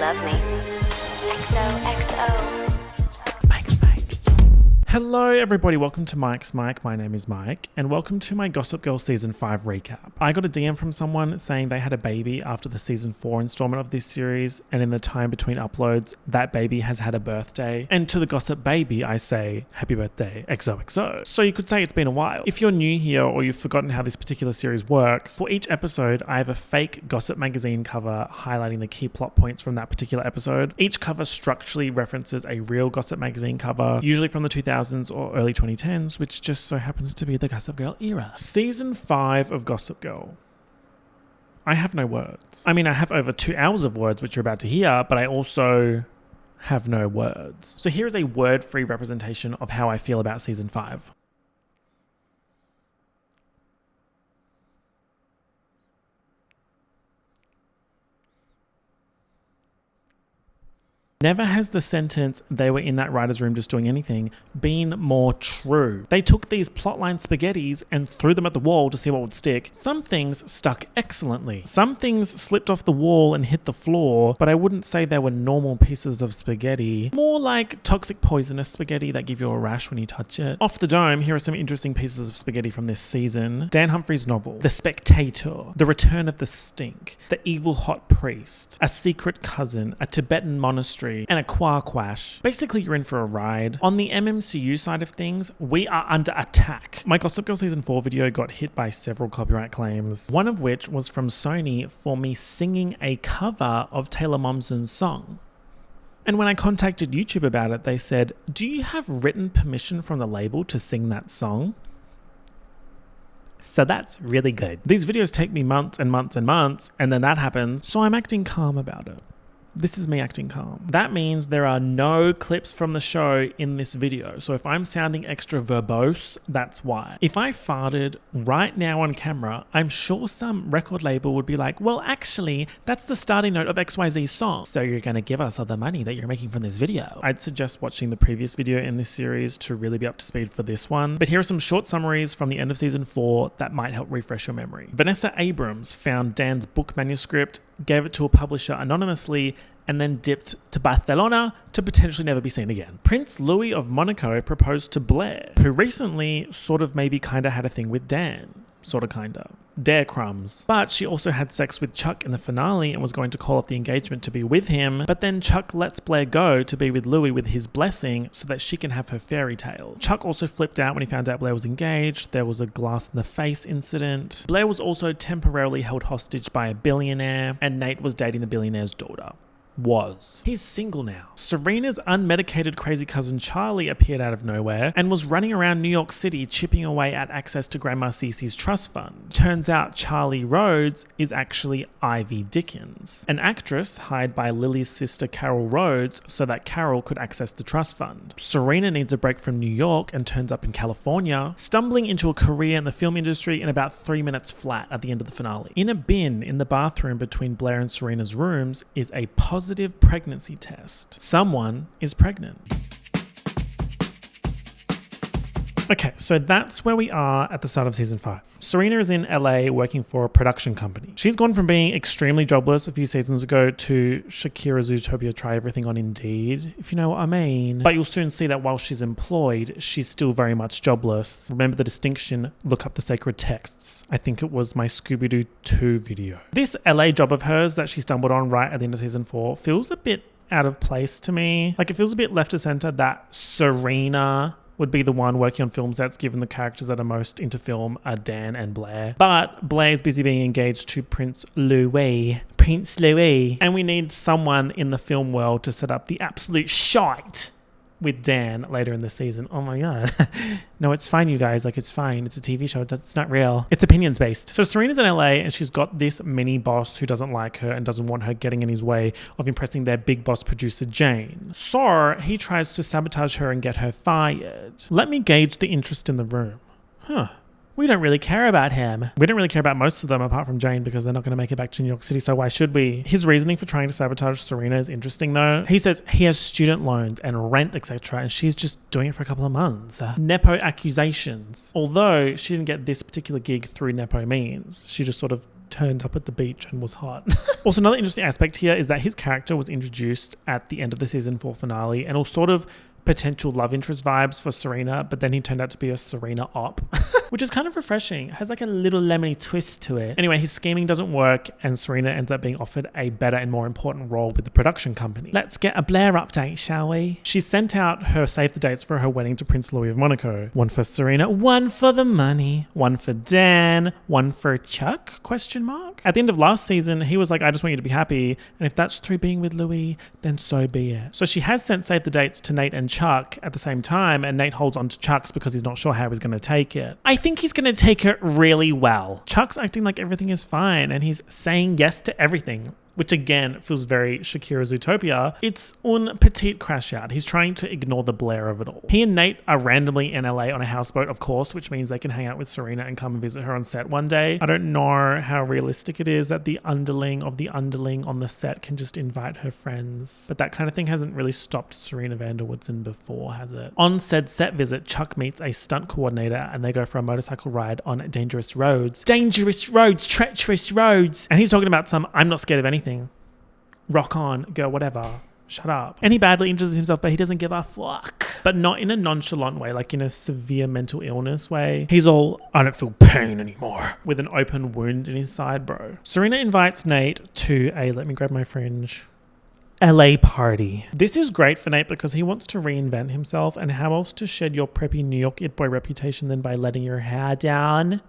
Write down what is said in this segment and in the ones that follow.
love me. XOXO. Mike's Mike. Hello everybody, welcome to Mike's Mike. My name is Mike and welcome to my Gossip Girl Season 5 recap. I got a DM from someone saying they had a baby after the Season 4 installment of this series, and in the time between uploads, that baby has had a birthday. And to the gossip baby, I say, happy birthday, XOXO. So you could say it's been a while. If you're new here or you've forgotten how this particular series works, for each episode, I have a fake gossip magazine cover highlighting the key plot points from that particular episode. Each cover structurally references a real gossip magazine cover, usually from the 2000s or early 2010s, which just so happens to be the Gossip Girl era. Season 5 of Gossip Girl. I have no words. I mean, I have over 2 hours of words, which you're about to hear, but I also have no words. So here is a word-free representation of how I feel about Season 5. Never has the sentence, they were in that writer's room just doing anything, been more true. They took these plotline spaghettis and threw them at the wall to see what would stick. Some things stuck excellently. Some things slipped off the wall and hit the floor, but I wouldn't say they were normal pieces of spaghetti. More like toxic poisonous spaghetti that give you a rash when you touch it. Off the dome, here are some interesting pieces of spaghetti from this season. Dan Humphrey's novel, The Spectator, The Return of the Stink, The Evil Hot Priest, A Secret Cousin, A Tibetan Monastery, and a Quash. Basically, you're in for a ride. On the MMCU side of things, we are under attack. My Gossip Girl Season 4 video got hit by several copyright claims, one of which was from Sony for me singing a cover of Taylor Momsen's song. And when I contacted YouTube about it, they said, do you have written permission from the label to sing that song? So that's really good. These videos take me months and months and months, and then that happens, so I'm acting calm about it. This is me acting calm. That means there are no clips from the show in this video. So if I'm sounding extra verbose, that's why. If I farted right now on camera, I'm sure some record label would be like, well, actually, that's the starting note of XYZ song. So you're going to give us all the money that you're making from this video. I'd suggest watching the previous video in this series to really be up to speed for this one. But here are some short summaries from the end of Season 4 that might help refresh your memory. Vanessa Abrams found Dan's book manuscript, gave it to a publisher anonymously, and then dipped to Barcelona to potentially never be seen again. Prince Louis of Monaco proposed to Blair, who recently sort of maybe kinda had a thing with Dan. Sorta kinda. Dare crumbs. But she also had sex with Chuck in the finale and was going to call off the engagement to be with him, but then Chuck lets Blair go to be with Louis with his blessing so that she can have her fairy tale. Chuck also flipped out when he found out Blair was engaged. There was a glass in the face incident. Blair was also temporarily held hostage by a billionaire, and Nate was dating the billionaire's daughter. He's single now. Serena's unmedicated crazy cousin Charlie appeared out of nowhere and was running around New York City chipping away at access to Grandma Cece's trust fund. Turns out Charlie Rhodes is actually Ivy Dickens, an actress hired by Lily's sister Carol Rhodes so that Carol could access the trust fund. Serena needs a break from New York and turns up in California, stumbling into a career in the film industry in about 3 minutes flat at the end of the finale. In a bin in the bathroom between Blair and Serena's rooms is a positive pregnancy test. Someone is pregnant. Okay, so that's where we are at the start of Season 5. Serena is in LA working for a production company. She's gone from being extremely jobless a few seasons ago to Shakira's Zootopia Try Everything on Indeed, if you know what I mean. But you'll soon see that while she's employed, she's still very much jobless. Remember the distinction, look up the sacred texts. I think it was my Scooby-Doo 2 video. This LA job of hers that she stumbled on right at the end of Season 4 feels a bit out of place to me. Like, it feels a bit left of center that Serena would be the one working on film sets given the characters that are most into film are Dan and Blair. But Blair's busy being engaged to Prince Louis. And we need someone in the film world to set up the absolute shite with Dan later in the season. Oh my god. No, it's fine, you guys. Like, it's fine. It's a TV show. It's not real. It's opinions based. So Serena's in LA and she's got this mini boss who doesn't like her and doesn't want her getting in his way of impressing their big boss producer Jane. So he tries to sabotage her and get her fired. Let me gauge the interest in the room. We don't really care about him. We don't really care about most of them apart from Jane because they're not going to make it back to New York City, so why should we? His reasoning for trying to sabotage Serena is interesting though. He says he has student loans and rent, etc., and she's just doing it for a couple of months. Nepo accusations. Although she didn't get this particular gig through Nepo means. She just sort of turned up at the beach and was hot. Also, another interesting aspect here is that his character was introduced at the end of the season 4 finale and was sort of potential love interest vibes for Serena, but then he turned out to be a Serena op, which is kind of refreshing. It has like a little lemony twist to it. Anyway, his scheming doesn't work and Serena ends up being offered a better and more important role with the production company. Let's get a Blair update, shall we? She sent out her save the dates for her wedding to Prince Louis of Monaco. One for Serena, one for the money, one for Dan, one for Chuck, question mark. At the end of last season, he was like, I just want you to be happy. And if that's through being with Louis, then so be it. So she has sent save the dates to Nate and Chuck at the same time, and Nate holds on to Chuck's because he's not sure how he's going to take it. I think he's going to take it really well. Chuck's acting like everything is fine and he's saying yes to everything, which again feels very Shakira's Utopia. It's un petit crash out. He's trying to ignore the Blair of it all. He and Nate are randomly in LA on a houseboat, of course, which means they can hang out with Serena and come and visit her on set one day. I don't know how realistic it is that the underling of the underling on the set can just invite her friends. But that kind of thing hasn't really stopped Serena van der Woodsen before, has it? On said set visit, Chuck meets a stunt coordinator and they go for a motorcycle ride on dangerous roads. Dangerous roads, treacherous roads. And he's talking about some, I'm not scared of anything. Rock on, girl, whatever. Shut up. And he badly injures himself, but he doesn't give a fuck. But not in a nonchalant way, like in a severe mental illness way. He's all, I don't feel pain anymore, with an open wound in his side, bro. Serena invites Nate to a, let me grab my fringe, LA party. This is great for Nate because he wants to reinvent himself, and how else to shed your preppy New York it boy reputation than by letting your hair down,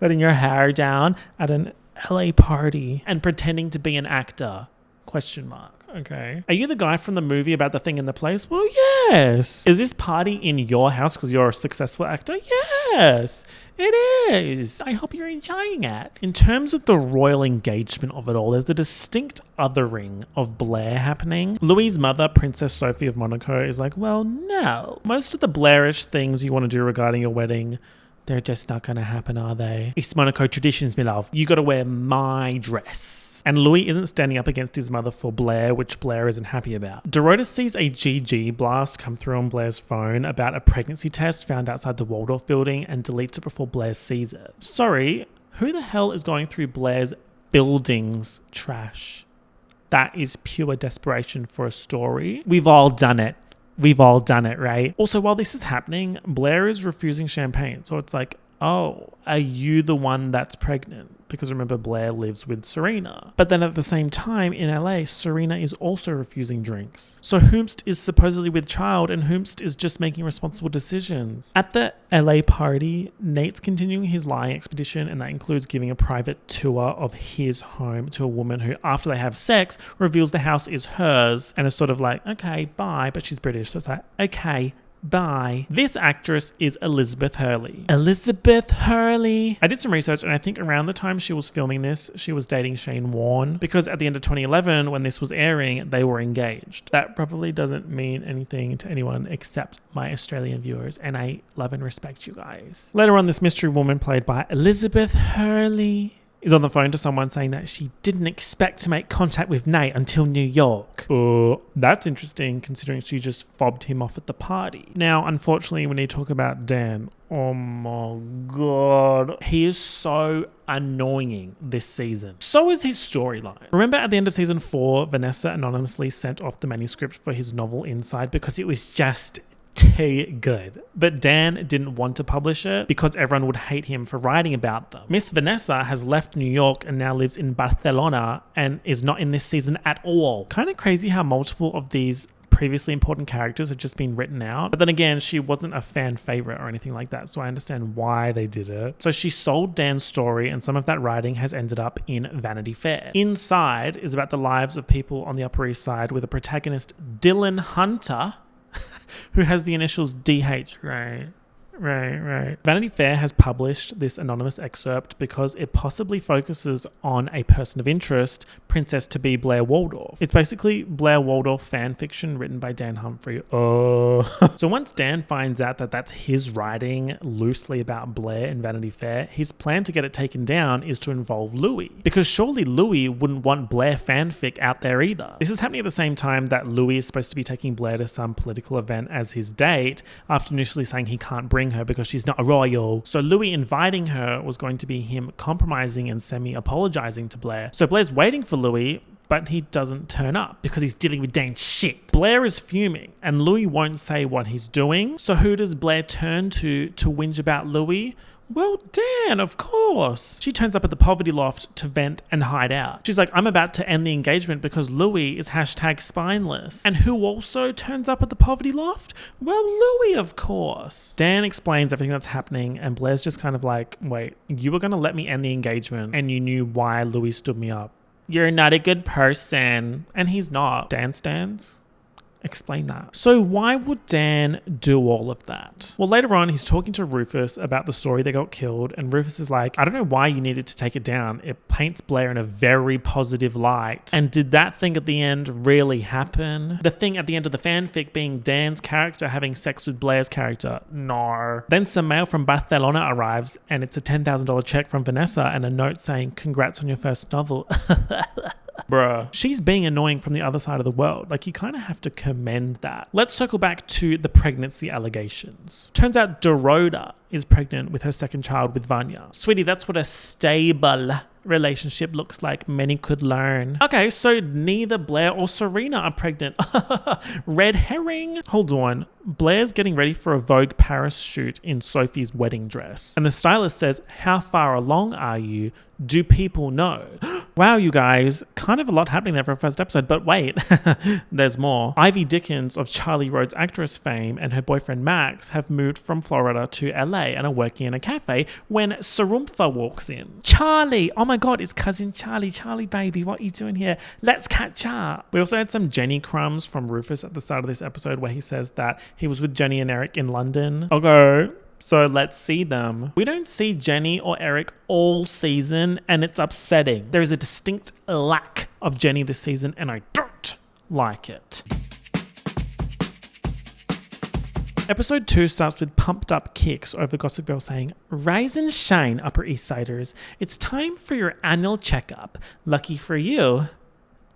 letting your hair down at an LA party and pretending to be an actor, question mark. Okay. Are you the guy from the movie about the thing in the place? Well, yes. Is this party in your house because you're a successful actor? Yes, it is. I hope you're enjoying it. In terms of the royal engagement of it all, there's the distinct othering of Blair happening. Louis's mother, Princess Sophie of Monaco, is like, well, no. Most of the Blairish things you want to do regarding your wedding, they're just not going to happen, are they? It's Monaco traditions, my love. You got to wear my dress. And Louis isn't standing up against his mother for Blair, which Blair isn't happy about. Dorota sees a GG blast come through on Blair's phone about a pregnancy test found outside the Waldorf building and deletes it before Blair sees it. Sorry, who the hell is going through Blair's building's trash? That is pure desperation for a story. We've all done it. We've all done it, right? Also, while this is happening, Blair is refusing champagne. So it's like, oh, are you the one that's pregnant? Because remember, Blair lives with Serena. But then at the same time, in LA, Serena is also refusing drinks. So Whomst is supposedly with child and Whomst is just making responsible decisions. At the LA party, Nate's continuing his lying expedition, and that includes giving a private tour of his home to a woman who, after they have sex, reveals the house is hers and is sort of like, okay, bye, but she's British. So it's like, okay, bye. This actress is Elizabeth Hurley. Elizabeth Hurley. I did some research and I think around the time she was filming this, she was dating Shane Warne, because at the end of 2011, when this was airing, they were engaged. That probably doesn't mean anything to anyone except my Australian viewers, and I love and respect you guys. Later on, this mystery woman played by Elizabeth Hurley is on the phone to someone saying that she didn't expect to make contact with Nate until New York. That's interesting considering she just fobbed him off at the party. Now, unfortunately, when you talk about Dan, oh my God, he is so annoying this season. So is his storyline. Remember at the end of season 4, Vanessa anonymously sent off the manuscript for his novel Inside because it was just too good. But Dan didn't want to publish it because everyone would hate him for writing about them. Miss Vanessa has left New York and now lives in Barcelona and is not in this season at all. Kind of crazy how multiple of these previously important characters have just been written out. But then again, she wasn't a fan favorite or anything like that, so I understand why they did it. So she sold Dan's story, and some of that writing has ended up in Vanity Fair. Inside is about the lives of people on the Upper East Side, with a protagonist, Dylan Hunter, who has the initials DH, right? Vanity Fair has published this anonymous excerpt because it possibly focuses on a person of interest, Princess to be Blair Waldorf. It's basically Blair Waldorf fan fiction written by Dan Humphrey. So once Dan finds out that that's his writing loosely about Blair in Vanity Fair, his plan to get it taken down is to involve Louis. Because surely Louis wouldn't want Blair fanfic out there either. This is happening at the same time that Louis is supposed to be taking Blair to some political event as his date, after initially saying he can't bring marrying her because she's not a royal. So Louis inviting her was going to be him compromising and semi-apologizing to Blair. So Blair's waiting for Louis, but he doesn't turn up because he's dealing with Dan's shit. Blair is fuming and Louis won't say what he's doing. So who does Blair turn to whinge about Louis? Well, Dan, of course. She turns up at the poverty loft to vent and hide out. She's like, I'm about to end the engagement because Louis is #spineless. And who also turns up at the poverty loft? Well, Louis, of course. Dan explains everything that's happening and Blair's just kind of like, wait, you were going to let me end the engagement and you knew why Louis stood me up. You're not a good person. And he's not. Dan stands. Explain that. So why would Dan do all of that? Well, later on, he's talking to Rufus about the story they got killed, and Rufus is like, I don't know why you needed to take it down. It paints Blair in a very positive light. And did that thing at the end really happen? The thing at the end of the fanfic being Dan's character having sex with Blair's character? No. Then some mail from Barcelona arrives, and it's a $10,000 check from Vanessa and a note saying, congrats on your first novel. Bruh. She's being annoying from the other side of the world. Like, you kind of have to commend that. Let's circle back to the pregnancy allegations. Turns out Dorota is pregnant with her second child with Vanya. Sweetie, that's what a stable relationship looks like. Many could learn. Okay, so neither Blair or Serena are pregnant. Red herring. Hold on. Blair's getting ready for a Vogue Paris shoot in Sophie's wedding dress. And the stylist says, how far along are you? Do people know? Wow, you guys, kind of a lot happening there for a first episode, but wait, there's more. Ivy Dickens of Charlie Rhodes actress fame and her boyfriend Max have moved from Florida to LA and are working in a cafe when Sarumpha walks in. Charlie, oh my God, it's cousin Charlie. Charlie, baby, what are you doing here? Let's catch up. We also had some Jenny crumbs from Rufus at the start of this episode where he says that he was with Jenny and Eric in London. Okay. So let's see them. We don't see Jenny or Eric all season, and it's upsetting. There is a distinct lack of Jenny this season, and I don't like it. Episode 2 starts with pumped up kicks over Gossip Girl saying, rise and shine, Upper East Siders. It's time for your annual checkup. Lucky for you,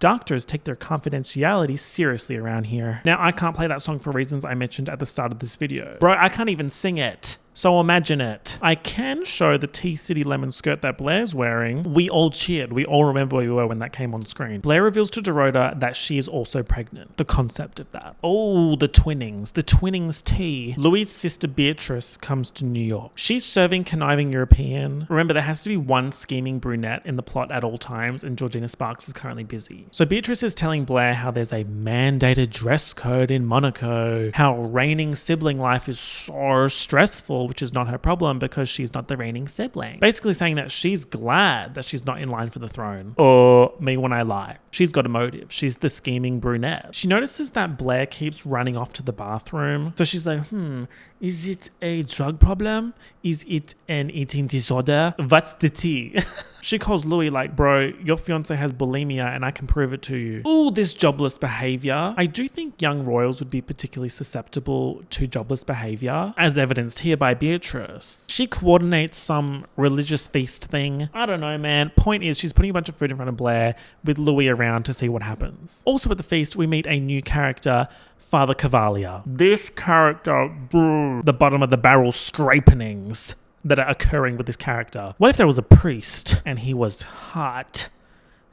doctors take their confidentiality seriously around here. Now, I can't play that song for reasons I mentioned at the start of this video. Bro, I can't even sing it. So imagine it. I can show the T-City lemon skirt that Blair's wearing. We all cheered. We all remember where we were when that came on screen. Blair reveals to Dorota that she is also pregnant. The concept of that. Oh, the twinnings. The twinnings tea. Louis' sister Beatrice comes to New York. She's serving conniving European. Remember, there has to be one scheming brunette in the plot at all times, and Georgina Sparks is currently busy. So Beatrice is telling Blair how there's a mandated dress code in Monaco. How reigning sibling life is so stressful, which is not her problem because she's not the reigning sibling. Basically saying that she's glad that she's not in line for the throne. Or me when I lie. She's got a motive. She's the scheming brunette. She notices that Blair keeps running off to the bathroom. So she's like, is it a drug problem? Is it an eating disorder? What's the tea? She calls Louis like, bro, your fiance has bulimia and I can prove it to you. Ooh, this jobless behavior. I do think young royals would be particularly susceptible to jobless behavior, as evidenced here by Beatrice. She coordinates some religious feast thing. I don't know, man. Point is, she's putting a bunch of food in front of Blair with Louis around to see what happens. Also at the feast, we meet a new character, Father Cavalier. This character, the bottom of the barrel scrapenings that are occurring with this character. What if there was a priest and he was hot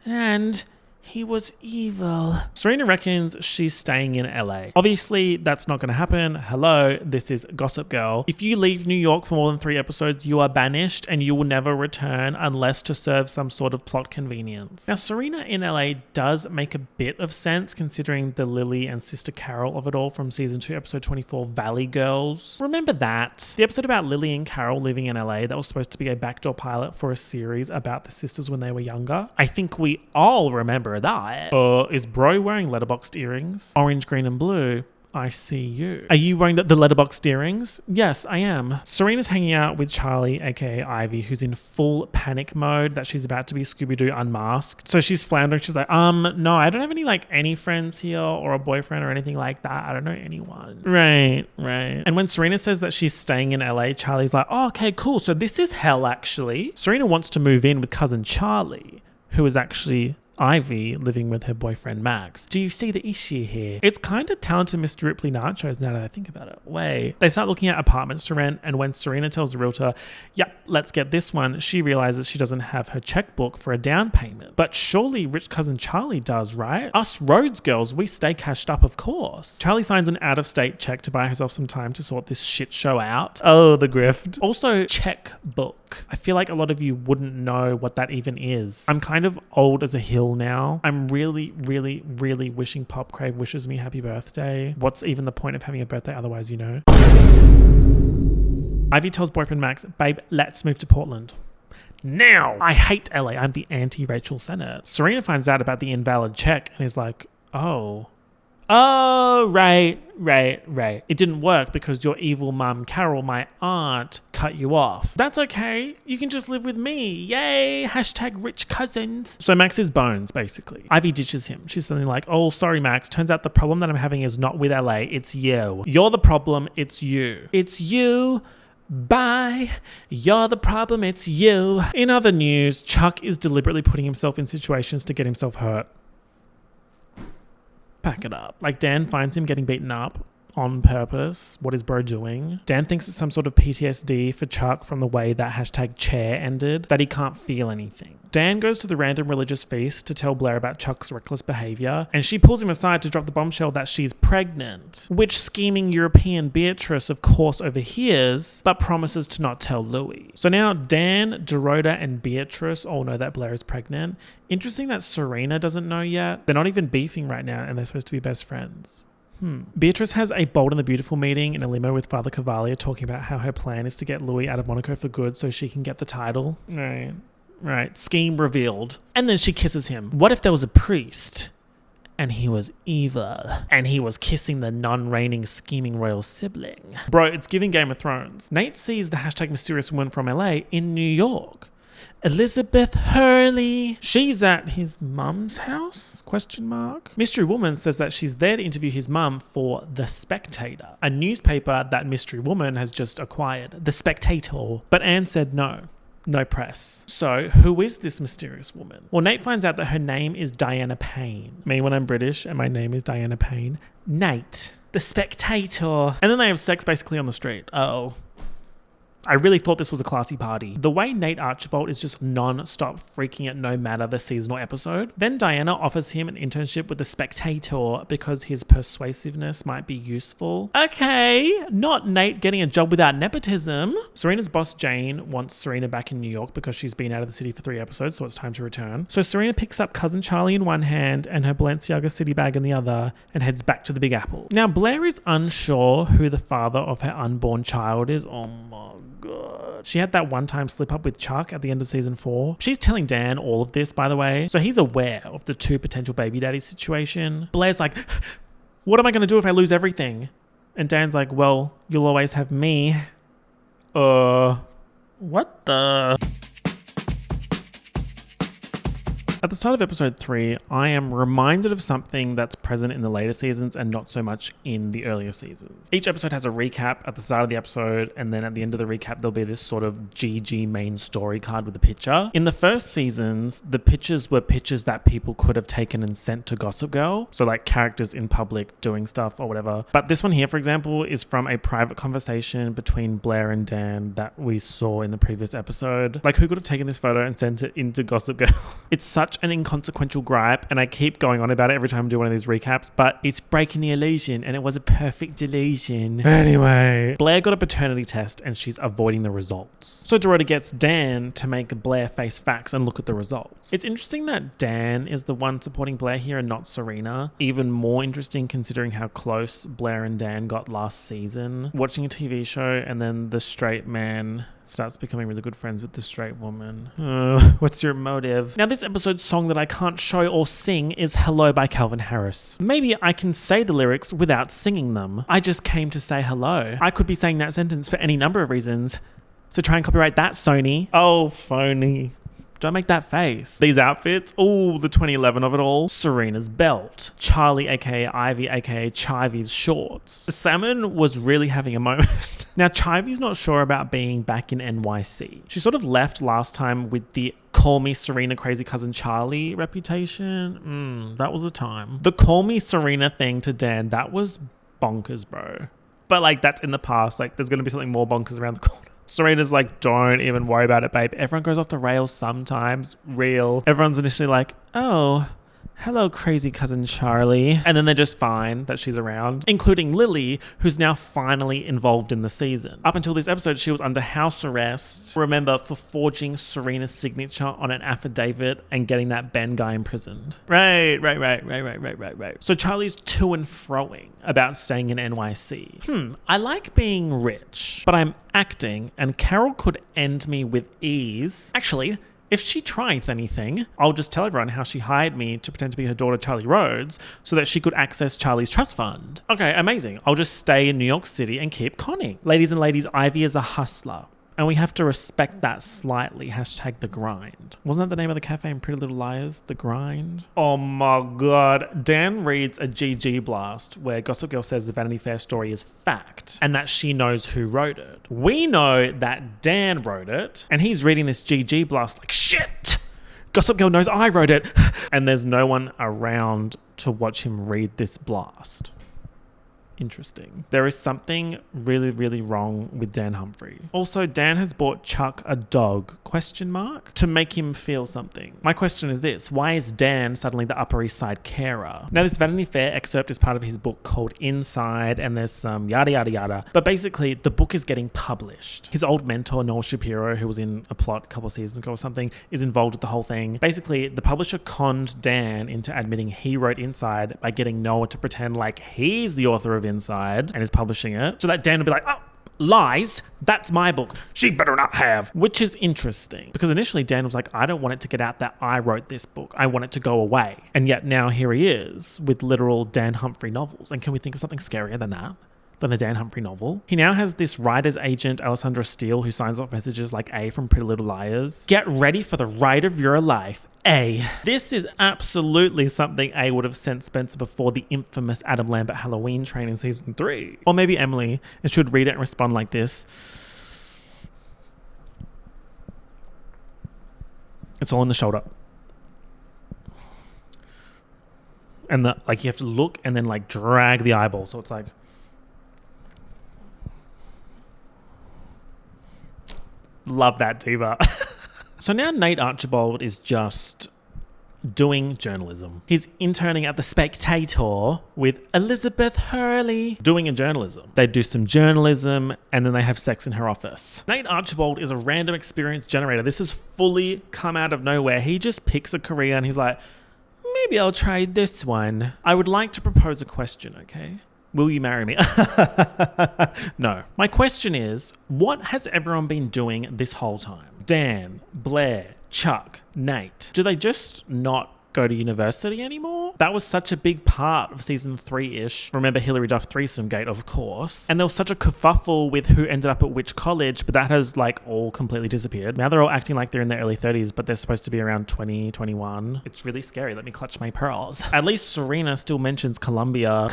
and he was evil? Serena reckons she's staying in LA. Obviously, that's not going to happen. Hello, this is Gossip Girl. If you leave New York for more than 3 episodes, you are banished and you will never return unless to serve some sort of plot convenience. Now, Serena in LA does make a bit of sense considering the Lily and Sister Carol of it all from season 2, episode 24, Valley Girls. Remember that? The episode about Lily and Carol living in LA that was supposed to be a backdoor pilot for a series about the sisters when they were younger. I think we all remember that. Is bro wearing letterboxed earrings? Orange, green, and blue. I see you. Are you wearing the letterboxed earrings? Yes, I am. Serena's hanging out with Charlie, aka Ivy, who's in full panic mode that she's about to be Scooby-Doo unmasked. So she's floundering. She's like, no, I don't have any friends here or a boyfriend or anything like that. I don't know anyone. Right. And when Serena says that she's staying in LA, Charlie's like, oh, okay, cool. So this is hell, actually. Serena wants to move in with cousin Charlie, who is actually Ivy living with her boyfriend Max. Do you see the issue here? It's kind of talented Mr. Ripley nachos now that I think about it. Wait. They start looking at apartments to rent, and when Serena tells the realtor, yep, let's get this one, she realizes she doesn't have her checkbook for a down payment. But surely rich cousin Charlie does, right? Us Rhodes girls, we stay cashed up, of course. Charlie signs an out-of-state check to buy herself some time to sort this shit show out. Oh, the grift. Also, checkbook. I feel like a lot of you wouldn't know what that even is. I'm kind of old as a hill now. I'm really, really, really wishing Pop Crave wishes me happy birthday. What's even the point of having a birthday otherwise, you know? Ivy tells boyfriend Max, babe, let's move to Portland. Now! I hate LA. I'm the anti-Rachel Sennett. Serena finds out about the invalid check and is like, oh, right. It didn't work because your evil mum, Carol, my aunt, cut you off. That's okay. You can just live with me. Yay. Hashtag rich cousins. So Max is bones, basically. Ivy ditches him. She's something like, oh, sorry, Max. Turns out the problem that I'm having is not with LA. It's you. You're the problem. It's you. It's you. Bye. You're the problem. It's you. In other news, Chuck is deliberately putting himself in situations to get himself hurt. Pack it up. Like, Dan finds him getting beaten up on purpose. What is bro doing? Dan thinks it's some sort of PTSD for Chuck from the way that hashtag chair ended, that he can't feel anything. Dan goes to the random religious feast to tell Blair about Chuck's reckless behavior, and she pulls him aside to drop the bombshell that she's pregnant, which scheming European Beatrice of course overhears, but promises to not tell Louis. So now Dan, Dorota, and Beatrice all know that Blair is pregnant. Interesting that Serena doesn't know yet. They're not even beefing right now, and they're supposed to be best friends. Beatrice has a Bold and the Beautiful meeting in a limo with Father Cavalia talking about how her plan is to get Louis out of Monaco for good so she can get the title. Right. Scheme revealed. And then she kisses him. What if there was a priest and he was evil and he was kissing the non-reigning scheming royal sibling? Bro, it's giving Game of Thrones. Nate sees the hashtag mysterious woman from LA in New York. Elizabeth Hurley. She's at his mum's house? ? Mystery Woman says that she's there to interview his mum for The Spectator, a newspaper that Mystery Woman has just acquired. The Spectator. But Anne said no. No press. So, who is this mysterious woman? Well, Nate finds out that her name is Diana Payne. Me when I'm British and my name is Diana Payne. Nate. The Spectator. And then they have sex basically on the street. Uh-oh. I really thought this was a classy party. The way Nate Archibald is just non-stop freaking it no matter the season or episode. Then Diana offers him an internship with The Spectator because his persuasiveness might be useful. Okay, not Nate getting a job without nepotism. Serena's boss Jane wants Serena back in New York because she's been out of the city for 3 episodes, so it's time to return. So Serena picks up cousin Charlie in one hand and her Balenciaga city bag in the other and heads back to the Big Apple. Now Blair is unsure who the father of her unborn child is. Oh my God. She had that one-time slip-up with Chuck at the end of season 4. She's telling Dan all of this, by the way, so he's aware of the 2 potential baby daddy situation. Blair's like, what am I going to do if I lose everything? And Dan's like, well, you'll always have me. What the... At the start of episode 3, I am reminded of something that's present in the later seasons and not so much in the earlier seasons. Each episode has a recap at the start of the episode, and then at the end of the recap, there'll be this sort of GG main story card with a picture. In the first seasons, the pictures were pictures that people could have taken and sent to Gossip Girl. So like characters in public doing stuff or whatever. But this one here, for example, is from a private conversation between Blair and Dan that we saw in the previous episode. Like, who could have taken this photo and sent it into Gossip Girl? It's such an inconsequential gripe, and I keep going on about it every time I do one of these recaps, but it's breaking the illusion, and it was a perfect delusion. Anyway, Blair got a paternity test and she's avoiding the results. So Dorota gets Dan to make Blair face facts and look at the results. It's interesting that Dan is the one supporting Blair here and not Serena. Even more interesting considering how close Blair and Dan got last season. Watching a TV show and then the straight man starts becoming really good friends with the straight woman. What's your motive? Now, this episode's song that I can't show or sing is Hello by Calvin Harris. Maybe I can say the lyrics without singing them. I just came to say hello. I could be saying that sentence for any number of reasons. So try and copyright that, Sony. Oh, phony. Don't make that face. These outfits, oh, the 2011 of it all. Serena's belt. Charlie, aka Ivy, aka Chivy's shorts. Salmon was really having a moment. Now, Chivy's not sure about being back in NYC. She sort of left last time with the call me Serena crazy cousin Charlie reputation. That was a time. The call me Serena thing to Dan, that was bonkers, bro. But like, that's in the past. Like, there's going to be something more bonkers around the corner. Serena's like, don't even worry about it, babe. Everyone goes off the rails sometimes. Real. Everyone's initially like, oh, hello, crazy cousin Charlie. And then they're just fine that she's around, including Lily, who's now finally involved in the season. Up until this episode, she was under house arrest, remember, for forging Serena's signature on an affidavit and getting that Ben guy imprisoned. Right. So Charlie's to and froing about staying in NYC. I like being rich, but I'm acting and Carol could end me with ease. Actually, if she tries anything, I'll just tell everyone how she hired me to pretend to be her daughter, Charlie Rhodes, so that she could access Charlie's trust fund. Okay, amazing. I'll just stay in New York City and keep conning. Ladies and ladies, Ivy is a hustler. And we have to respect that slightly. Hashtag the grind. Wasn't that the name of the cafe in Pretty Little Liars? The grind? Oh my God. Dan reads a GG blast where Gossip Girl says the Vanity Fair story is fact and that she knows who wrote it. We know that Dan wrote it and he's reading this GG blast like, shit! Gossip Girl knows I wrote it. And there's no one around to watch him read this blast. Interesting. There is something really, really wrong with Dan Humphrey. Also, Dan has bought Chuck a dog, ? To make him feel something. My question is this: why is Dan suddenly the Upper East Side carer? Now, this Vanity Fair excerpt is part of his book called Inside, and there's some yada, yada, yada. But basically, the book is getting published. His old mentor, Noel Shapiro, who was in a plot a couple of seasons ago or something, is involved with the whole thing. Basically, the publisher conned Dan into admitting he wrote Inside by getting Noah to pretend like he's the author of Inside and is publishing it, so that Dan will be like, oh, lies, that's my book, she better not have. Which is interesting, because initially Dan was like, I don't want it to get out that I wrote this book, I want it to go away. And yet now here he is with literal Dan Humphrey novels. And can we think of something scarier than that? Than a Dan Humphrey novel? He now has this writer's agent, Alessandra Steele, who signs off messages like A from Pretty Little Liars. Get ready for the ride of your life, A. This is absolutely something A would have sent Spencer before the infamous Adam Lambert Halloween train in season 3. Or maybe Emily, and should read it and respond like this. It's all in the shoulder. And you have to look and then drag the eyeball. So it's like, love that, diva. So now Nate Archibald is just doing journalism. He's interning at The Spectator with Elizabeth Hurley, doing a journalism. They do some journalism and then they have sex in her office. Nate Archibald is a random experience generator. This has fully come out of nowhere. He just picks a career and he's like, maybe I'll try this one. I would like to propose a question, okay? Will you marry me? No. My question is, what has everyone been doing this whole time? Dan, Blair, Chuck, Nate. Do they just not go to university anymore? That was such a big part of season 3-ish. Remember Hilary Duff threesome gate, of course. And there was such a kerfuffle with who ended up at which college, but that has all completely disappeared. Now they're all acting like they're in their early 30s, but they're supposed to be around 20, 21. It's really scary. Let me clutch my pearls. At least Serena still mentions Columbia.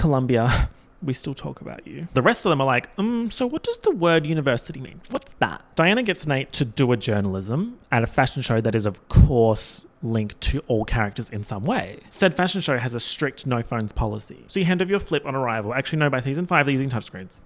We still talk about you. The rest of them are like, so what does the word university mean? What's that? Diana gets Nate to do a journalism at a fashion show that is, of course, linked to all characters in some way. Said fashion show has a strict no phones policy. So you hand over your flip on arrival. Actually, no, by season 5, they're using touchscreens.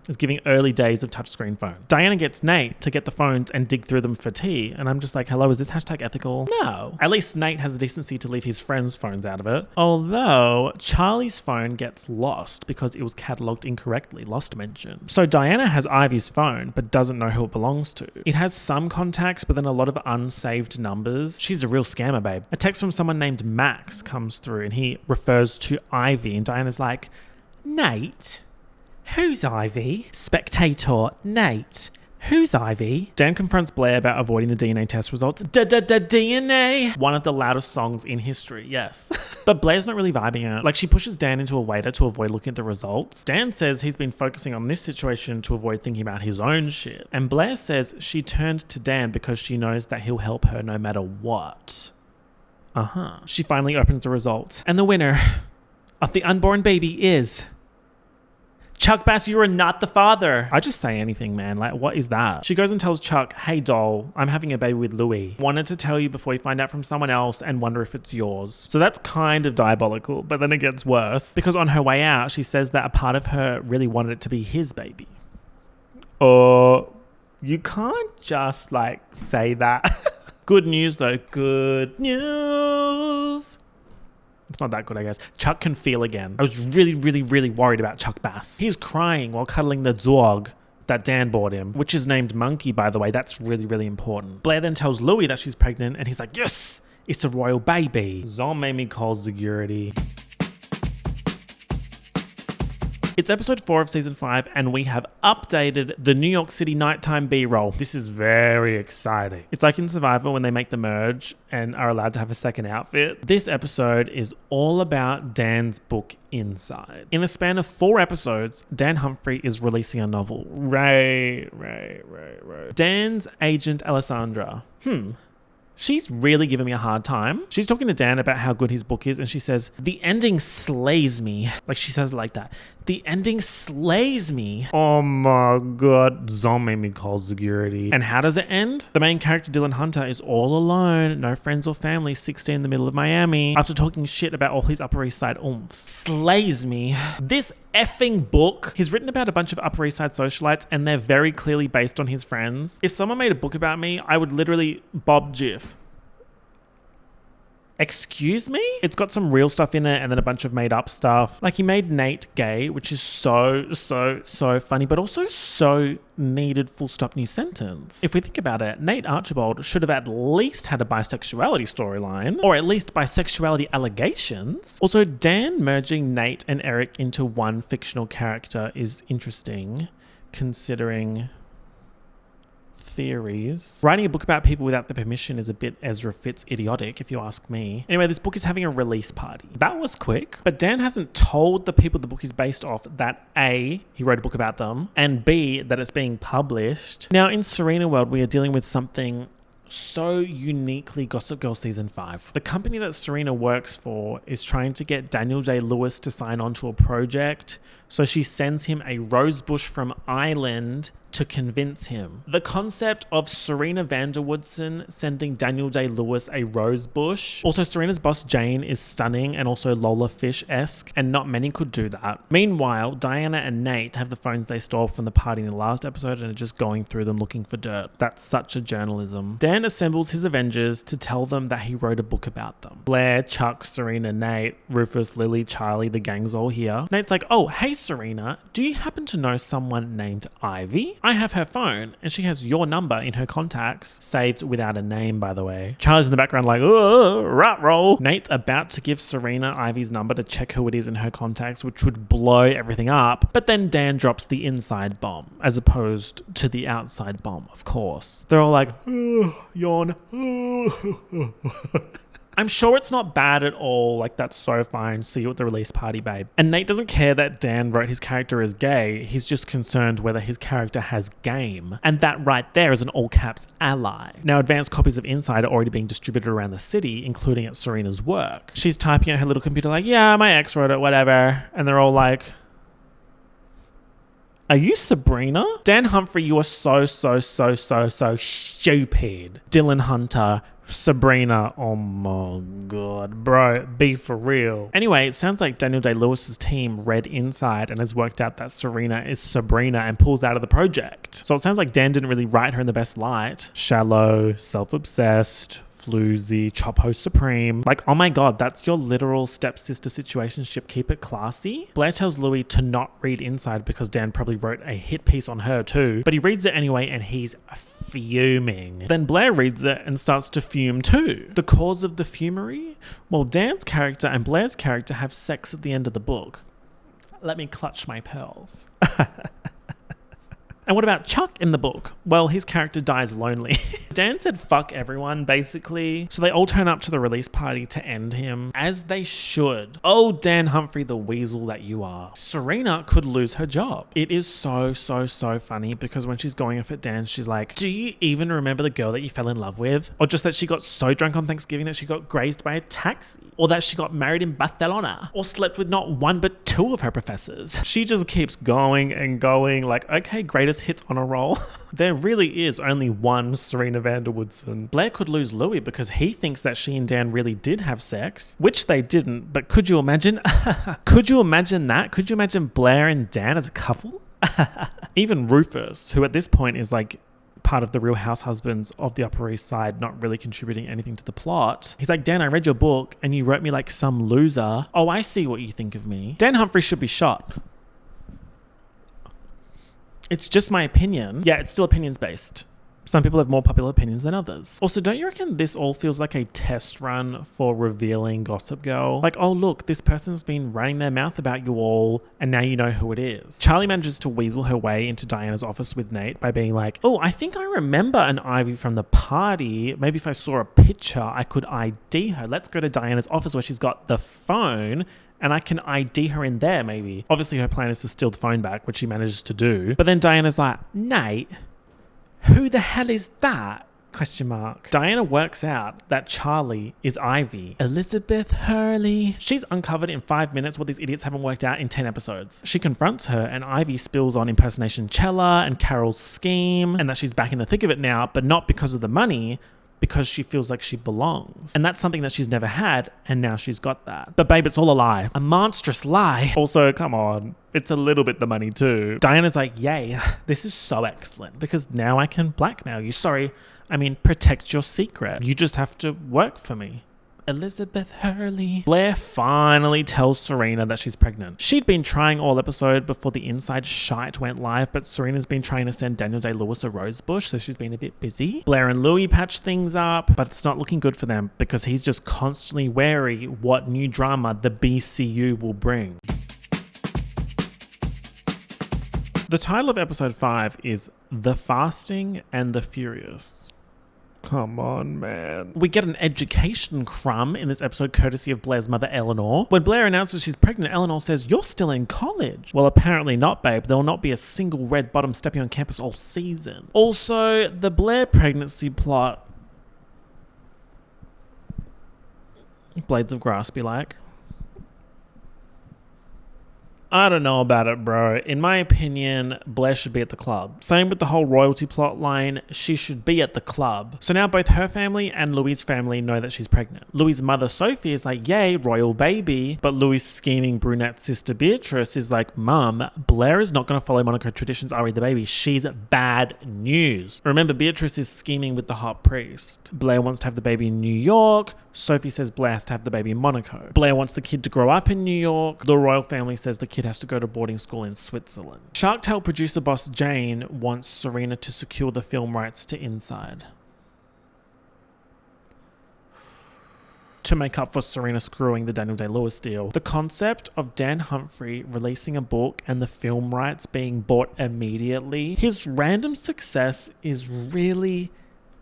It's giving early days of touchscreen phone. Diana gets Nate to get the phones and dig through them for tea. And I'm just like, hello, is this hashtag ethical? No. At least Nate has the decency to leave his friends' phones out of it. Although Charlie's phone gets lost because it was catalogued incorrectly, lost mention. So Diana has Ivy's phone, but doesn't know who it belongs to. It has some contacts, but then a lot of unsaved numbers. She's a real scammer, babe. A text from someone named Max comes through and he refers to Ivy. And Diana's like, Nate? Who's Ivy? Spectator, Nate. Who's Ivy? Dan confronts Blair about avoiding the DNA test results. DNA! One of the loudest songs in history, yes. But Blair's not really vibing out. She pushes Dan into a waiter to avoid looking at the results. Dan says he's been focusing on this situation to avoid thinking about his own shit. And Blair says she turned to Dan because she knows that he'll help her no matter what. She finally opens the results. And the winner of the unborn baby is Chuck Bass, you are not the father. I just say anything, man. Like, what is that? She goes and tells Chuck, hey, doll, I'm having a baby with Louie. Wanted to tell you before you find out from someone else and wonder if it's yours. So that's kind of diabolical, but then it gets worse because on her way out, she says that a part of her really wanted it to be his baby. You can't just like say that. Good news though. Good news. It's not that good, I guess. Chuck can feel again. I was really, really, really worried about Chuck Bass. He's crying while cuddling the dog that Dan bought him, which is named Monkey, by the way. That's really, really important. Blair then tells Louie that she's pregnant and he's like, yes, it's a royal baby. Zom made me call security. It's episode 4 of season 5 and we have updated the New York City nighttime B-roll. This is very exciting. It's like in Survivor when they make the merge and are allowed to have a second outfit. This episode is all about Dan's book Inside. In the span of 4 episodes, Dan Humphrey is releasing a novel. Right. Dan's agent Alessandra. She's really giving me a hard time. She's talking to Dan about how good his book is and she says, the ending slays me. Like she says it like that. The ending slays me. Oh my God. Zom made me call security. And how does it end? The main character, Dylan Hunter, is all alone, no friends or family, 16 in the middle of Miami, after talking shit about all his Upper East Side oomphs. Slays me. This effing book, he's written about a bunch of Upper East Side socialites and they're very clearly based on his friends. If someone made a book about me, I would literally Bob Jiff. Excuse me? It's got some real stuff in it and then a bunch of made up stuff. Like he made Nate gay, which is so funny, but also so needed full stop new sentence. If we think about it, Nate Archibald should have at least had a bisexuality storyline or at least bisexuality allegations. Also, Dan merging Nate and Eric into one fictional character is interesting considering theories. Writing a book about people without their permission is a bit Ezra Fitz idiotic, if you ask me. Anyway, this book is having a release party. That was quick, but Dan hasn't told the people the book is based off that A, he wrote a book about them, and B, that it's being published. Now, in Serena World, we are dealing with something so uniquely Gossip Girl season 5. The company that Serena works for is trying to get Daniel Day-Lewis to sign on to a project, so she sends him a rose bush from Ireland to convince him. The concept of Serena Vanderwoodson sending Daniel Day-Lewis a rose bush. Also, Serena's boss Jane is stunning and also Lola Fish-esque, and not many could do that. Meanwhile, Diana and Nate have the phones they stole from the party in the last episode and are just going through them looking for dirt. That's such a journalism. Dan assembles his Avengers to tell them that he wrote a book about them. Blair, Chuck, Serena, Nate, Rufus, Lily, Charlie, the gang's all here. Nate's like, oh, hey Serena, do you happen to know someone named Ivy? I have her phone and she has your number in her contacts, saved without a name, by the way. Charlie's in the background like, oh, rat roll. Nate's about to give Serena Ivy's number to check who it is in her contacts, which would blow everything up. But then Dan drops the inside bomb, as opposed to the outside bomb, of course. They're all like, oh, yawn. Oh. I'm sure it's not bad at all. Like, that's so fine. See you at the release party, babe. And Nate doesn't care that Dan wrote his character as gay. He's just concerned whether his character has game. And that right there is an all caps ally. Now, advanced copies of Inside are already being distributed around the city, including at Serena's work. She's typing at her little computer like, yeah, my ex wrote it, whatever. And they're all like, are you Sabrina? Dan Humphrey, you are so stupid. Dylan Hunter, Sabrina, oh my God, bro, be for real. Anyway, it sounds like Daniel Day-Lewis's team read Inside and has worked out that Serena is Sabrina and pulls out of the project. So it sounds like Dan didn't really write her in the best light. Shallow, self-obsessed, floozy, chop host supreme. Like, oh my God, that's your literal stepsister situationship. Keep it classy. Blair tells Louis to not read Inside because Dan probably wrote a hit piece on her too, but he reads it anyway and he's fuming. Then Blair reads it and starts to fume too. The cause of the fumery? Well, Dan's character and Blair's character have sex at the end of the book. Let me clutch my pearls. And what about Chuck in the book? Well, his character dies lonely. Dan said fuck everyone, basically. So they all turn up to the release party to end him, as they should. Oh, Dan Humphrey, the weasel that you are. Serena could lose her job. It is so funny because when she's going off at Dan, she's like, do you even remember the girl that you fell in love with? Or just that she got so drunk on Thanksgiving that she got grazed by a taxi? Or that she got married in Barcelona? Or slept with not one but two of her professors? She just keeps going and going like, okay, greatest hits on a roll. There really is only one Serena van der Woodson. Blair could lose Louis because he thinks that she and Dan really did have sex, which they didn't, but could you imagine? Could you imagine that? Could you imagine Blair and Dan as a couple? Even Rufus, who at this point is like part of the Real House Husbands of the Upper East Side, not really contributing anything to the plot. He's like, Dan, I read your book and you wrote me like some loser. Oh, I see what you think of me. Dan Humphrey should be shot. It's just my opinion. Yeah, it's still opinions based. Some people have more popular opinions than others. Also, don't you reckon this all feels like a test run for revealing Gossip Girl? Like, oh look, this person's been running their mouth about you all and now you know who it is. Charlie manages to weasel her way into Diana's office with Nate by being like, oh, I think I remember an Ivy from the party. Maybe if I saw a picture, I could ID her. Let's go to Diana's office where she's got the phone and I can ID her in there maybe. Obviously her plan is to steal the phone back, which she manages to do. But then Diana's like, Nate, who the hell is that? ? Diana works out that Charlie is Ivy. Elizabeth Hurley. She's uncovered in 5 minutes what these idiots haven't worked out in 10 episodes. She confronts her and Ivy spills on impersonation Chella and Carol's scheme and that she's back in the thick of it now, but not because of the money, because she feels like she belongs. And that's something that she's never had, and now she's got that. But babe, it's all a lie. A monstrous lie. Also, come on. It's a little bit the money too. Diana's like, yay, this is so excellent because now I can blackmail you. Sorry, I mean protect your secret. You just have to work for me. Elizabeth Hurley. Blair finally tells Serena that she's pregnant. She'd been trying all episode before the inside shite went live, but Serena's been trying to send Daniel Day-Lewis a rose bush, so she's been a bit busy. Blair and Louis patch things up, but it's not looking good for them because he's just constantly wary what new drama the BCU will bring. The title of episode 5 is The Fasting and the Furious. Come on, man. We get an education crumb in this episode courtesy of Blair's mother, Eleanor. When Blair announces she's pregnant, Eleanor says, you're still in college. Well, apparently not, babe. There will not be a single red bottom stepping on campus all season. Also, the Blair pregnancy plot. Blades of Grass be like. I don't know about it, bro. In my opinion, Blair should be at the club. Same with the whole royalty plot line. She should be at the club. So now both her family and Louis' family know that she's pregnant. Louis' mother, Sophie, is like, yay, royal baby. But Louis' scheming brunette sister, Beatrice, is like, Mum, Blair is not going to follow Monaco traditions. I'll read the baby. She's bad news. Remember, Beatrice is scheming with the hot priest. Blair wants to have the baby in New York. Sophie says Blair has to have the baby in Monaco. Blair wants the kid to grow up in New York. The royal family says the kid has to go to boarding school in Switzerland. Shark Tale producer boss Jane wants Serena to secure the film rights to Inside, to make up for Serena screwing the Daniel Day-Lewis deal. The concept of Dan Humphrey releasing a book and the film rights being bought immediately, his random success is really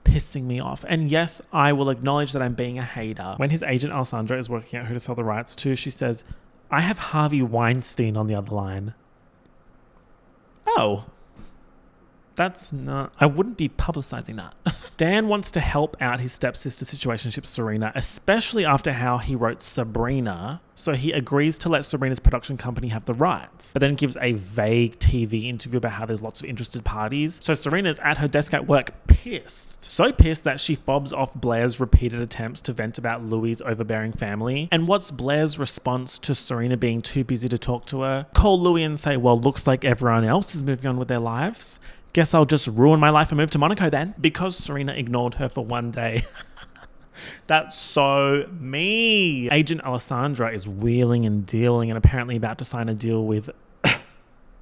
pissing me off. And yes, I will acknowledge that I'm being a hater. When his agent Alessandra is working out who to sell the rights to, she says, I have Harvey Weinstein on the other line. Oh. That's not... I wouldn't be publicizing that. Dan wants to help out his stepsister situationship Serena, especially after how he wrote Sabrina, so he agrees to let Serena's production company have the rights, but then gives a vague TV interview about how there's lots of interested parties. So Serena's at her desk at work pissed. So pissed that she fobs off Blair's repeated attempts to vent about Louis' overbearing family. And what's Blair's response to Serena being too busy to talk to her? Call Louis and say, well, looks like everyone else is moving on with their lives. Guess I'll just ruin my life and move to Monaco then. Because Serena ignored her for one day. That's so me. Agent Alessandra is wheeling and dealing and apparently about to sign a deal with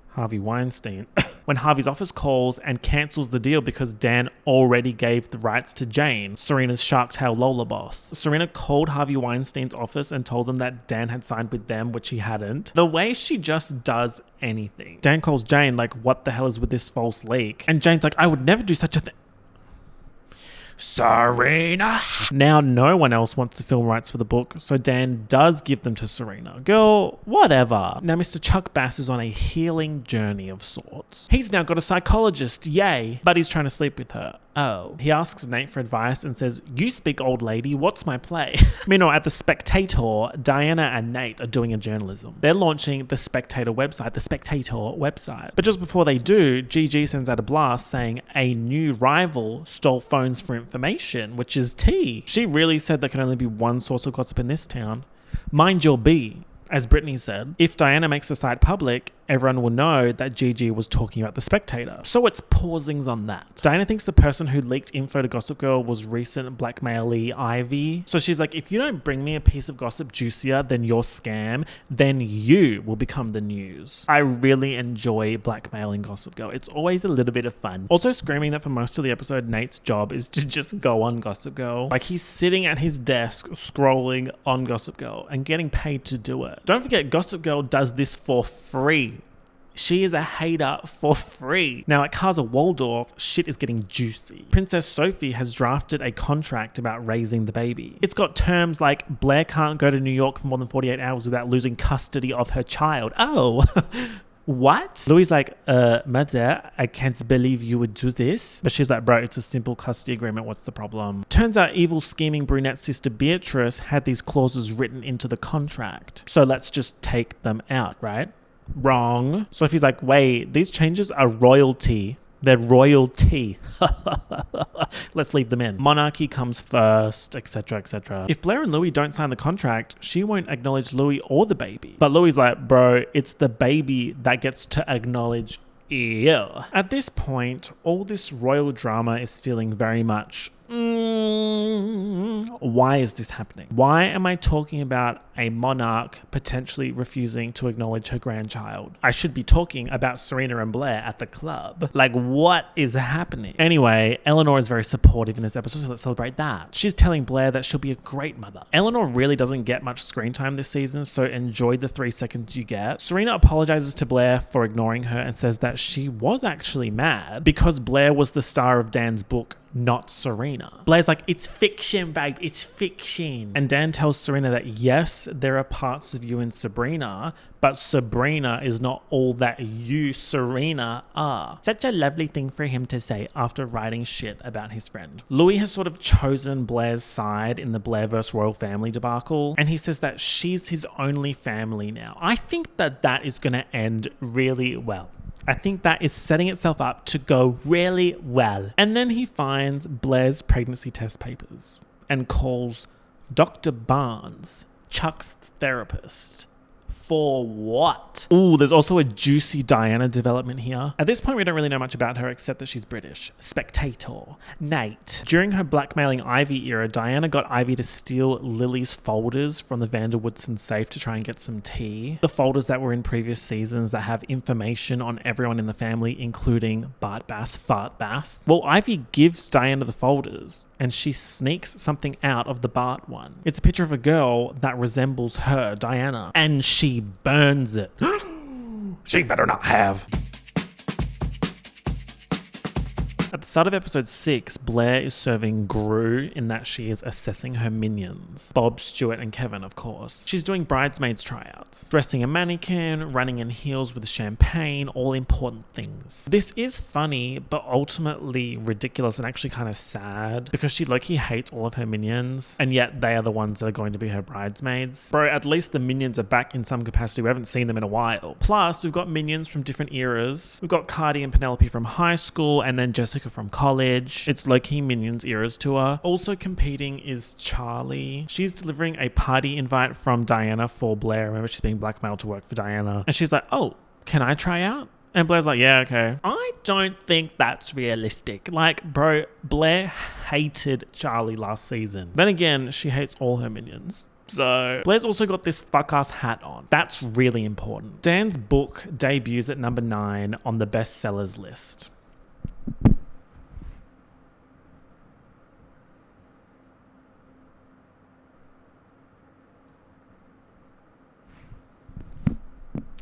Harvey Weinstein. when Harvey's office calls and cancels the deal because Dan already gave the rights to Jane, Serena's Shark Tale Lola boss. Serena called Harvey Weinstein's office and told them that Dan had signed with them, which he hadn't. The way she just does anything. Dan calls Jane like, what the hell is with this false leak? And Jane's like, I would never do such a thing. Serena. Now no one else wants the film rights for the book, so Dan does give them to Serena. Girl, whatever. Now Mr. Chuck Bass is on a healing journey of sorts. He's now got a psychologist, yay, but he's trying to sleep with her. Oh. He asks Nate for advice and says, you speak, old lady, what's my play? Meanwhile, at The Spectator, Diana and Nate are doing a journalism. They're launching the Spectator website. But just before they do, Gigi sends out a blast saying a new rival stole phones for information, which is tea. She really said there can only be one source of gossip in this town. Mind your B. As Brittany said, if Diana makes the site public, everyone will know that Gigi was talking about The Spectator. So it's pausings on that. Diana thinks the person who leaked info to Gossip Girl was recent blackmail-y Ivy. So she's like, if you don't bring me a piece of gossip juicier than your scam, then you will become the news. I really enjoy blackmailing Gossip Girl. It's always a little bit of fun. Also screaming that for most of the episode, Nate's job is to just go on Gossip Girl. Like he's sitting at his desk scrolling on Gossip Girl and getting paid to do it. Don't forget, Gossip Girl does this for free. She is a hater for free. Now at Casa Waldorf, shit is getting juicy. Princess Sophie has drafted a contract about raising the baby. It's got terms like Blair can't go to New York for more than 48 hours without losing custody of her child. Oh, what? Louis like, mother, I can't believe you would do this. But she's like, bro, it's a simple custody agreement. What's the problem? Turns out evil scheming brunette sister Beatrice had these clauses written into the contract. So let's just take them out, right? Wrong. Sophie's like, wait, these changes are royalty. They're royalty. Let's leave them in. Monarchy comes first, etc., etc. If Blair and Louis don't sign the contract, she won't acknowledge Louis or the baby. But Louis like, bro, it's the baby that gets to acknowledge you. At this point, all this royal drama is feeling very much, why is this happening? Why am I talking about a monarch potentially refusing to acknowledge her grandchild? I should be talking about Serena and Blair at the club. Like, what is happening? Anyway, Eleanor is very supportive in this episode, so let's celebrate that. She's telling Blair that she'll be a great mother. Eleanor really doesn't get much screen time this season, so enjoy the 3 seconds you get. Serena apologizes to Blair for ignoring her and says that she was actually mad because Blair was the star of Dan's book, not Serena. Blair's like, it's fiction, babe, it's fiction. And Dan tells Serena that yes, there are parts of you in Sabrina, but Sabrina is not all that you, Serena, are. Such a lovely thing for him to say after writing shit about his friend. Louis has sort of chosen Blair's side in the Blair vs. Royal Family debacle, and he says that she's his only family now. I think that that is going to end really well. I think that is setting itself up to go really well. And then he finds Blair's pregnancy test papers and calls Dr. Barnes, Chuck's therapist. For what? Ooh, there's also a juicy Diana development here. At this point, we don't really know much about her except that she's British. Spectator. Nate. During her blackmailing Ivy era, Diana got Ivy to steal Lily's folders from the Vanderwoodson safe to try and get some tea. The folders that were in previous seasons that have information on everyone in the family, including Bart Bass, Fart Bass. Well, Ivy gives Diana the folders, and she sneaks something out of the Bart one. It's a picture of a girl that resembles her, Diana, and she burns it. She better not have. At the start of episode 6, Blair is serving Gru in that she is assessing her minions. Bob, Stuart, and Kevin, of course. She's doing bridesmaids tryouts, dressing a mannequin, running in heels with champagne, all important things. This is funny, but ultimately ridiculous and actually kind of sad because she low-key hates all of her minions, and yet they are the ones that are going to be her bridesmaids. Bro, at least the minions are back in some capacity. We haven't seen them in a while. Plus, we've got minions from different eras. We've got Cardi and Penelope from high school, and then Jessica from college. It's low-key Minions eras tour. Also competing is Charlie. She's delivering a party invite from Diana for Blair. Remember, she's being blackmailed to work for Diana. And she's like, oh, can I try out? And Blair's like, yeah, okay. I don't think that's realistic. Like, bro, Blair hated Charlie last season. Then again, she hates all her minions. So Blair's also got this fuck-ass hat on. That's really important. Dan's book debuts at number 9 on the bestsellers list.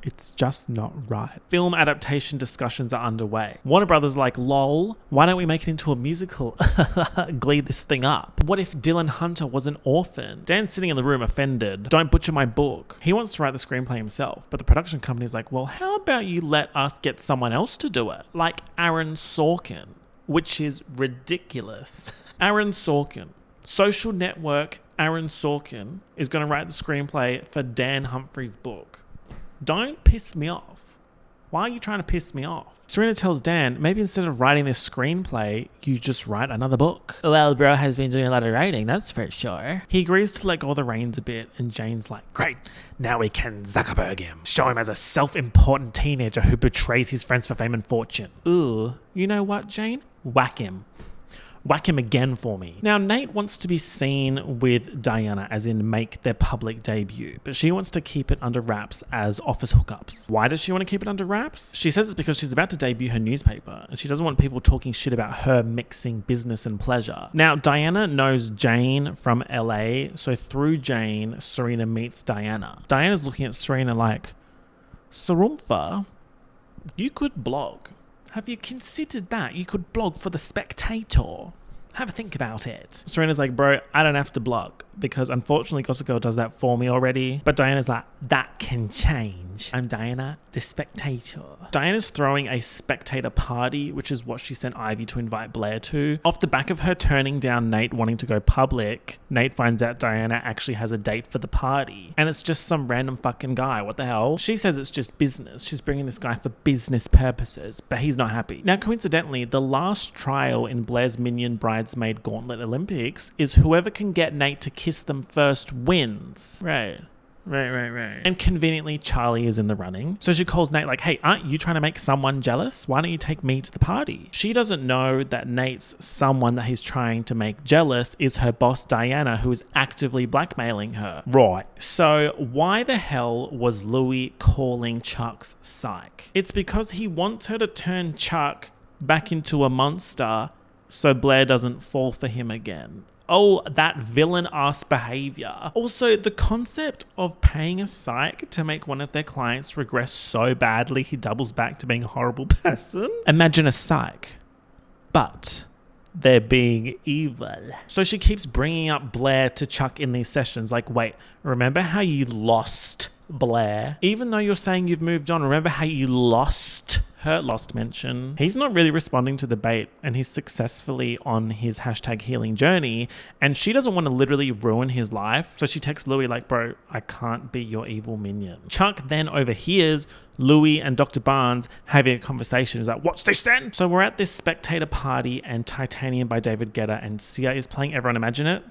It's just not right. Film adaptation discussions are underway. Warner Brothers like, lol, why don't we make it into a musical? Glee this thing up. What if Dylan Hunter was an orphan? Dan's sitting in the room offended. Don't butcher my book. He wants to write the screenplay himself, but the production company's like, well, how about you let us get someone else to do it? Like Aaron Sorkin, which is ridiculous. Aaron Sorkin. Social Network Aaron Sorkin is going to write the screenplay for Dan Humphrey's book. Don't piss me off. Why are you trying to piss me off? Serena tells Dan, maybe instead of writing this screenplay, you just write another book. Well, bro has been doing a lot of writing, that's for sure. He agrees to let go of the reins a bit, and Jane's like, great, now we can Zuckerberg him. Show him as a self-important teenager who betrays his friends for fame and fortune. Ooh, you know what, Jane? Whack him. Whack him again for me. Now, Nate wants to be seen with Diana, as in make their public debut, but she wants to keep it under wraps as office hookups. Why does she want to keep it under wraps? She says it's because she's about to debut her newspaper, and she doesn't want people talking shit about her mixing business and pleasure. Now, Diana knows Jane from LA, so through Jane, Serena meets Diana. Diana's looking at Serena like, Sarumpha, you could blog. Have you considered that? You could blog for The Spectator. Have a think about it. Serena's like, bro, I don't have to blog because unfortunately Gossip Girl does that for me already. But Diana's like, that can change. I'm Diana, The Spectator. Diana's throwing a spectator party, which is what she sent Ivy to invite Blair to. Off the back of her turning down Nate wanting to go public, Nate finds out Diana actually has a date for the party. And it's just some random fucking guy. What the hell? She says it's just business. She's bringing this guy for business purposes, but he's not happy. Now, coincidentally, the last trial in Blair's Minion Bridesmaid Gauntlet Olympics is whoever can get Nate to kiss them first wins. Right. And conveniently, Charlie is in the running. So she calls Nate like, hey, aren't you trying to make someone jealous? Why don't you take me to the party? She doesn't know that Nate's someone that he's trying to make jealous is her boss, Diana, who is actively blackmailing her. Right. So why the hell was Louis calling Chuck's psych? It's because he wants her to turn Chuck back into a monster so Blair doesn't fall for him again. Oh, that villain-ass behavior. Also, the concept of paying a psych to make one of their clients regress so badly he doubles back to being a horrible person. Imagine a psych, but they're being evil. So she keeps bringing up Blair to Chuck in these sessions. Like, wait, remember how you lost Blair? Even though you're saying you've moved on, remember how you lost her? Lost mention. He's not really responding to the bait, and he's successfully on his #healing journey, and she doesn't want to literally ruin his life. So she texts Louis like, bro, I can't be your evil minion. Chuck then overhears Louis and Dr. Barnes having a conversation. He's like, what's this then? So we're at this spectator party, and Titanium by David Guetta and Sia is playing. Everyone imagine it.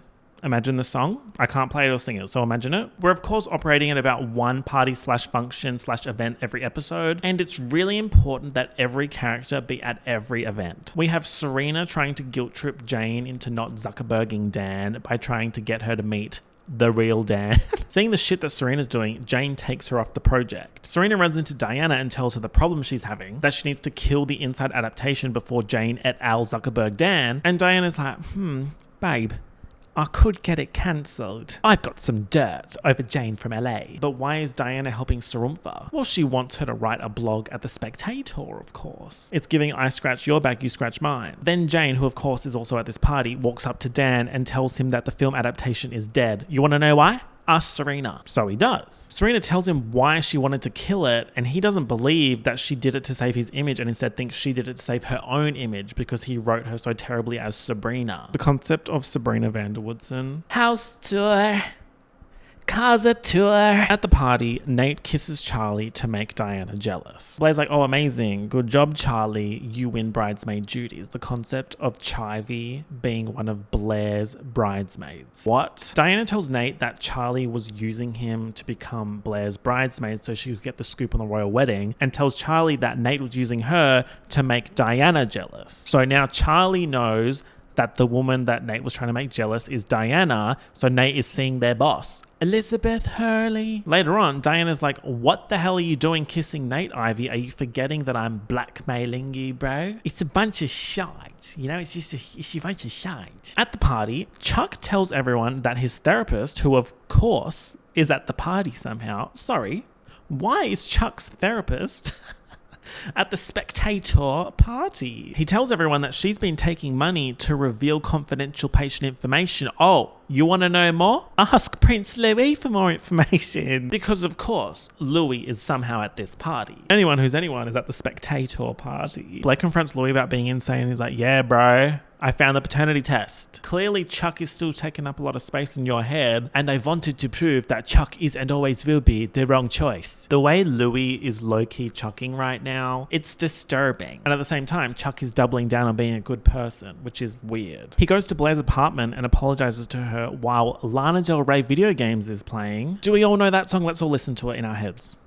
Imagine the song. I can't play it or sing it, so imagine it. We're of course operating at about one party/function/event every episode, and it's really important that every character be at every event. We have Serena trying to guilt trip Jane into not Zuckerberging Dan by trying to get her to meet the real Dan. Seeing the shit that Serena's doing, Jane takes her off the project. Serena runs into Diana and tells her the problem she's having, that she needs to kill the inside adaptation before Jane et al. Zuckerberg Dan, and Diana's like, babe, I could get it cancelled. I've got some dirt over Jane from LA. But why is Diana helping Sarumpha? Well, she wants her to write a blog at The Spectator, of course. It's giving I scratch your back, you scratch mine. Then Jane, who of course is also at this party, walks up to Dan and tells him that the film adaptation is dead. You want to know why? Ask Serena. So he does. Serena tells him why she wanted to kill it, and he doesn't believe that she did it to save his image and instead thinks she did it to save her own image because he wrote her so terribly as Sabrina. The concept of Sabrina Vanderwoodson. House tour. Casa tour. At the party, Nate kisses Charlie to make Diana jealous. Blair's like, oh, amazing. Good job, Charlie. You win bridesmaid duties. The concept of Chivy being one of Blair's bridesmaids. What? Diana tells Nate that Charlie was using him to become Blair's bridesmaid so she could get the scoop on the royal wedding, and tells Charlie that Nate was using her to make Diana jealous. So now Charlie knows that the woman that Nate was trying to make jealous is Diana, so Nate is seeing their boss, Elizabeth Hurley. Later on, Diana's like, what the hell are you doing kissing Nate, Ivy? Are you forgetting that I'm blackmailing you, bro? It's a bunch of shite. You know, it's a bunch of shite. At the party, Chuck tells everyone that his therapist, who of course is at the party somehow. Sorry, why is Chuck's therapist at the spectator party? He tells everyone that she's been taking money to reveal confidential patient information. Oh, you want to know more? Ask Prince Louis for more information. Because of course, Louis is somehow at this party. Anyone who's anyone is at the spectator party. Blair confronts Louis about being insane. He's like, yeah, bro, I found the paternity test. Clearly, Chuck is still taking up a lot of space in your head, and I wanted to prove that Chuck is and always will be the wrong choice. The way Louis is low-key chucking right now, it's disturbing. And at the same time, Chuck is doubling down on being a good person, which is weird. He goes to Blair's apartment and apologizes to her while Lana Del Rey Video Games is playing. Do we all know that song? Let's all listen to it in our heads.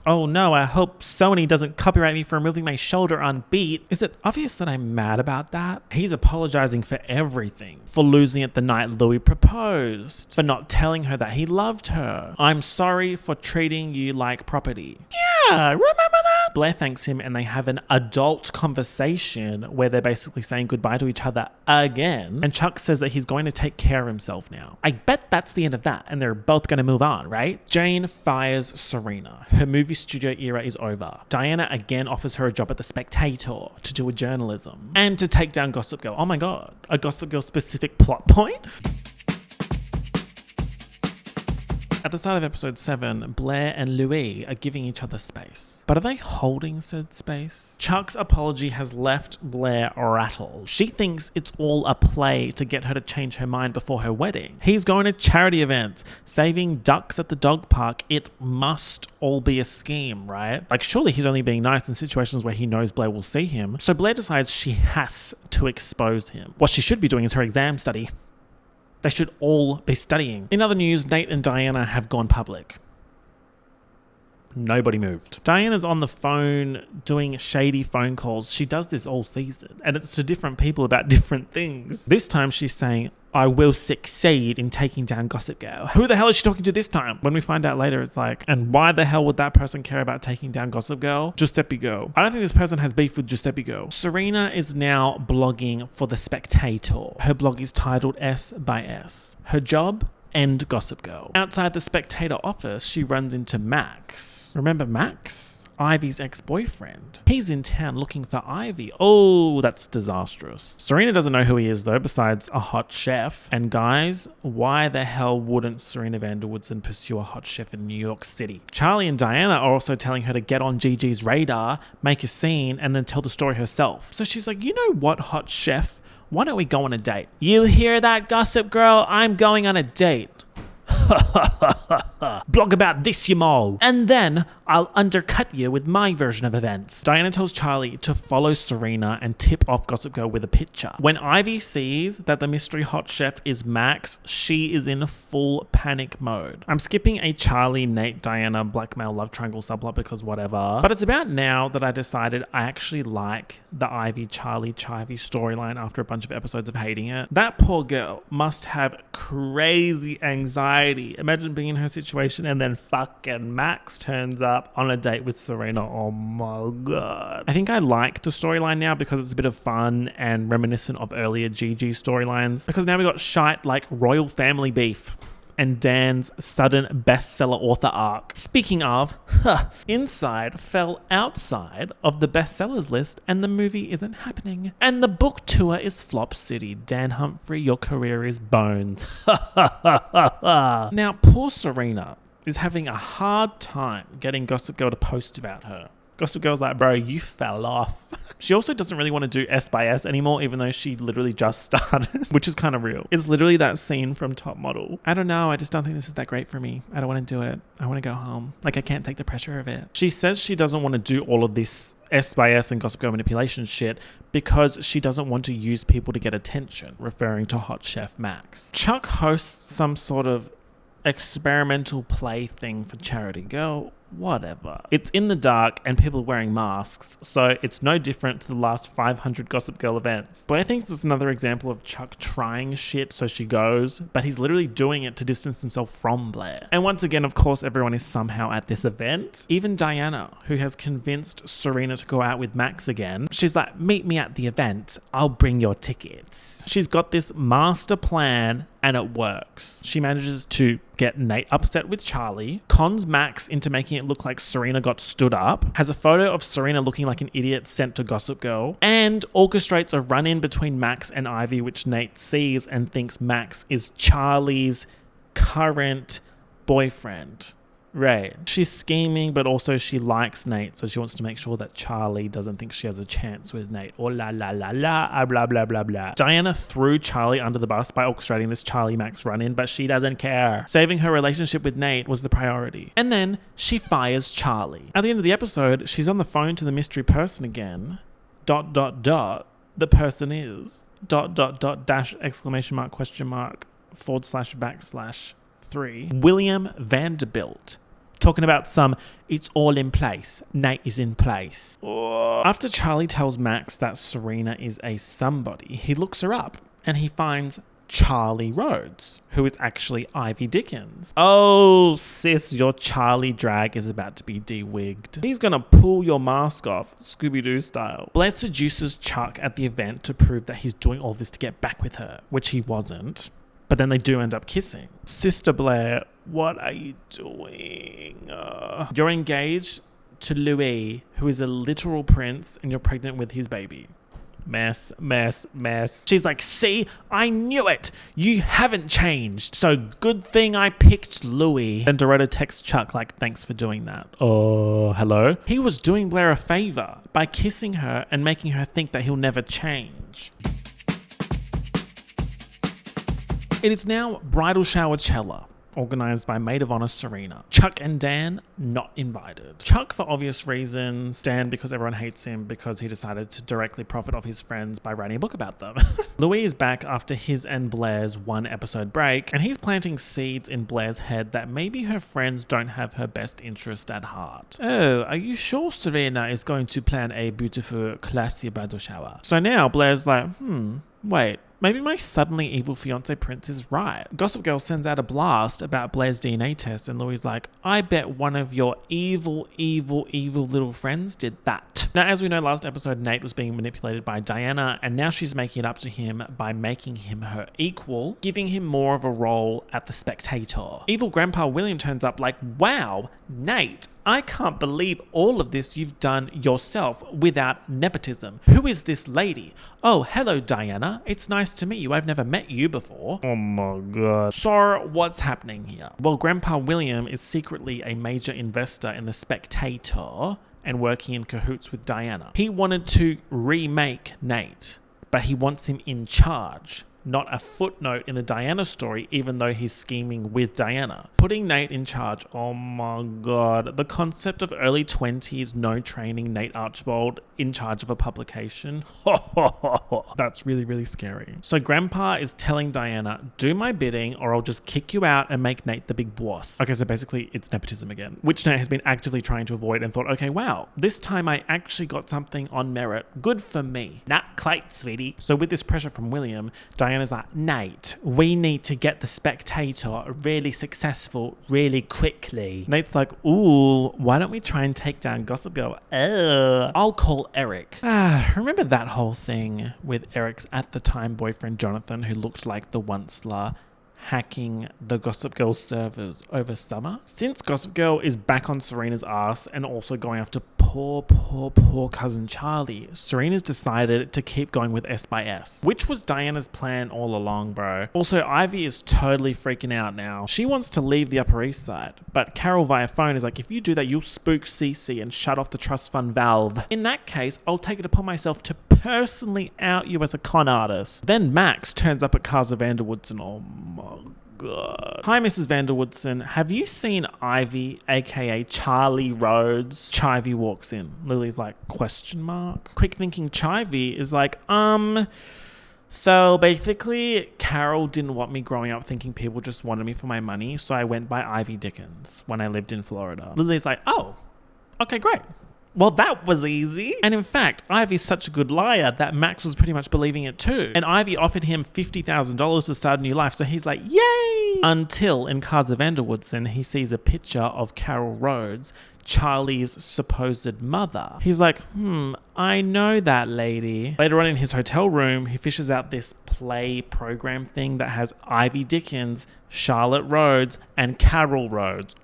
Oh no, I hope Sony doesn't copyright me for moving my shoulder on beat. Is it obvious that I'm mad about that? He's apologizing for everything. For losing it the night Louis proposed. For not telling her that he loved her. I'm sorry for treating you like property. Yeah, remember that? Blair thanks him and they have an adult conversation where they're basically saying goodbye to each other again. And Chuck says that he's going to take care of himself now. I bet that's the end of that and they're both going to move on, right? Jane fires Serena. Her movie studio era is over. Diana again offers her a job at The Spectator to do a journalism and to take down Gossip Girl. Oh my god, a Gossip Girl specific plot point? At the start of episode 7, Blair and Louis are giving each other space. But are they holding said space? Chuck's apology has left Blair rattled. She thinks it's all a play to get her to change her mind before her wedding. He's going to charity events, saving ducks at the dog park. It must all be a scheme, right? Like, surely he's only being nice in situations where he knows Blair will see him. So Blair decides she has to expose him. What she should be doing is her exam study. They should all be studying. In other news, Nate and Diana have gone public. Nobody moved. Diana's on the phone doing shady phone calls. She does this all season, and it's to different people about different things. This time she's saying, I will succeed in taking down Gossip Girl. Who the hell is she talking to this time? When we find out later, it's like, and why the hell would that person care about taking down Gossip Girl? Giuseppe Girl. I don't think this person has beef with Giuseppe Girl. Serena is now blogging for The Spectator. Her blog is titled S by S. Her job? End Gossip Girl. Outside the Spectator office, she runs into Max. Remember Max? Ivy's ex-boyfriend. He's in town looking for Ivy. Oh, that's disastrous. Serena doesn't know who he is though, besides a hot chef. And guys, why the hell wouldn't Serena van der Woodsen pursue a hot chef in New York City? Charlie and Diana are also telling her to get on Gigi's radar, make a scene, and then tell the story herself. So she's like, you know what, hot chef? Why don't we go on a date? You hear that, Gossip Girl? I'm going on a date. Blog about this, you mole. And then I'll undercut you with my version of events. Diana tells Charlie to follow Serena and tip off Gossip Girl with a picture. When Ivy sees that the mystery hot chef is Max, she is in full panic mode. I'm skipping a Charlie, Nate, Diana blackmail love triangle subplot because whatever. But it's about now that I decided I actually like the Ivy, Charlie, Chivy storyline after a bunch of episodes of hating it. That poor girl must have crazy anxiety. Imagine being in her situation and then fucking Max turns up on a date with Serena. Oh my god. I think I like the storyline now because it's a bit of fun and reminiscent of earlier Gigi storylines, because now we got shite like royal family beef and Dan's sudden bestseller author arc. Speaking of, Inside fell outside of the bestsellers list and the movie isn't happening. And the book tour is flop city. Dan Humphrey, your career is boned. Now, poor Serena is having a hard time getting Gossip Girl to post about her. Gossip Girl's like, bro, you fell off. She also doesn't really want to do S by S anymore, even though she literally just started, which is kind of real. It's literally that scene from Top Model. I don't know. I just don't think this is that great for me. I don't want to do it. I want to go home. Like, I can't take the pressure of it. She says she doesn't want to do all of this S by S and Gossip Girl manipulation shit because she doesn't want to use people to get attention, referring to hot chef Max. Chuck hosts some sort of experimental play thing for charity. Girl, whatever. It's in the dark and people are wearing masks, so it's no different to the last 500 Gossip Girl events. Blair thinks it's another example of Chuck trying shit, so she goes, but he's literally doing it to distance himself from Blair. And once again, of course, everyone is somehow at this event. Even Diana, who has convinced Serena to go out with Max again, she's like, meet me at the event, I'll bring your tickets. She's got this master plan and it works. She manages to get Nate upset with Charlie, cons Max into making it look like Serena got stood up, has a photo of Serena looking like an idiot sent to Gossip Girl, and orchestrates a run-in between Max and Ivy, which Nate sees and thinks Max is Charlie's current boyfriend. Right. She's scheming, but also she likes Nate, so she wants to make sure that Charlie doesn't think she has a chance with Nate. Oh la la la la, blah blah blah blah. Diana threw Charlie under the bus by orchestrating this Charlie-Max run-in, but she doesn't care. Saving her relationship with Nate was the priority. And then she fires Charlie. At the end of the episode, she's on the phone to the mystery person again. ... The person is ... dash exclamation mark question mark / / 3. William Vanderbilt. Talking about some, it's all in place. Nate is in place. Oh. After Charlie tells Max that Serena is a somebody, he looks her up and he finds Charlie Rhodes, who is actually Ivy Dickens. Oh, sis, your Charlie drag is about to be de-wigged. He's gonna pull your mask off, Scooby-Doo style. Blair seduces Chuck at the event to prove that he's doing all this to get back with her, which he wasn't. But then they do end up kissing. Sister Blair, what are you doing? You're engaged to Louis, who is a literal prince, and you're pregnant with his baby. Mess, mess, mess. She's like, see, I knew it. You haven't changed. So good thing I picked Louis. Then Dorota texts Chuck like, thanks for doing that. Oh, hello? He was doing Blair a favor by kissing her and making her think that he'll never change. It is now Bridal Shower Cella, organised by Maid of Honor Serena. Chuck and Dan not invited. Chuck for obvious reasons, Dan because everyone hates him because he decided to directly profit off his friends by writing a book about them. Louis is back after his and Blair's 1-episode break, and he's planting seeds in Blair's head that maybe her friends don't have her best interest at heart. Oh, are you sure Serena is going to plan a beautiful, classy bridal shower? So now Blair's like, wait. Maybe my suddenly evil fiance Prince is right. Gossip Girl sends out a blast about Blair's DNA test and Louis is like, I bet one of your evil little friends did that. Now, as we know, last episode, Nate was being manipulated by Diana, and now she's making it up to him by making him her equal, giving him more of a role at the Spectator. Evil Grandpa William turns up like, wow, Nate, I can't believe all of this you've done yourself without nepotism. Who is this lady? Oh, hello, Diana. It's nice to meet you. I've never met you before. Oh my God. So what's happening here? Well, Grandpa William is secretly a major investor in the Spectator and working in cahoots with Diana. He wanted to remake Nate, but he wants him in charge, not a footnote in the Diana story, even though he's scheming with Diana. Putting Nate in charge, oh my God. The concept of early 20s, no training Nate Archibald in charge of a publication. That's really, really scary. So Grandpa is telling Diana, do my bidding or I'll just kick you out and make Nate the big boss. Okay, so basically it's nepotism again, which Nate has been actively trying to avoid and thought, okay, wow, this time I actually got something on merit. Good for me. Not quite, sweetie. So with this pressure from William, Diana's like, Nate, we need to get the Spectator really successful really quickly. Nate's like, ooh, why don't we try and take down Gossip Girl? I'll call Eric. Remember that whole thing with Eric's at the time boyfriend Jonathan, who looked like the Onceler, hacking the Gossip Girl servers over summer? Since Gossip Girl is back on Serena's ass and also going after poor cousin Charlie, Serena's decided to keep going with S by S, which was Diana's plan all along, bro. Also, Ivy is totally freaking out now. She wants to leave the Upper East Side, but Carol via phone is like, if you do that, you'll spook Cece and shut off the trust fund valve. In that case, I'll take it upon myself to personally out you as a con artist. Then Max turns up at Casa Vanderwoodson. Oh my God. Hi, Mrs. Vanderwoodson. Have you seen Ivy, aka Charlie Rhodes? Chivy walks in. Lily's like, question mark? Quick thinking Chivy is like, So basically, Carol didn't want me growing up thinking people just wanted me for my money, so I went by Ivy Dickens when I lived in Florida. Lily's like, oh, okay, great. Well, that was easy. And in fact, Ivy's such a good liar that Max was pretty much believing it too. And Ivy offered him $50,000 to start a new life, so he's like, yay! Until in Cards of Vanderwoodson, he sees a picture of Carol Rhodes, Charlie's supposed mother. He's like, I know that lady. Later on in his hotel room, he fishes out this play program thing that has Ivy Dickens, Charlotte Rhodes, and Carol Rhodes.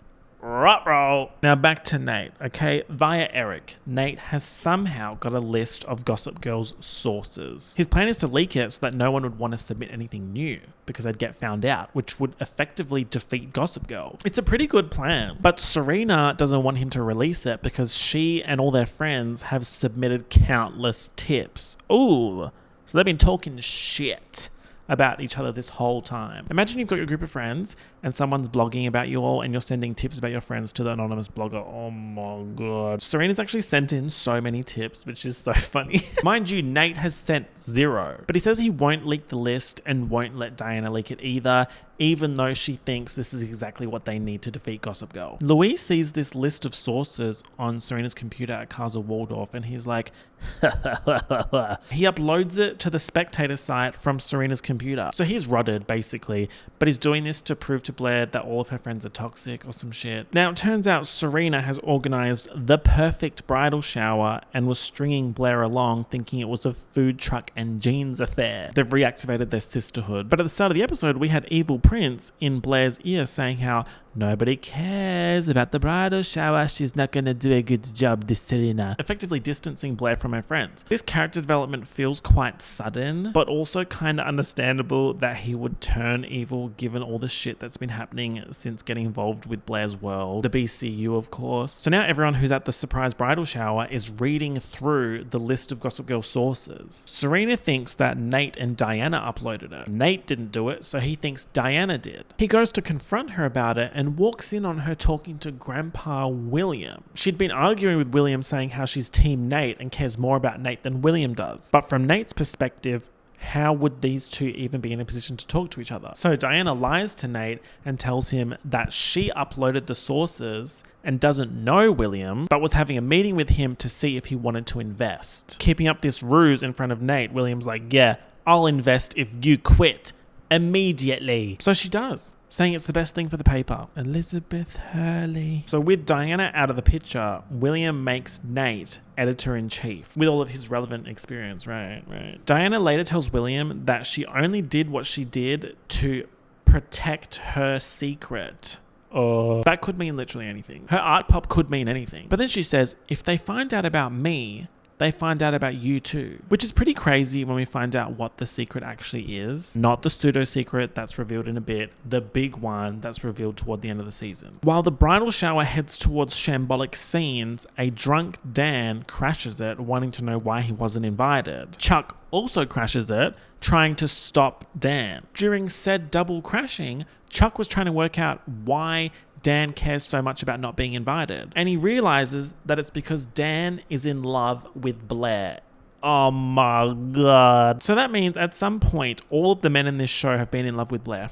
Ruh-roh. Now back to Nate, okay? Via Eric, Nate has somehow got a list of Gossip Girl's sources. His plan is to leak it so that no one would want to submit anything new because they'd get found out, which would effectively defeat Gossip Girl. It's a pretty good plan, but Serena doesn't want him to release it because she and all their friends have submitted countless tips. Ooh, so they've been talking shit about each other this whole time. Imagine you've got your group of friends and someone's blogging about you all and you're sending tips about your friends to the anonymous blogger. Oh my god. Serena's actually sent in so many tips, which is so funny. Mind you, Nate has sent 0, but he says he won't leak the list and won't let Diana leak it either, even though she thinks this is exactly what they need to defeat Gossip Girl. Louis sees this list of sources on Serena's computer at Casa Waldorf and he's like, he uploads it to the Spectator site from Serena's computer. So he's rotted basically, but he's doing this to prove to Blair that all of her friends are toxic or some shit. Now it turns out Serena has organized the perfect bridal shower and was stringing Blair along thinking it was a food truck and jeans affair. They've reactivated their sisterhood. But at the start of the episode, we had Evil Prince in Blair's ear saying how nobody cares about the bridal shower. She's not going to do a good job, this Serena. Effectively distancing Blair from her friends. This character development feels quite sudden, but also kind of understandable that he would turn evil given all the shit that's been happening since getting involved with Blair's world. The BCU, of course. So now everyone who's at the surprise bridal shower is reading through the list of Gossip Girl sources. Serena thinks that Nate and Diana uploaded it. Nate didn't do it, so he thinks Diana did. He goes to confront her about it and walks in on her talking to Grandpa William. She'd been arguing with William saying how she's Team Nate and cares more about Nate than William does. But from Nate's perspective, how would these two even be in a position to talk to each other? So Diana lies to Nate and tells him that she uploaded the sources and doesn't know William, but was having a meeting with him to see if he wanted to invest. Keeping up this ruse in front of Nate, William's like, yeah, I'll invest if you quit immediately. So she does, saying it's the best thing for the paper. Elizabeth Hurley. So with Diana out of the picture, William makes Nate editor-in-chief with all of his relevant experience. Right. Diana later tells William that she only did what she did to protect her secret. That could mean literally anything. Her art pop could mean anything. But then she says, if they find out about me, they find out about you too. Which is pretty crazy when we find out what the secret actually is. Not the pseudo secret that's revealed in a bit, the big one that's revealed toward the end of the season. While the bridal shower heads towards shambolic scenes, a drunk Dan crashes it, wanting to know why he wasn't invited. Chuck also crashes it, trying to stop Dan. During said double crashing, Chuck was trying to work out why Dan cares so much about not being invited. And he realizes that it's because Dan is in love with Blair. Oh my god. So that means at some point, all of the men in this show have been in love with Blair.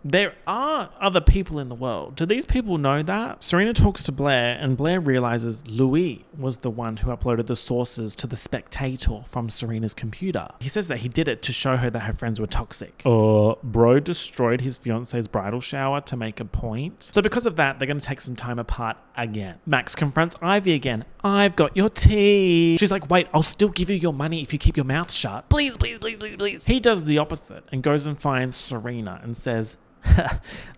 There are other people in the world. Do these people know that? Serena talks to Blair and Blair realizes Louis was the one who uploaded the sources to the Spectator from Serena's computer. He says that he did it to show her that her friends were toxic. Bro destroyed his fiance's bridal shower to make a point. So because of that, they're going to take some time apart again. Max confronts Ivy again. I've got your tea. She's like, wait, I'll still give you your money if you keep your mouth shut. Please, please, please, please, please. He does the opposite and goes and finds Serena and says,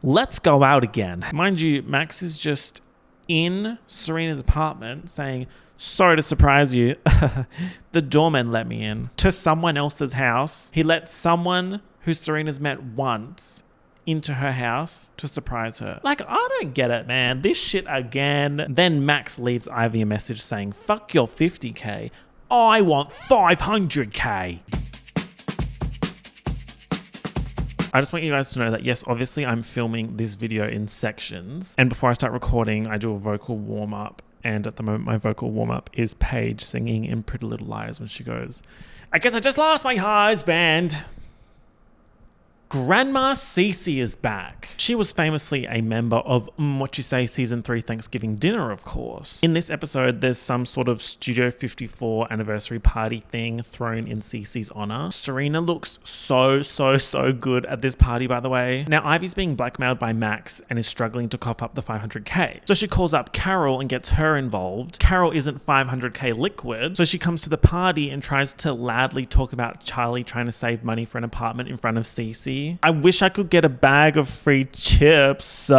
let's go out again. Mind you, Max is just in Serena's apartment saying, sorry to surprise you, the doorman let me in to someone else's house. He let someone who Serena's met once into her house to surprise her. Like, I don't get it, man. This shit again. Then Max leaves Ivy a message saying, fuck your 50k. I want 500k. I just want you guys to know that yes, obviously I'm filming this video in sections. And before I start recording, I do a vocal warm up and at the moment my vocal warm-up is Paige singing in Pretty Little Liars when she goes, "I guess I just lost my husband." Grandma Cece is back. She was famously a member of What You Say Season 3 Thanksgiving Dinner, of course. In this episode, there's some sort of Studio 54 anniversary party thing thrown in Cece's honor. Serena looks so good at this party, by the way. Now, Ivy's being blackmailed by Max and is struggling to cough up the $500K. So she calls up Carol and gets her involved. Carol isn't $500K liquid, so she comes to the party and tries to loudly talk about Charlie trying to save money for an apartment in front of Cece. I wish I could get a bag of free chips.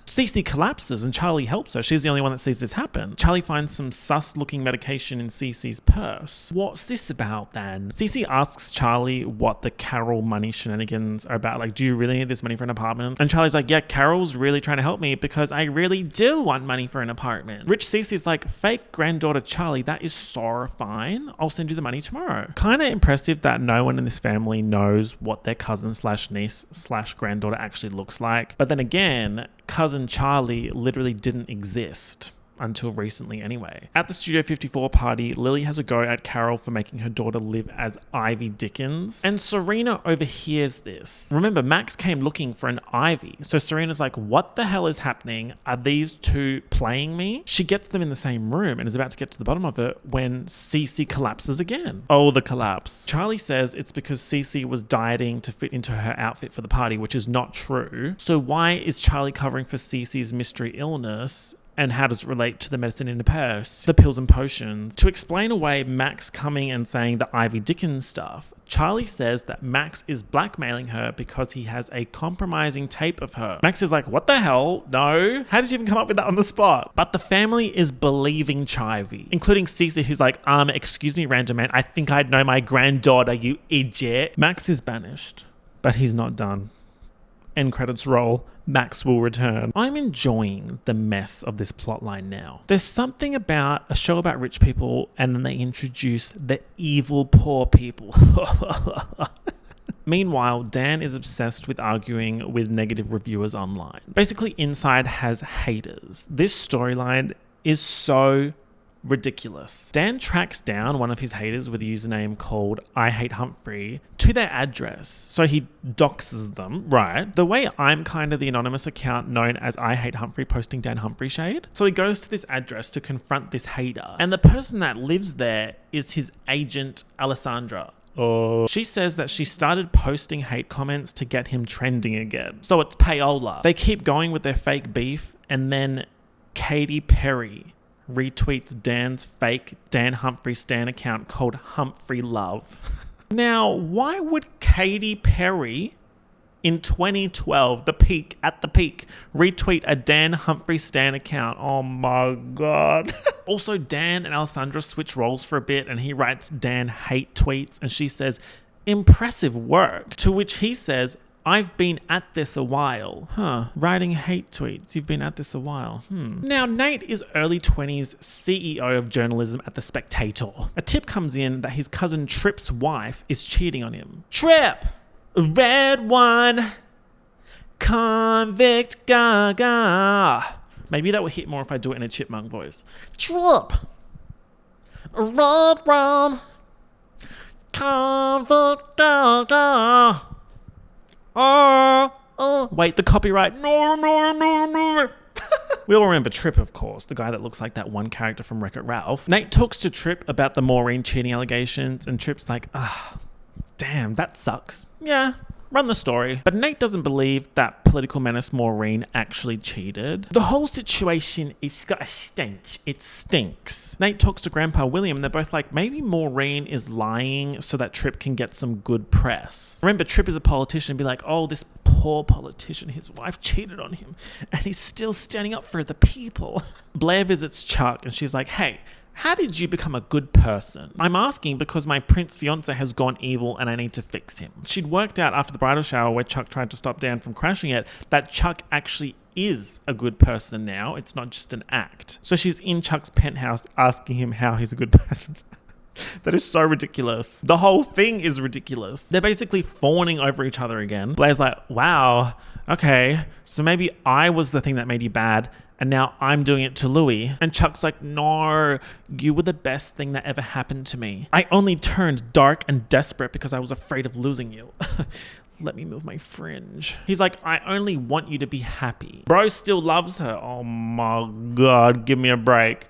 Cece collapses and Charlie helps her. She's the only one that sees this happen. Charlie finds some sus-looking medication in Cece's purse. What's this about then? Cece asks Charlie what the Carol money shenanigans are about. Like, do you really need this money for an apartment? And Charlie's like, yeah, Carol's really trying to help me because I really do want money for an apartment. Rich Cece's like, fake granddaughter Charlie, that is so fine. I'll send you the money tomorrow. Kind of impressive that no one in this family knows what their cousin slash niece slash granddaughter actually looks like. But then again, cousin Charlie literally didn't exist until recently anyway. At the Studio 54 party, Lily has a go at Carol for making her daughter live as Ivy Dickens, and Serena overhears this. Remember, Max came looking for an Ivy, so Serena's like, what the hell is happening? Are these two playing me? She gets them in the same room and is about to get to the bottom of it when Cece collapses again. Oh, the collapse. Charlie says it's because Cece was dieting to fit into her outfit for the party, which is not true. So why is Charlie covering for Cece's mystery illness? And how does it relate to the medicine in the purse, the pills and potions? To explain away Max coming and saying the Ivy Dickens stuff, Charlie says that Max is blackmailing her because he has a compromising tape of her. Max is like, what the hell? No? How did you even come up with that on the spot? But the family is believing Chivy, including Cece, who's like, excuse me, random man, I think I'd know my granddaughter, you idiot. Max is banished, but he's not done. End credits roll. Max will return. I'm enjoying the mess of this plotline now. There's something about a show about rich people and then they introduce the evil poor people. Meanwhile, Dan is obsessed with arguing with negative reviewers online. Basically, Inside has haters. This storyline is so ridiculous. Dan tracks down one of his haters with a username called I Hate Humphrey to their address. So he doxes them, right? The way I'm kind of the anonymous account known as I Hate Humphrey posting Dan Humphrey shade. So he goes to this address to confront this hater. And the person that lives there is his agent, Alessandra. She says that she started posting hate comments to get him trending again. So it's payola. They keep going with their fake beef and then Katy Perry retweets Dan's fake Dan Humphrey stan account called Humphrey Love. Now, why would Katy Perry in 2012, at the peak, retweet a Dan Humphrey stan account? Oh my God. Also, Dan and Alessandra switch roles for a bit and he writes Dan hate tweets and she says, impressive work. To which he says, I've been at this a while. Writing hate tweets. You've been at this a while. Now, Nate is early 20s CEO of journalism at The Spectator. A tip comes in that his cousin Trip's wife is cheating on him. Trip! Red one! Convict gaga! Maybe that would hit more if I do it in a chipmunk voice. Trip! Red one! Convict gaga! Wait, the copyright. No. We all remember Trip, of course, the guy that looks like that one character from Wreck-It Ralph. Nate talks to Trip about the Maureen cheating allegations, and Trip's like, damn, that sucks. Yeah, run the story. But Nate doesn't believe that political menace Maureen actually cheated. The whole situation is got a stench. It stinks. Nate talks to Grandpa William and they're both like, maybe Maureen is lying so that Trip can get some good press. Remember, Trip is a politician and be like, oh, this poor politician, his wife cheated on him and he's still standing up for the people. Blair visits Chuck and she's like, hey, how did you become a good person? I'm asking because my prince fiance has gone evil and I need to fix him. She'd worked out after the bridal shower where Chuck tried to stop Dan from crashing it that Chuck actually is a good person now. It's not just an act. So she's in Chuck's penthouse asking him how he's a good person. That is so ridiculous. The whole thing is ridiculous. They're basically fawning over each other again. Blair's like, wow, okay, so maybe I was the thing that made you bad, and now I'm doing it to Louis. And Chuck's like, no, you were the best thing that ever happened to me. I only turned dark and desperate because I was afraid of losing you. Let me move my fringe. He's like, I only want you to be happy. Bro still loves her. Oh my God, give me a break.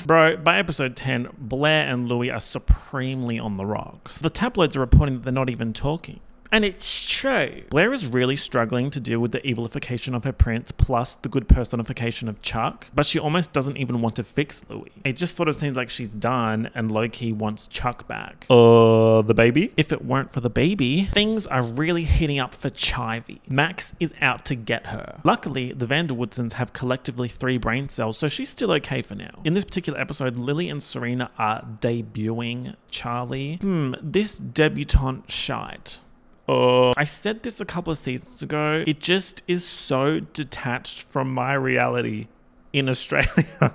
Bro, by episode 10, Blair and Louis are supremely on the rocks. The tabloids are reporting that they're not even talking. And it's true. Blair is really struggling to deal with the evilification of her prince plus the good personification of Chuck, but she almost doesn't even want to fix Louis. It just sort of seems like she's done and low-key wants Chuck back. The baby? If it weren't for the baby, things are really heating up for Chivy. Max is out to get her. Luckily, the Vanderwoodsons have collectively 3 brain cells, so she's still okay for now. In this particular episode, Lily and Serena are debuting Charlie. This debutante shite. I said this a couple of seasons ago. It just is so detached from my reality in Australia.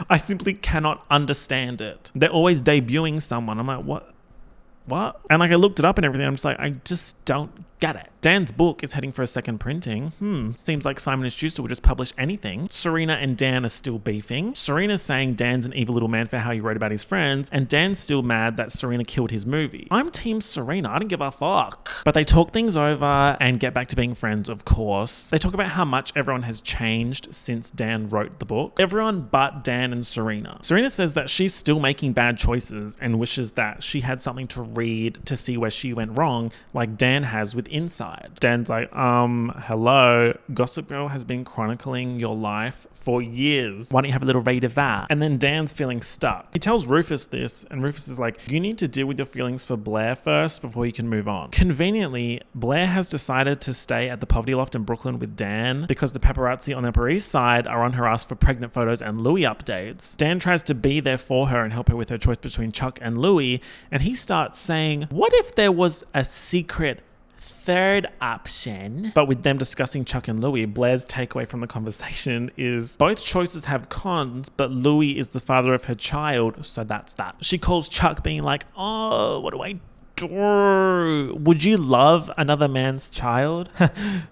I simply cannot understand it. They're always debuting someone. I'm like, what? And like I looked it up and everything. I'm just like, I just don't get it. Dan's book is heading for a second printing. Seems like Simon & Schuster would just publish anything. Serena and Dan are still beefing. Serena's saying Dan's an evil little man for how he wrote about his friends, and Dan's still mad that Serena killed his movie. I'm team Serena. I don't give a fuck. But they talk things over and get back to being friends, of course. They talk about how much everyone has changed since Dan wrote the book. Everyone but Dan and Serena. Serena says that she's still making bad choices and wishes that she had something to read to see where she went wrong, like Dan has with Inside. Dan's like, hello, Gossip Girl has been chronicling your life for years. Why don't you have a little read of that? And then Dan's feeling stuck. He tells Rufus this, and Rufus is like, you need to deal with your feelings for Blair first before you can move on. Conveniently, Blair has decided to stay at the Poverty Loft in Brooklyn with Dan because the paparazzi on the Upper East Side are on her ass for pregnant photos and Louis updates. Dan tries to be there for her and help her with her choice between Chuck and Louis, and he starts saying, what if there was a secret third option? But with them discussing Chuck and Louis, Blair's takeaway from the conversation is both choices have cons, but Louis is the father of her child, so that's that. She calls Chuck being like, oh, what do I do? Would you love another man's child?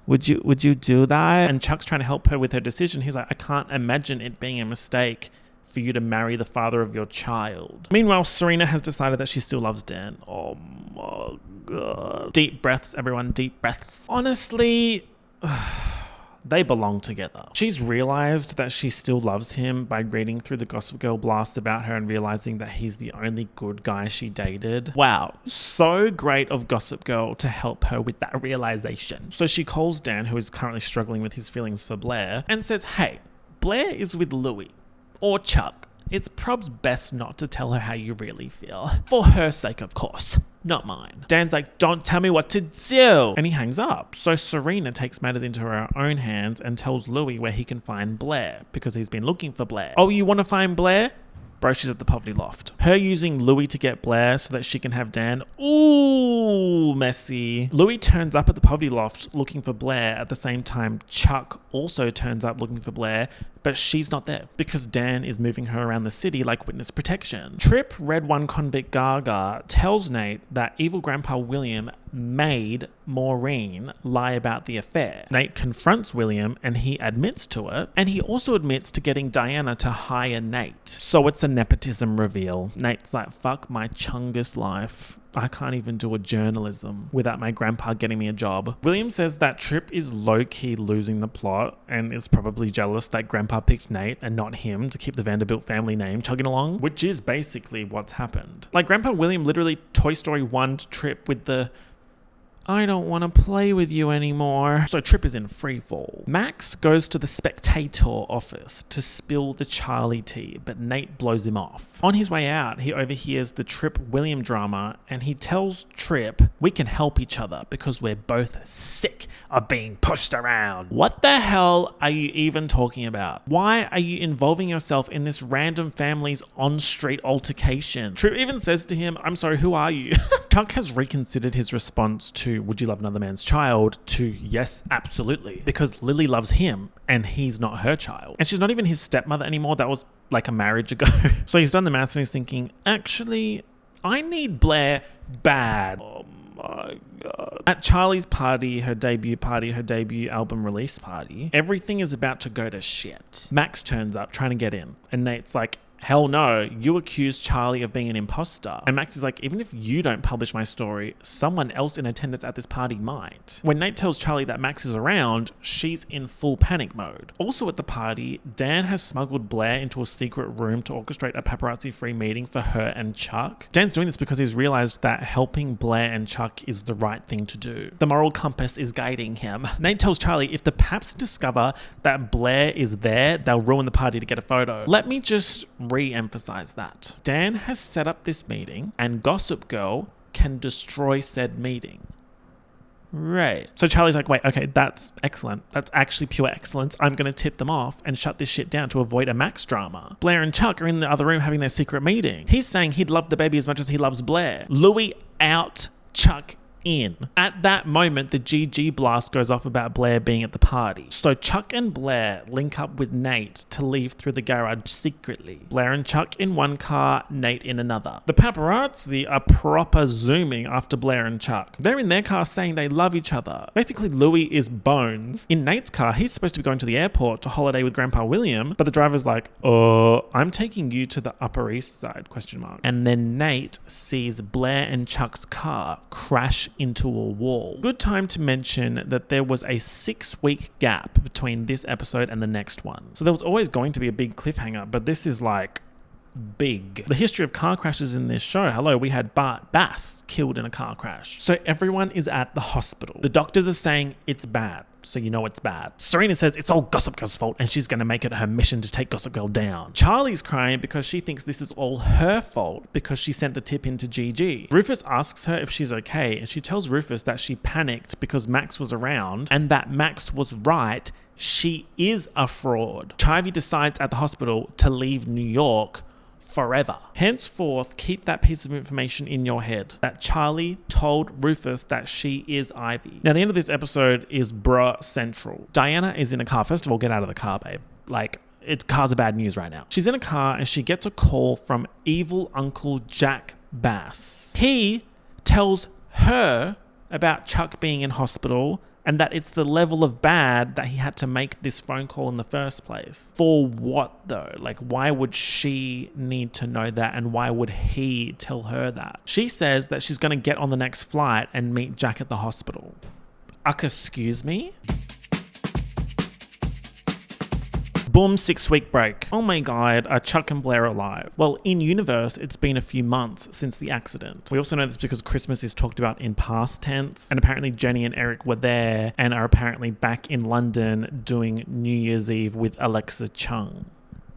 Would you do that? And Chuck's trying to help her with her decision. He's like, I can't imagine it being a mistake for you to marry the father of your child. Meanwhile, Serena has decided that she still loves Dan. Oh my God. Deep breaths, everyone, deep breaths. Honestly, they belong together. She's realized that she still loves him by reading through the Gossip Girl blasts about her and realizing that he's the only good guy she dated. Wow, so great of Gossip Girl to help her with that realization. So she calls Dan, who is currently struggling with his feelings for Blair, and says, hey, Blair is with Louis. Or Chuck. It's prob's best not to tell her how you really feel. For her sake, of course. Not mine. Dan's like, don't tell me what to do. And he hangs up. So Serena takes matters into her own hands and tells Louis where he can find Blair because he's been looking for Blair. Oh, you want to find Blair? Bro, she's at the Poverty Loft. Her using Louis to get Blair so that she can have Dan. Ooh, messy. Louis turns up at the Poverty Loft looking for Blair. At the same time, Chuck also turns up looking for Blair, but she's not there because Dan is moving her around the city like witness protection. Trip, Red One convict Gaga, tells Nate that evil Grandpa William made Maureen lie about the affair. Nate confronts William and he admits to it, and he also admits to getting Diana to hire Nate. So it's a nepotism reveal. Nate's like, fuck my chungus life. I can't even do a journalism without my grandpa getting me a job. William says that Trip is low-key losing the plot and is probably jealous that grandpa picked Nate and not him to keep the Vanderbilt family name chugging along, which is basically what's happened. Like, Grandpa William literally Toy Story 1'd Trip with the I don't want to play with you anymore. So Trip is in freefall. Max goes to the Spectator office to spill the Charlie tea, but Nate blows him off. On his way out, he overhears the Trip-William drama, and he tells Trip, we can help each other because we're both sick of being pushed around. What the hell are you even talking about? Why are you involving yourself in this random family's on-street altercation? Trip even says to him, I'm sorry, who are you? Chuck has reconsidered his response to to would you love another man's child to yes, absolutely. Because Lily loves him and he's not her child. And she's not even his stepmother anymore. That was like a marriage ago. So he's done the maths and he's thinking, actually, I need Blair bad. Oh my God. At Charlie's party, her debut album release party, everything is about to go to shit. Max turns up trying to get in and Nate's like, hell no, you accused Charlie of being an imposter. And Max is like, even if you don't publish my story, someone else in attendance at this party might. When Nate tells Charlie that Max is around, she's in full panic mode. Also at the party, Dan has smuggled Blair into a secret room to orchestrate a paparazzi-free meeting for her and Chuck. Dan's doing this because he's realized that helping Blair and Chuck is the right thing to do. The moral compass is guiding him. Nate tells Charlie if the Paps discover that Blair is there, they'll ruin the party to get a photo. Let me just re-emphasize that. Dan has set up this meeting and Gossip Girl can destroy said meeting. Right. So Charlie's like, wait, okay, that's excellent. That's actually pure excellence. I'm going to tip them off and shut this shit down to avoid a Max drama. Blair and Chuck are in the other room having their secret meeting. He's saying he'd love the baby as much as he loves Blair. Louis out, Chuck in. At that moment, the GG blast goes off about Blair being at the party. So Chuck and Blair link up with Nate to leave through the garage secretly. Blair and Chuck in one car, Nate in another. The paparazzi are proper zooming after Blair and Chuck. They're in their car saying they love each other. Basically, Louis is Bones. In Nate's car, he's supposed to be going to the airport to holiday with Grandpa William, but the driver's like, I'm taking you to the Upper East Side, ? And then Nate sees Blair and Chuck's car crash into a wall. Good time to mention that there was a 6-week gap between this episode and the next one. So there was always going to be a big cliffhanger, but this is like big. The history of car crashes in this show. Hello, we had Bart Bass killed in a car crash. So everyone is at the hospital. The doctors are saying it's bad. So you know it's bad. Serena says it's all Gossip Girl's fault and she's going to make it her mission to take Gossip Girl down. Charlie's crying because she thinks this is all her fault because she sent the tip into GG. Rufus asks her if she's okay and she tells Rufus that she panicked because Max was around and that Max was right. She is a fraud. Chivy decides at the hospital to leave New York forever. Henceforth, keep that piece of information in your head that Charlie told Rufus that she is Ivy. Now, the end of this episode is bruh central. Diana is in a car. First of all, get out of the car, babe. Like, cars are bad news right now. She's in a car and she gets a call from evil Uncle Jack Bass. He tells her about Chuck being in hospital and that it's the level of bad that he had to make this phone call in the first place. For what though? Like, why would she need to know that and why would he tell her that? She says that she's going to get on the next flight and meet Jack at the hospital. Excuse me? Boom, 6-week break. Oh my God, are Chuck and Blair alive? Well, in universe, it's been a few months since the accident. We also know this because Christmas is talked about in past tense, and apparently Jenny and Eric were there and are apparently back in London doing New Year's Eve with Alexa Chung.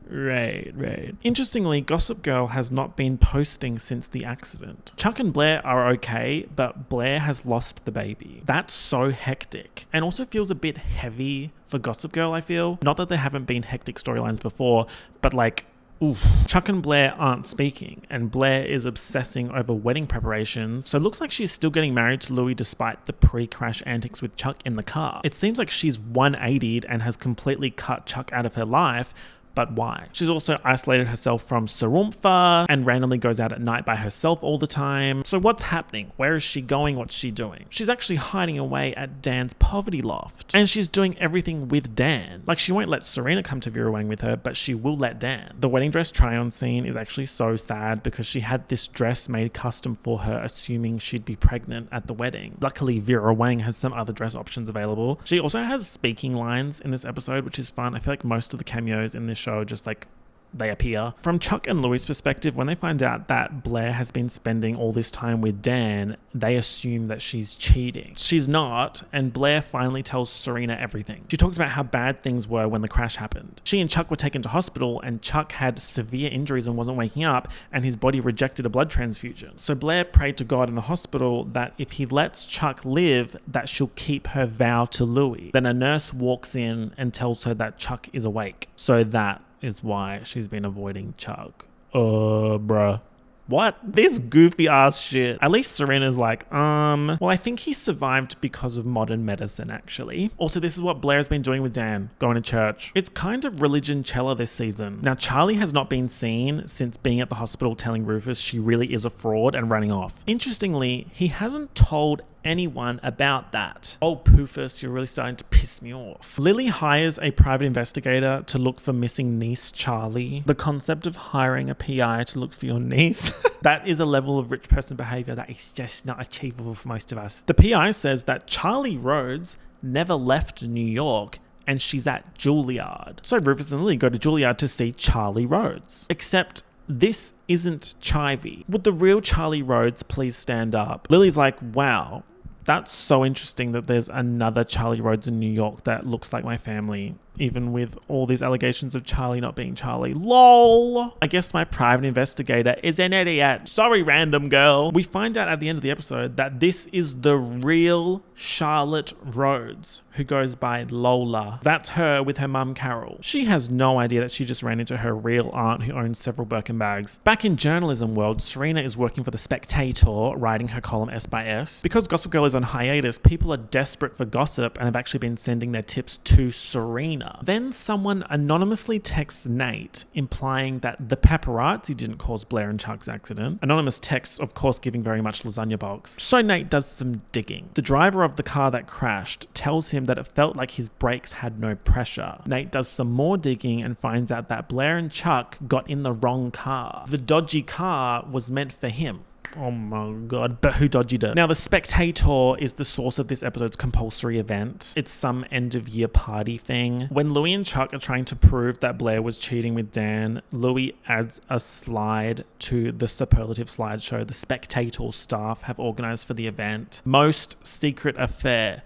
Right. Interestingly, Gossip Girl has not been posting since the accident. Chuck and Blair are okay, but Blair has lost the baby. That's so hectic. And also feels a bit heavy for Gossip Girl, I feel. Not that there haven't been hectic storylines before, but like, oof. Chuck and Blair aren't speaking, and Blair is obsessing over wedding preparations, so it looks like she's still getting married to Louis despite the pre-crash antics with Chuck in the car. It seems like she's 180'd and has completely cut Chuck out of her life, but why? She's also isolated herself from Sarumpha and randomly goes out at night by herself all the time. So what's happening? Where is she going? What's she doing? She's actually hiding away at Dan's poverty loft. And she's doing everything with Dan. Like, she won't let Serena come to Vera Wang with her, but she will let Dan. The wedding dress try-on scene is actually so sad because she had this dress made custom for her, assuming she'd be pregnant at the wedding. Luckily, Vera Wang has some other dress options available. She also has speaking lines in this episode, which is fun. I feel like most of the cameos in this show just like they appear. From Chuck and Louis' perspective, when they find out that Blair has been spending all this time with Dan, they assume that she's cheating. She's not, and Blair finally tells Serena everything. She talks about how bad things were when the crash happened. She and Chuck were taken to hospital, and Chuck had severe injuries and wasn't waking up, and his body rejected a blood transfusion. So Blair prayed to God in the hospital that if he lets Chuck live, that she'll keep her vow to Louis. Then a nurse walks in and tells her that Chuck is awake. So that is why she's been avoiding Chuck. Bruh. What? This goofy ass shit. At least Serena's like, well, I think he survived because of modern medicine, actually. Also, this is what Blair's been doing with Dan, going to church. It's kind of religion-chella this season. Now, Charlie has not been seen since being at the hospital telling Rufus she really is a fraud and running off. Interestingly, he hasn't told anyone about that. Oh, Poofus, you're really starting to piss me off. Lily hires a private investigator to look for missing niece Charlie. The concept of hiring a PI to look for your niece, that is a level of rich person behavior that is just not achievable for most of us. The PI says that Charlie Rhodes never left New York and she's at Juilliard. So Rufus and Lily go to Juilliard to see Charlie Rhodes. Except this isn't Chivy. Would the real Charlie Rhodes please stand up? Lily's like, wow, that's so interesting that there's another Charlie Rhodes in New York that looks like my family, even with all these allegations of Charlie not being Charlie. LOL. I guess my private investigator is an idiot. Sorry, random girl. We find out at the end of the episode that this is the real Charlotte Rhodes, who goes by Lola. That's her with her mum Carol. She has no idea that she just ran into her real aunt who owns several Birkin bags. Back in journalism world, Serena is working for The Spectator, writing her column S by S. Because Gossip Girl is on hiatus, people are desperate for gossip and have actually been sending their tips to Serena. Then someone anonymously texts Nate, implying that the paparazzi didn't cause Blair and Chuck's accident. Anonymous texts, of course, giving very much lasagna box. So Nate does some digging. The driver of the car that crashed tells him that it felt like his brakes had no pressure. Nate does some more digging and finds out that Blair and Chuck got in the wrong car. The dodgy car was meant for him. Oh my god, but who dodged it? Now, The Spectator is the source of this episode's compulsory event. It's some end-of-year party thing. When Louis and Chuck are trying to prove that Blair was cheating with Dan, Louis adds a slide to the superlative slideshow The Spectator staff have organized for the event. Most secret affair.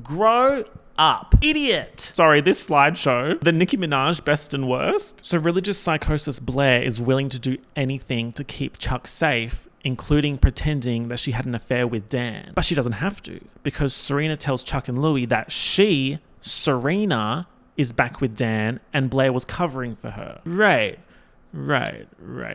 Grow up. Idiot. Sorry, this slideshow, the Nicki Minaj best and worst. So religious psychosis Blair is willing to do anything to keep Chuck safe, including pretending that she had an affair with Dan. But she doesn't have to, because Serena tells Chuck and Louis that she, Serena, is back with Dan and Blair was covering for her. Right.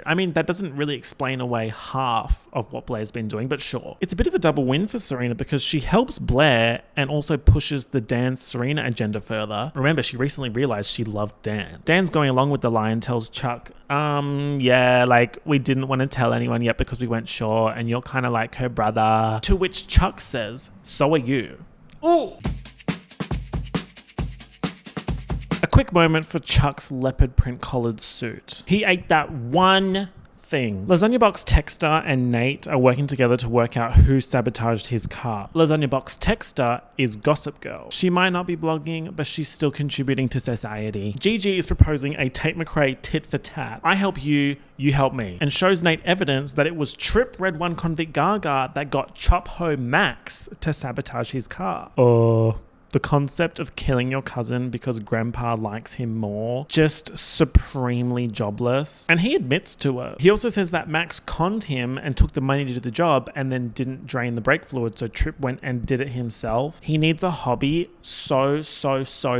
I mean, that doesn't really explain away half of what Blair's been doing, but sure. It's a bit of a double win for Serena because she helps Blair and also pushes the Dan-Serena agenda further. Remember, she recently realized she loved Dan. Dan's going along with the lie and tells Chuck, yeah, like, we didn't want to tell anyone yet because we weren't sure, and you're kind of like her brother. To which Chuck says, so are you. Ooh! A quick moment for Chuck's leopard print collared suit. He ate that one thing. Lasagna Box Texter and Nate are working together to work out who sabotaged his car. Lasagna Box Texter is Gossip Girl. She might not be blogging, but she's still contributing to society. Gigi is proposing a Tate McRae tit for tat. I help you, you help me. And shows Nate evidence that it was Trip Red One convict Gaga that got Chop Ho Max to sabotage his car. The concept of killing your cousin because grandpa likes him more, just supremely jobless. And he admits to it. He also says that Max conned him and took the money to do the job and then didn't drain the brake fluid, so Trip went and did it himself. He needs a hobby so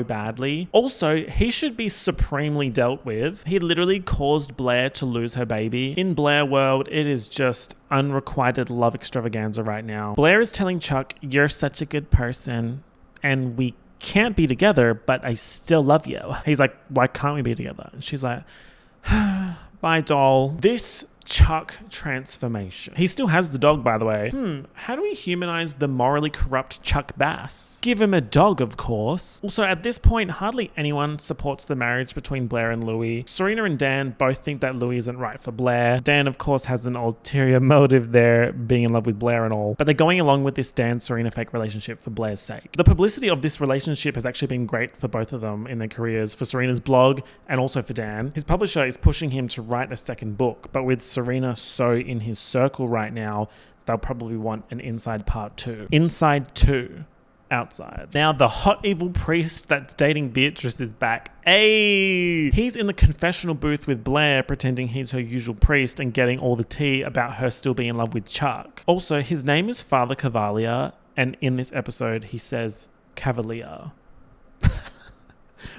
badly. Also, he should be supremely dealt with. He literally caused Blair to lose her baby. In Blair World, it is just unrequited love extravaganza right now. Blair is telling Chuck, you're such a good person, and we can't be together, but I still love you. He's like, why can't we be together? And she's like, bye, doll. This Chuck transformation. He still has the dog, by the way. How do we humanize the morally corrupt Chuck Bass? Give him a dog, of course. Also, at this point, hardly anyone supports the marriage between Blair and Louis. Serena and Dan both think that Louis isn't right for Blair. Dan, of course, has an ulterior motive there, being in love with Blair and all. But they're going along with this Dan-Serena fake relationship for Blair's sake. The publicity of this relationship has actually been great for both of them in their careers, for Serena's blog and also for Dan. His publisher is pushing him to write a second book, but with Serena so in his circle right now, they'll probably want an Inside Part 2. Inside 2. Outside. Now, the hot evil priest that's dating Beatrice is back. Hey! He's in the confessional booth with Blair, pretending he's her usual priest and getting all the tea about her still being in love with Chuck. Also, his name is Father Cavalier, and in this episode, he says Cavalier.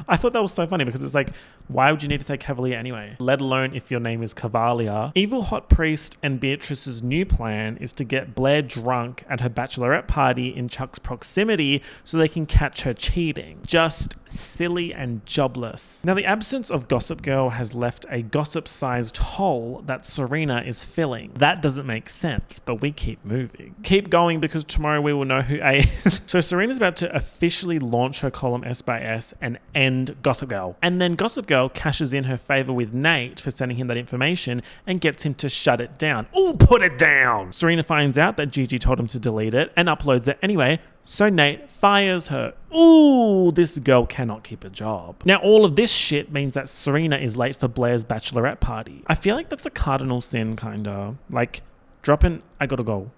I thought that was so funny because it's like, why would you need to say Cavalier anyway? Let alone if your name is Cavalier. Evil Hot Priest and Beatrice's new plan is to get Blair drunk at her bachelorette party in Chuck's proximity so they can catch her cheating. Just silly and jobless. Now, the absence of Gossip Girl has left a gossip-sized hole that Serena is filling. That doesn't make sense, but we keep moving. Keep going because tomorrow we will know who A is. So Serena's about to officially launch her column S by S and end Gossip Girl. And then Gossip Girl cashes in her favor with Nate for sending him that information and gets him to shut it down. Ooh, put it down! Serena finds out that Gigi told him to delete it and uploads it anyway, so Nate fires her. Ooh, this girl cannot keep a job. Now, all of this shit means that Serena is late for Blair's bachelorette party. I feel like that's a cardinal sin, kinda. Like, dropping, I gotta go.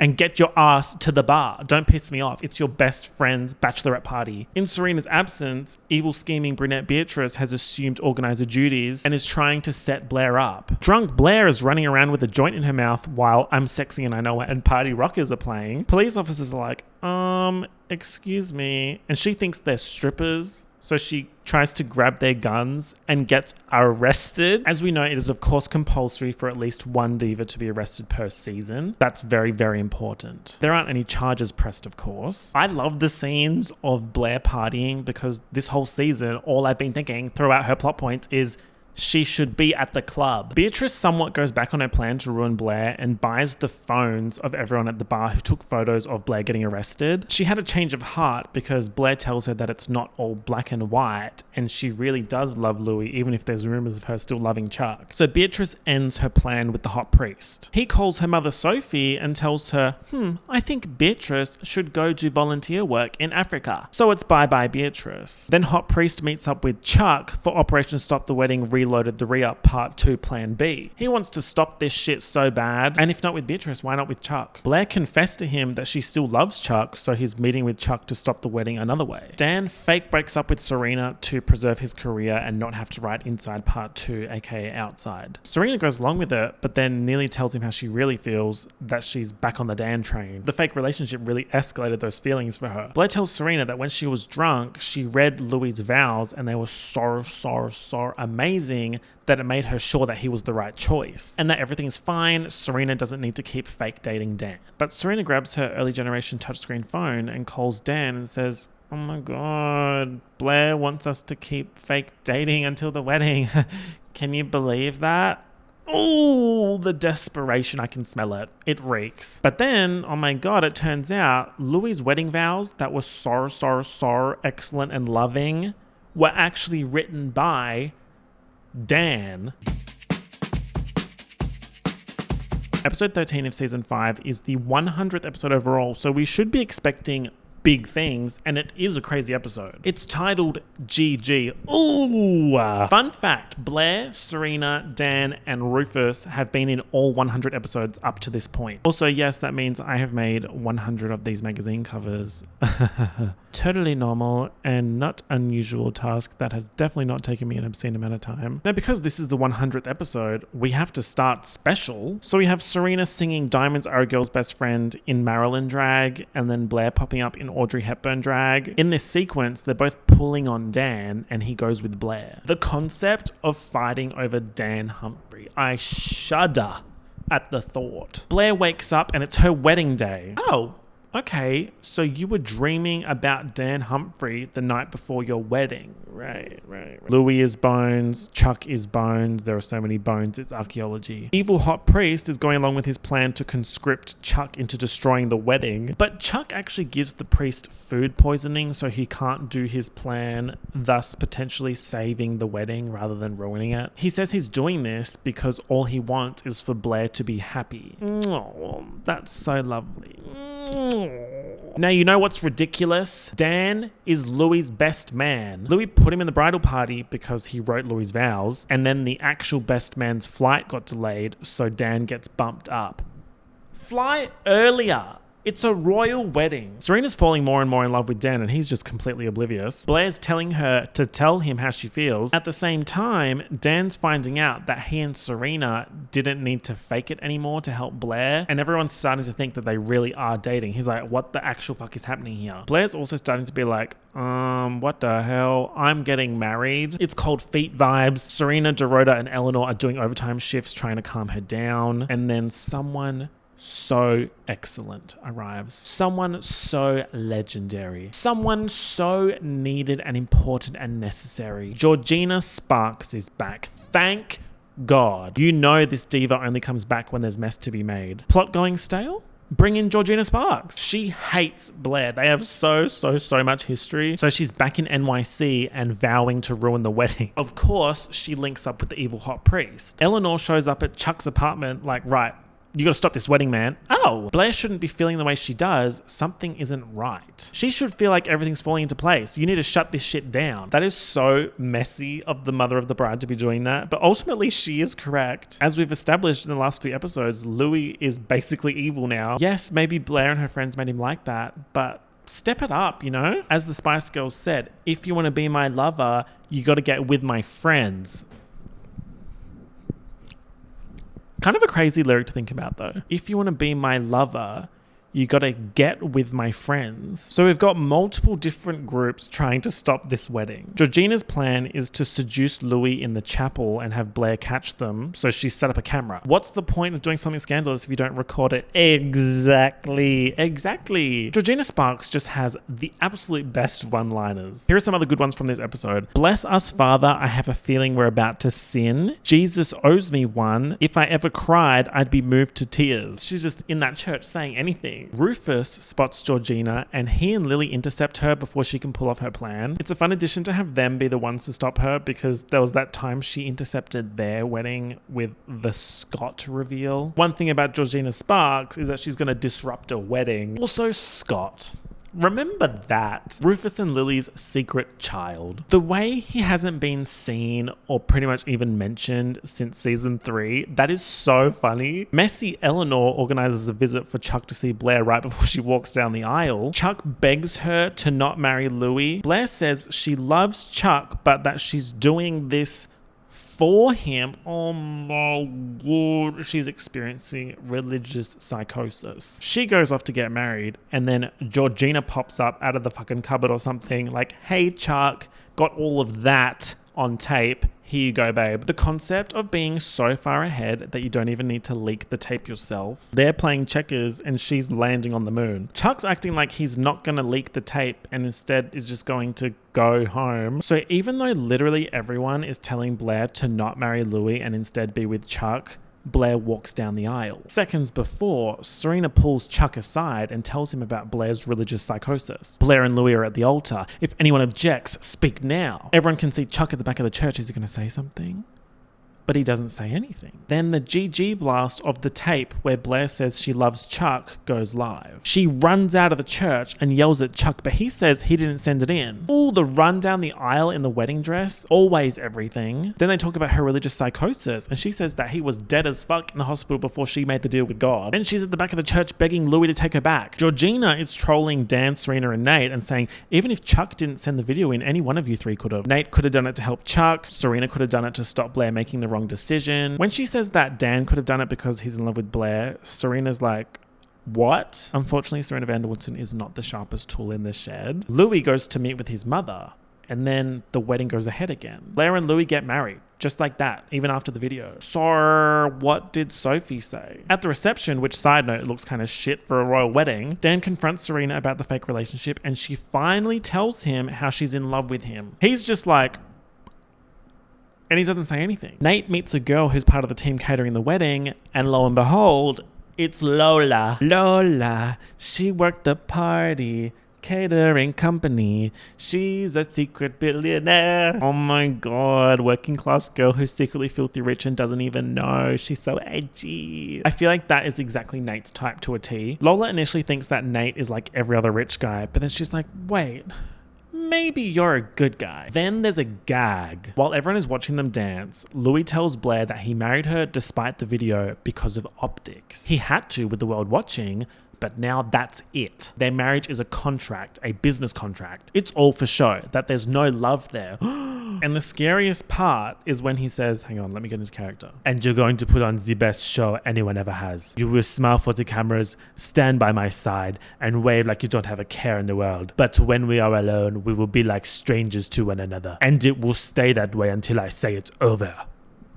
And get your ass to the bar. Don't piss me off. It's your best friend's bachelorette party. In Serena's absence, evil scheming brunette Beatrice has assumed organizer duties and is trying to set Blair up. Drunk Blair is running around with a joint in her mouth while I'm Sexy and I Know It and Party Rockers are playing. Police officers are like, excuse me. And she thinks they're strippers. So she tries to grab their guns and gets arrested. As we know, it is of course compulsory for at least one diva to be arrested per season. That's very, very important. There aren't any charges pressed, of course. I love the scenes of Blair partying because this whole season, all I've been thinking throughout her plot points is she should be at the club. Beatrice somewhat goes back on her plan to ruin Blair and buys the phones of everyone at the bar who took photos of Blair getting arrested. She had a change of heart because Blair tells her that it's not all black and white and she really does love Louis even if there's rumors of her still loving Chuck. So Beatrice ends her plan with the hot priest. He calls her mother Sophie and tells her, I think Beatrice should go do volunteer work in Africa. So it's bye-bye Beatrice. Then hot priest meets up with Chuck for Operation Stop the Wedding Reloaded the Re-Up Part 2 Plan B. He wants to stop this shit so bad, and if not with Beatrice, why not with Chuck? Blair confessed to him that she still loves Chuck, so he's meeting with Chuck to stop the wedding another way. Dan fake breaks up with Serena to preserve his career and not have to write Inside Part 2, aka Outside. Serena goes along with it, but then nearly tells him how she really feels, that she's back on the Dan train. The fake relationship really escalated those feelings for her. Blair tells Serena that when she was drunk, she read Louis' vows and they were so amazing that it made her sure that he was the right choice and that everything's fine. Serena doesn't need to keep fake dating Dan. But Serena grabs her early generation touchscreen phone and calls Dan and says, oh my god, Blair wants us to keep fake dating until the wedding. Can you believe that? Oh, the desperation, I can smell it. It reeks. But then, oh my god, it turns out Louis' wedding vows that were so excellent and loving were actually written by Dan. Episode 13 of season 5 is the 100th episode overall, so we should be expecting big things, and it is a crazy episode. It's titled GG. Ooh! Fun fact, Blair, Serena, Dan, and Rufus have been in all 100 episodes up to this point. Also, yes, that means I have made 100 of these magazine covers. Totally normal and not unusual task that has definitely not taken me an obscene amount of time. Now, because this is the 100th episode, we have to start special. So we have Serena singing Diamonds Are a Girl's Best Friend in Marilyn drag, and then Blair popping up in Audrey Hepburn drag. In this sequence, they're both pulling on Dan and he goes with Blair. The concept of fighting over Dan Humphrey, I shudder at the thought. Blair wakes up and it's her wedding day. Oh, okay, so you were dreaming about Dan Humphrey the night before your wedding. Right. Louis is bones, Chuck is bones, there are so many bones, it's archaeology. Evil hot priest is going along with his plan to conscript Chuck into destroying the wedding, but Chuck actually gives the priest food poisoning so he can't do his plan, thus potentially saving the wedding rather than ruining it. He says he's doing this because all he wants is for Blair to be happy. Oh, that's so lovely. Now, you know what's ridiculous? Dan is Louis' best man. Louis put him in the bridal party because he wrote Louis' vows, and then the actual best man's flight got delayed, so Dan gets bumped up. Fly earlier. It's a royal wedding. Serena's falling more and more in love with Dan and he's just completely oblivious. Blair's telling her to tell him how she feels. At the same time, Dan's finding out that he and Serena didn't need to fake it anymore to help Blair, and everyone's starting to think that they really are dating. He's like, what the actual fuck is happening here? Blair's also starting to be like, what the hell? I'm getting married. It's cold feet vibes. Serena, Dorota, and Eleanor are doing overtime shifts trying to calm her down, and then someone so excellent arrives. Someone so legendary. Someone so needed and important and necessary. Georgina Sparks is back. Thank God. You know this diva only comes back when there's mess to be made. Plot going stale? Bring in Georgina Sparks. She hates Blair. They have so much history. So she's back in NYC and vowing to ruin the wedding. Of course, she links up with the evil hot priest. Eleanor shows up at Chuck's apartment like, right, you gotta stop this wedding, man. Oh, Blair shouldn't be feeling the way she does. Something isn't right. She should feel like everything's falling into place. You need to shut this shit down. That is so messy of the mother of the bride to be doing that. But ultimately, she is correct. As we've established in the last few episodes, Louis is basically evil now. Yes, maybe Blair and her friends made him like that, but step it up, you know? As the Spice Girls said, if you want to be my lover, you got to get with my friends. Kind of a crazy lyric to think about though. If you want to be my lover, you got to get with my friends. So we've got multiple different groups trying to stop this wedding. Georgina's plan is to seduce Louis in the chapel and have Blair catch them. So she set up a camera. What's the point of doing something scandalous if you don't record it? Exactly. Georgina Sparks just has the absolute best one-liners. Here are some other good ones from this episode. Bless us, Father. I have a feeling we're about to sin. Jesus owes me one. If I ever cried, I'd be moved to tears. She's just in that church saying anything. Rufus spots Georgina and he and Lily intercept her before she can pull off her plan. It's a fun addition to have them be the ones to stop her because there was that time she intercepted their wedding with the Scott reveal. One thing about Georgina Sparks is that she's going to disrupt a wedding. Also Scott. Remember that. Rufus and Lily's secret child. The way he hasn't been seen or pretty much even mentioned since season 3, that is so funny. Messy Eleanor organizes a visit for Chuck to see Blair right before she walks down the aisle. Chuck begs her to not marry Louis. Blair says she loves Chuck, but that she's doing this for him. Oh my God, she's experiencing religious psychosis. She goes off to get married and then Georgina pops up out of the fucking cupboard or something like, hey Chuck, got all of that on tape. Here you go, babe. The concept of being so far ahead that you don't even need to leak the tape yourself. They're playing checkers and she's landing on the moon. Chuck's acting like he's not going to leak the tape and instead is just going to go home. So even though literally everyone is telling Blair to not marry Louis and instead be with Chuck, Blair walks down the aisle. Seconds before, Serena pulls Chuck aside and tells him about Blair's religious psychosis. Blair and Louis are at the altar. If anyone objects, speak now. Everyone can see Chuck at the back of the church. Is he going to say something? But he doesn't say anything. Then the GG blast of the tape where Blair says she loves Chuck goes live. She runs out of the church and yells at Chuck, but he says he didn't send it in. All the run down the aisle in the wedding dress, always everything. Then they talk about her religious psychosis and she says that he was dead as fuck in the hospital before she made the deal with God. Then she's at the back of the church begging Louis to take her back. Georgina is trolling Dan, Serena and Nate and saying even if Chuck didn't send the video in, any one of you three could have. Nate could have done it to help Chuck. Serena could have done it to stop Blair making the wrong decision. When she says that Dan could have done it because he's in love with Blair, Serena's like, what? Unfortunately, Serena Van der Woodsen is not the sharpest tool in the shed. Louis goes to meet with his mother and then the wedding goes ahead again. Blair and Louis get married, just like that, even after the video. So what did Sophie say? At the reception, which side note looks kind of shit for a royal wedding, Dan confronts Serena about the fake relationship and she finally tells him how she's in love with him. He's just like, and he doesn't say anything. Nate meets a girl who's part of the team catering the wedding, and lo and behold, it's Lola. Lola, she worked the party, catering company. She's a secret billionaire. Oh my God, working class girl who's secretly filthy rich and doesn't even know. She's so edgy. I feel like that is exactly Nate's type to a T. Lola initially thinks that Nate is like every other rich guy, but then she's like, wait, maybe you're a good guy. Then there's a gag. While everyone is watching them dance, Louis tells Blair that he married her despite the video because of optics. He had to with the world watching, but now that's it. Their marriage is a contract, a business contract. It's all for show, that there's no love there. And the scariest part is when he says, hang on, let me get his character. And you're going to put on the best show anyone ever has. You will smile for the cameras, stand by my side, and wave like you don't have a care in the world. But when we are alone, we will be like strangers to one another. And it will stay that way until I say it's over.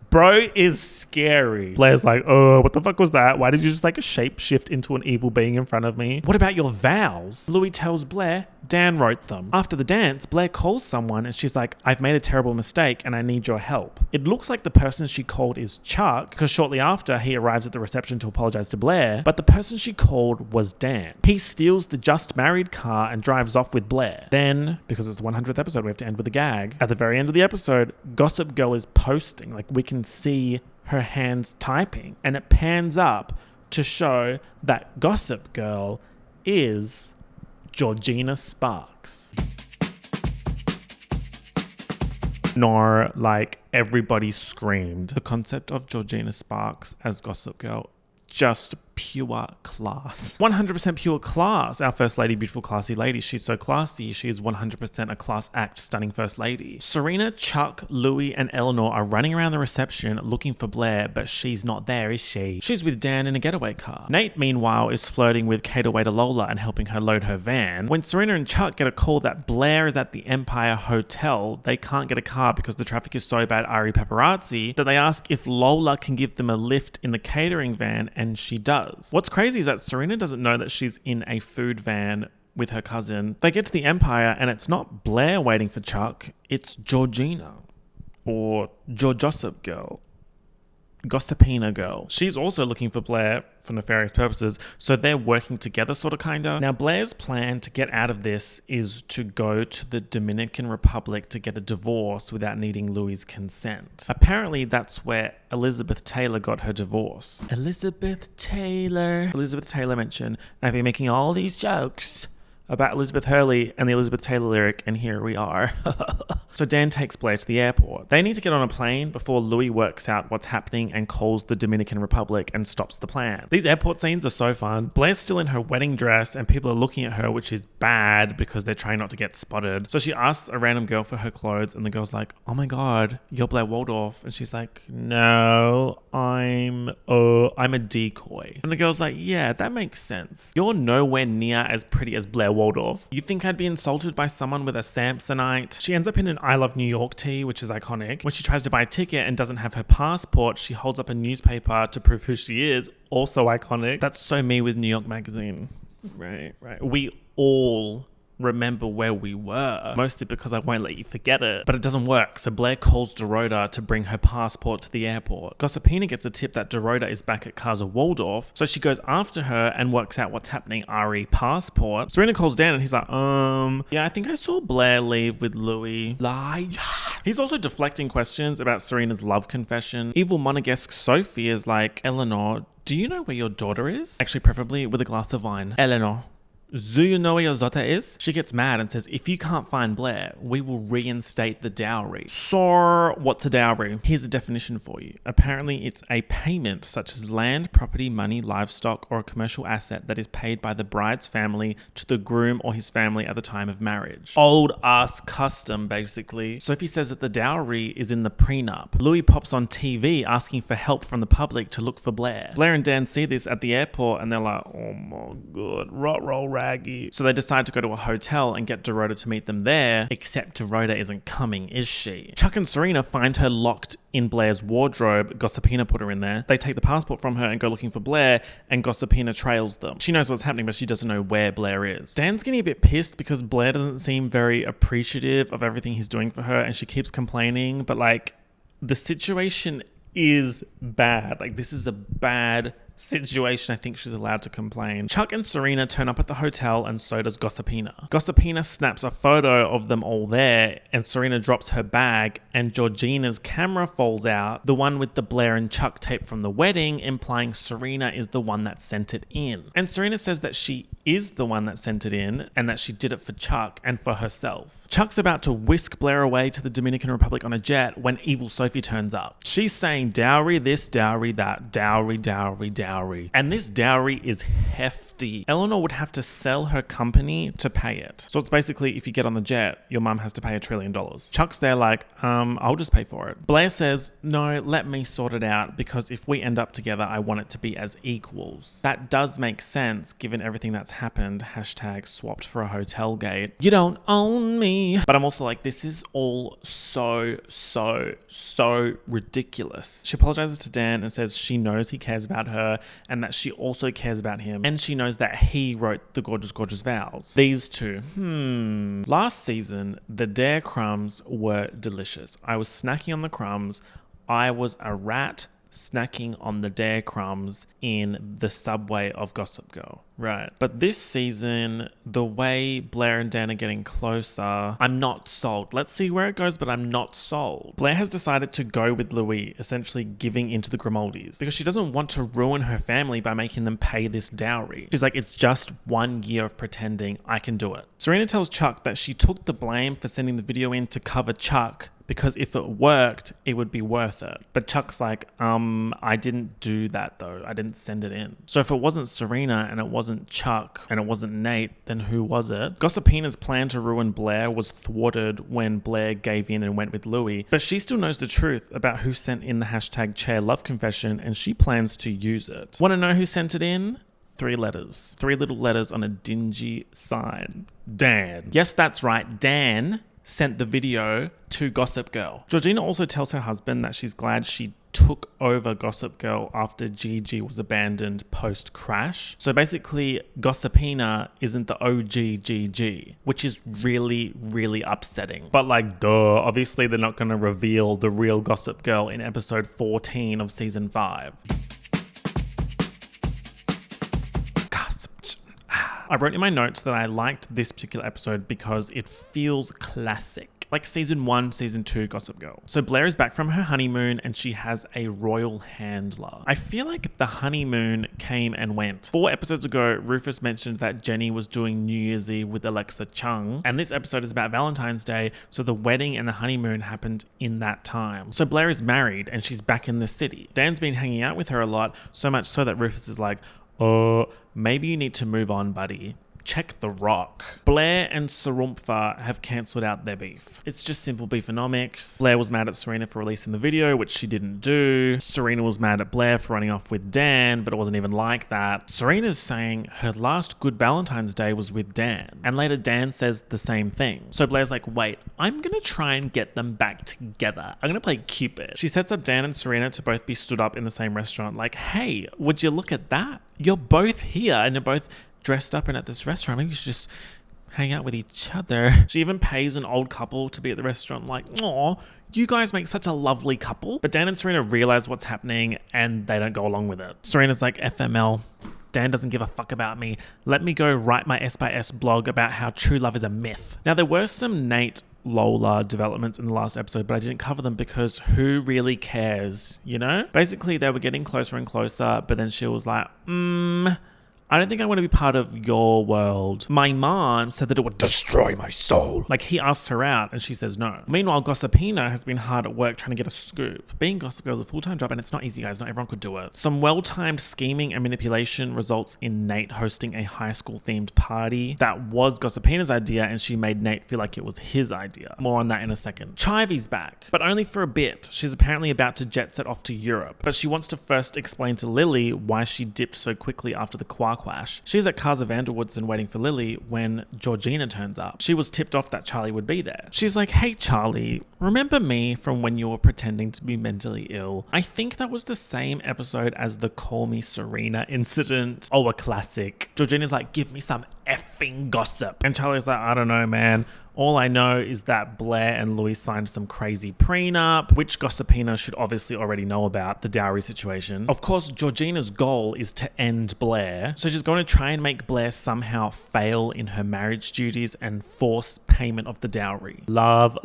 Bro is scary. Blair's like, oh, what the fuck was that? Why did you just like shape shift into an evil being in front of me? What about your vows? Louis tells Blair Dan wrote them. After the dance, Blair calls someone and she's like, I've made a terrible mistake and I need your help. It looks like the person she called is Chuck, because shortly after he arrives at the reception to apologize to Blair, but the person she called was Dan. He steals the just married car and drives off with Blair. Then, because it's the 100th episode, we have to end with a gag. At the very end of the episode, Gossip Girl is posting, like we can see her hands typing, and it pans up to show that Gossip Girl is Georgina Sparks. No, like everybody screamed. The concept of Georgina Sparks as Gossip Girl, just pure class. 100% pure class. Our first lady, beautiful, classy lady. She's so classy. She is 100% a class act, stunning first lady. Serena, Chuck, Louis, and Eleanor are running around the reception looking for Blair, but she's not there, is she? She's with Dan in a getaway car. Nate, meanwhile, is flirting with cater waiter Lola and helping her load her van. When Serena and Chuck get a call that Blair is at the Empire Hotel, they can't get a car because the traffic is so bad, Ari paparazzi, that they ask if Lola can give them a lift in the catering van, and she does. What's crazy is that Serena doesn't know that she's in a food van with her cousin. They get to the Empire and it's not Blair waiting for Chuck, it's Georgina. Or Gossip Girl. Gossipina Girl. She's also looking for Blair for nefarious purposes, so they're working together sort of kinda. Now Blair's plan to get out of this is to go to the Dominican Republic to get a divorce without needing Louis' consent. Apparently that's where Elizabeth Taylor got her divorce. Elizabeth Taylor mentioned, I've been making all these jokes about Elizabeth Hurley and the Elizabeth Taylor lyric, and here we are. So Dan takes Blair to the airport. They need to get on a plane before Louis works out what's happening and calls the Dominican Republic and stops the plan. These airport scenes are so fun. Blair's still in her wedding dress and people are looking at her, which is bad because they're trying not to get spotted. So she asks a random girl for her clothes and the girl's like, oh my God, you're Blair Waldorf. And she's like, no, I'm a decoy. And the girl's like, yeah, that makes sense. You're nowhere near as pretty as Blair Waldorf. You think I'd be insulted by someone with a Samsonite? She ends up in an I Love New York tee, which is iconic. When she tries to buy a ticket and doesn't have her passport, she holds up a newspaper to prove who she is. Also iconic. That's so me with New York Magazine. Right. We all remember where we were, mostly because I won't let you forget it, but it doesn't work. So Blair calls Dorota to bring her passport to the airport. Gossipina gets a tip that Dorota is back at Casa Waldorf, so she goes after her and works out what's happening. Ari passport. Serena calls Dan and he's like, yeah, I think I saw Blair leave with Louis. Lie. He's also deflecting questions about Serena's love confession. Evil monegasque Sophie is like, Eleanor, do you know where your daughter is? Actually, preferably with a glass of wine. Eleanor, do you know where your daughter is? She gets mad and says, if you can't find Blair, we will reinstate the dowry. So, what's a dowry? Here's a definition for you. Apparently, it's a payment such as land, property, money, livestock, or a commercial asset that is paid by the bride's family to the groom or his family at the time of marriage. Old ass custom, basically. Sophie says that the dowry is in the prenup. Louis pops on TV asking for help from the public to look for Blair. Blair and Dan see this at the airport and they're like, oh my God, roll, raggy. So they decide to go to a hotel and get Dorota to meet them there, except Dorota isn't coming, is she? Chuck and Serena find her locked in Blair's wardrobe. Gossipina put her in there. They take the passport from her and go looking for Blair, and Gossipina trails them. She knows what's happening, but she doesn't know where Blair is. Dan's getting a bit pissed because Blair doesn't seem very appreciative of everything he's doing for her, and she keeps complaining, but like, the situation is bad. Like, this is a bad situation. I think she's allowed to complain. Chuck and Serena turn up at the hotel and so does Gossipina. Gossipina snaps a photo of them all there and Serena drops her bag and Georgina's camera falls out, the one with the Blair and Chuck tape from the wedding, implying Serena is the one that sent it in. And Serena says that she is the one that sent it in and that she did it for Chuck and for herself. Chuck's about to whisk Blair away to the Dominican Republic on a jet when evil Sophie turns up. She's saying dowry this, dowry that, dowry. And this dowry is hefty. hefty. Eleanor would have to sell her company to pay it. So it's basically, if you get on the jet, your mum has to pay $1 trillion. Chuck's there like, I'll just pay for it. Blair says, no, let me sort it out, because if we end up together, I want it to be as equals. That does make sense given everything that's happened. Hashtag swapped for a hotel gate. You don't own me. But I'm also like, this is all so ridiculous. She apologizes to Dan and says she knows he cares about her and that she also cares about him, and she knows that he wrote the gorgeous vows. These two, Last season, the Dare crumbs were delicious. I was snacking on the crumbs. I was a rat snacking on the Dare crumbs in the subway of Gossip Girl. Right. But this season, the way Blair and Dan are getting closer, I'm not sold. Let's see where it goes, but I'm not sold. Blair has decided to go with Louis, essentially giving into the Grimaldis, because she doesn't want to ruin her family by making them pay this dowry. She's like, it's just 1 year of pretending. I can do it. Serena tells Chuck that she took the blame for sending the video in to cover Chuck, because if it worked, it would be worth it. But Chuck's like, I didn't do that though. I didn't send it in. So if it wasn't Serena and it wasn't Chuck and it wasn't Nate, then who was it? Gossipina's plan to ruin Blair was thwarted when Blair gave in and went with Louis. But she still knows the truth about who sent in the hashtag chair love confession, and she plans to use it. Want to know who sent it in? 3 letters. 3 little letters on a dingy sign. Dan. Yes, that's right. Dan sent the video to Gossip Girl. Georgina also tells her husband that she's glad she took over Gossip Girl after Gigi was abandoned post-crash. So basically, Gossipina isn't the OG Gigi, which is really upsetting. But like, duh, obviously they're not going to reveal the real Gossip Girl in episode 14 of season 5. I wrote in my notes that I liked this particular episode because it feels classic. Like season 1, season 2 Gossip Girl. So Blair is back from her honeymoon and she has a royal handler. I feel like the honeymoon came and went. 4 episodes ago, Rufus mentioned that Jenny was doing New Year's Eve with Alexa Chung, and this episode is about Valentine's Day, so the wedding and the honeymoon happened in that time. So Blair is married and she's back in the city. Dan's been hanging out with her a lot, so much so that Rufus is like, maybe you need to move on, buddy. Check the rock. Blair and Sarumpha have cancelled out their beef. It's just simple beefonomics. Blair was mad at Serena for releasing the video, which she didn't do. Serena was mad at Blair for running off with Dan, but it wasn't even like that. Serena's saying her last good Valentine's Day was with Dan, and later Dan says the same thing. So Blair's like, wait, I'm gonna try and get them back together. I'm gonna play Cupid. She sets up Dan and Serena to both be stood up in the same restaurant, like, hey, would you look at that? You're both here and you're both dressed up and at this restaurant. Maybe you should just hang out with each other. She even pays an old couple to be at the restaurant, like, aw, you guys make such a lovely couple. But Dan and Serena realize what's happening and they don't go along with it. Serena's like, FML. Dan doesn't give a fuck about me. Let me go write my S by S blog about how true love is a myth. Now, there were some Nate Lola developments in the last episode, but I didn't cover them because who really cares, you know? Basically, they were getting closer and closer, but then she was like, I don't think I want to be part of your world. My mom said that it would destroy my soul. Like, he asks her out and she says no. Meanwhile, Gossipina has been hard at work trying to get a scoop. Being Gossip Girl is a full-time job and it's not easy, guys. Not everyone could do it. Some well-timed scheming and manipulation results in Nate hosting a high school-themed party. That was Gossipina's idea and she made Nate feel like it was his idea. More on that in a second. Chivy's back, but only for a bit. She's apparently about to jet set off to Europe, but she wants to first explain to Lily why she dipped so quickly after the Quark Clash. She's at Casa Vanderwoodson waiting for Lily when Georgina turns up. She was tipped off that Charlie would be there. She's like, hey Charlie, remember me from when you were pretending to be mentally ill? I think that was the same episode as the Call Me Serena incident. Oh, a classic. Georgina's like, give me some effing gossip. And Charlie's like, I don't know, man. All I know is that Blair and Louis signed some crazy prenup, which Gossipina should obviously already know about, the dowry situation. Of course, Georgina's goal is to end Blair, so she's going to try and make Blair somehow fail in her marriage duties and force payment of the dowry. Love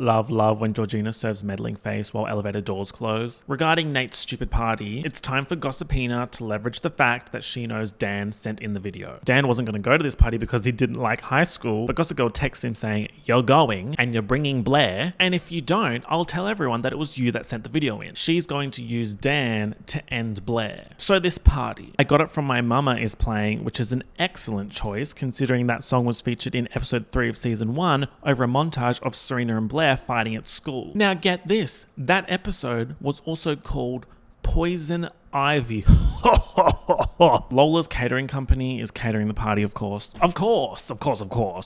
when Georgina serves meddling face while elevator doors close. Regarding Nate's stupid party, it's time for Gossipina to leverage the fact that she knows Dan sent in the video. Dan wasn't going to go to this party because he didn't like high school, but Gossip Girl texts him saying, yo, you're going and you're bringing Blair. And if you don't, I'll tell everyone that it was you that sent the video in. She's going to use Dan to end Blair. So this party, I Got It From My Mama is playing, which is an excellent choice considering that song was featured in episode 3 of season 1 over a montage of Serena and Blair fighting at school. Now get this, that episode was also called Poison Ivy. Lola's catering company is catering the party, of course. Of course.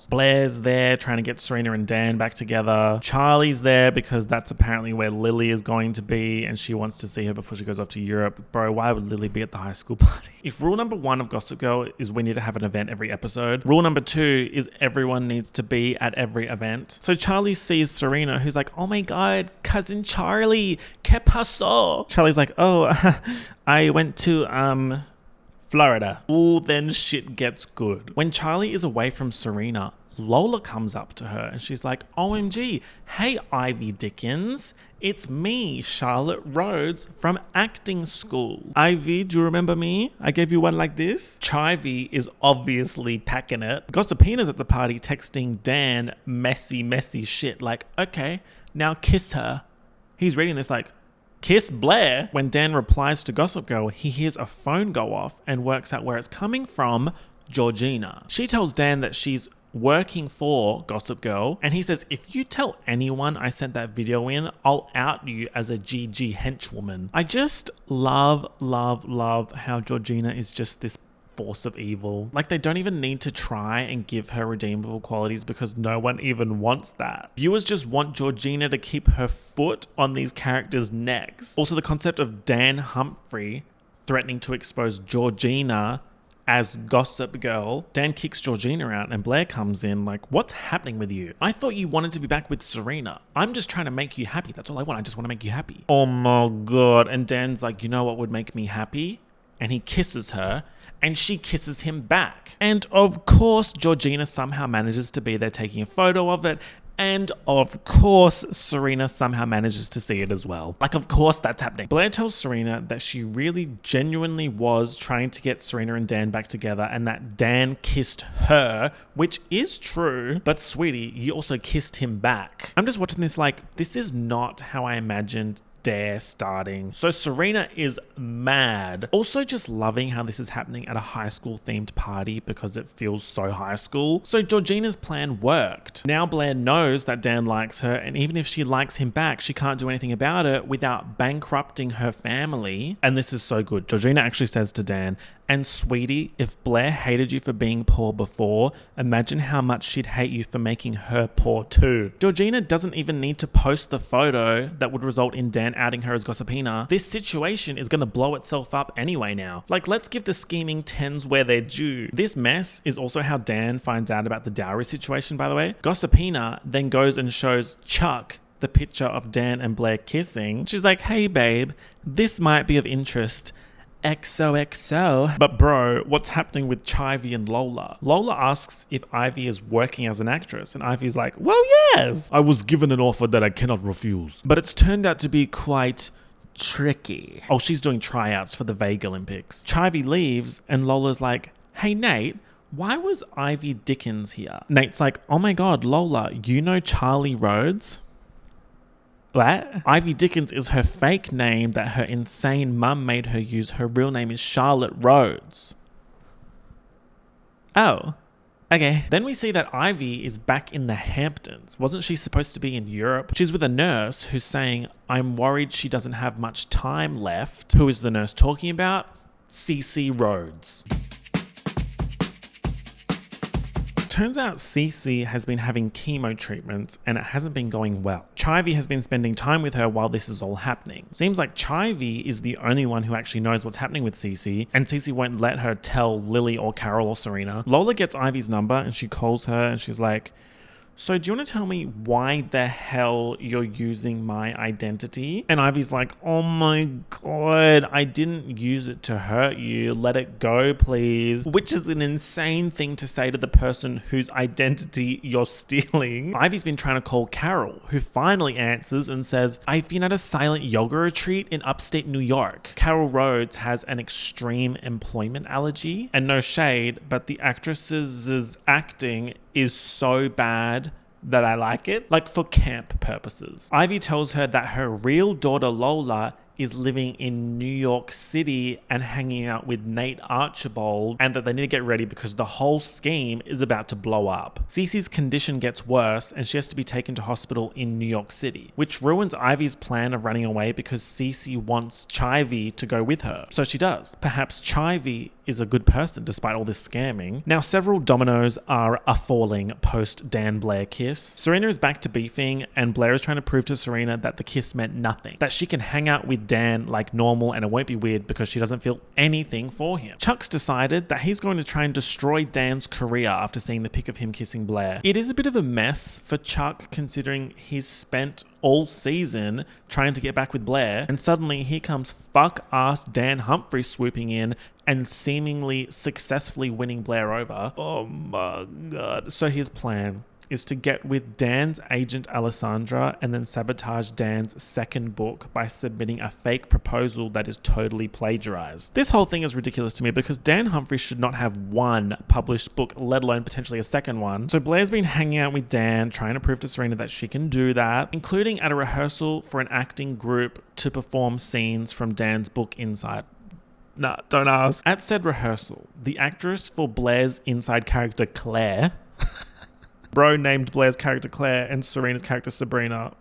Blair's there trying to get Serena and Dan back together. Charlie's there because that's apparently where Lily is going to be and she wants to see her before she goes off to Europe. Bro, why would Lily be at the high school party? If rule number 1 of Gossip Girl is we need to have an event every episode, rule number 2 is everyone needs to be at every event. So Charlie sees Serena, who's like, oh my God, cousin Charlie, ¿qué pasó? Charlie's like, oh, I went to, Florida. Ooh, then shit gets good. When Charlie is away from Serena, Lola comes up to her and she's like, OMG, hey Ivy Dickens, it's me, Charlotte Rhodes from acting school. Ivy, do you remember me? I gave you one like this. Chivy is obviously packing it. Gossipina's at the party texting Dan messy shit like, okay, now kiss her. He's reading this like, kiss Blair. When Dan replies to Gossip Girl, he hears a phone go off and works out where it's coming from, Georgina. She tells Dan that she's working for Gossip Girl, and he says, if you tell anyone I sent that video in, I'll out you as a GG henchwoman. I just love how Georgina is just this force of evil. Like, they don't even need to try and give her redeemable qualities because no one even wants that. Viewers just want Georgina to keep her foot on these characters' necks. Also, the concept of Dan Humphrey threatening to expose Georgina as Gossip Girl. Dan kicks Georgina out and Blair comes in like, what's happening with you? I thought you wanted to be back with Serena. I'm just trying to make you happy. That's all I want. I just want to make you happy. Oh my God. And Dan's like, you know what would make me happy? And he kisses her. And she kisses him back. And of course, Georgina somehow manages to be there taking a photo of it. And of course, Serena somehow manages to see it as well. Like, of course that's happening. Blair tells Serena that she really genuinely was trying to get Serena and Dan back together and that Dan kissed her, which is true. But sweetie, you also kissed him back. I'm just watching this like, this is not how I imagined Dare starting. So Serena is mad. Also just loving how this is happening at a high school themed party because it feels so high school. So Georgina's plan worked. Now Blair knows that Dan likes her, and even if she likes him back, she can't do anything about it without bankrupting her family. And this is so good. Georgina actually says to Dan, and sweetie, if Blair hated you for being poor before, imagine how much she'd hate you for making her poor too. Georgina doesn't even need to post the photo that would result in Dan outing her as Gossipina. This situation is going to blow itself up anyway now. Like, let's give the scheming tens where they're due. This mess is also how Dan finds out about the dowry situation, by the way. Gossipina then goes and shows Chuck the picture of Dan and Blair kissing. She's like, hey babe, this might be of interest. XOXO. But bro, what's happening with Chivy and Lola? Lola asks if Ivy is working as an actress, and Ivy's like, well, yes. I was given an offer that I cannot refuse. But it's turned out to be quite tricky. Oh, she's doing tryouts for the Vague Olympics. Chivy leaves, and Lola's like, hey Nate, why was Ivy Dickens here? Nate's like, oh my God, Lola, you know Charlie Rhodes? What? Ivy Dickens is her fake name that her insane mum made her use. Her real name is Charlotte Rhodes. Oh, okay. Then we see that Ivy is back in the Hamptons. Wasn't she supposed to be in Europe? She's with a nurse who's saying, I'm worried she doesn't have much time left. Who is the nurse talking about? CC Rhodes. Turns out Cece has been having chemo treatments and it hasn't been going well. Chivy has been spending time with her while this is all happening. Seems like Chivy is the only one who actually knows what's happening with Cece, and Cece won't let her tell Lily or Carol or Serena. Lola gets Ivy's number and she calls her and she's like, so do you want to tell me why the hell you're using my identity? And Ivy's like, oh my God, I didn't use it to hurt you. Let it go, please. Which is an insane thing to say to the person whose identity you're stealing. Ivy's been trying to call Carol, who finally answers and says, I've been at a silent yoga retreat in upstate New York. Carol Rhodes has an extreme employment allergy, and no shade, but the actress's acting is so bad that I like it, like for camp purposes. Ivy tells her that her real daughter Lola is living in New York City and hanging out with Nate Archibald, and that they need to get ready because the whole scheme is about to blow up. Cece's condition gets worse and she has to be taken to hospital in New York City, which ruins Ivy's plan of running away because Cece wants Chivy to go with her. So she does. Perhaps Chivy is a good person despite all this scamming. Now, several dominoes are falling post Dan Blair kiss. Serena is back to beefing and Blair is trying to prove to Serena that the kiss meant nothing, that she can hang out with Dan like normal and it won't be weird because she doesn't feel anything for him. Chuck's decided that he's going to try and destroy Dan's career after seeing the pic of him kissing Blair. It is a bit of a mess for Chuck considering he's spent all season trying to get back with Blair, and suddenly here comes fuck-ass Dan Humphrey swooping in and seemingly successfully winning Blair over. Oh my god. So his plan is to get with Dan's agent Alessandra and then sabotage Dan's second book by submitting a fake proposal that is totally plagiarized. This whole thing is ridiculous to me because Dan Humphrey should not have one published book, let alone potentially a second one. So Blair's been hanging out with Dan, trying to prove to Serena that she can do that, including at a rehearsal for an acting group to perform scenes from Dan's book Inside. Nah, don't ask. At said rehearsal, the actress for Blair's inside character Claire Bro named Blair's character Claire and Serena's character Sabrina.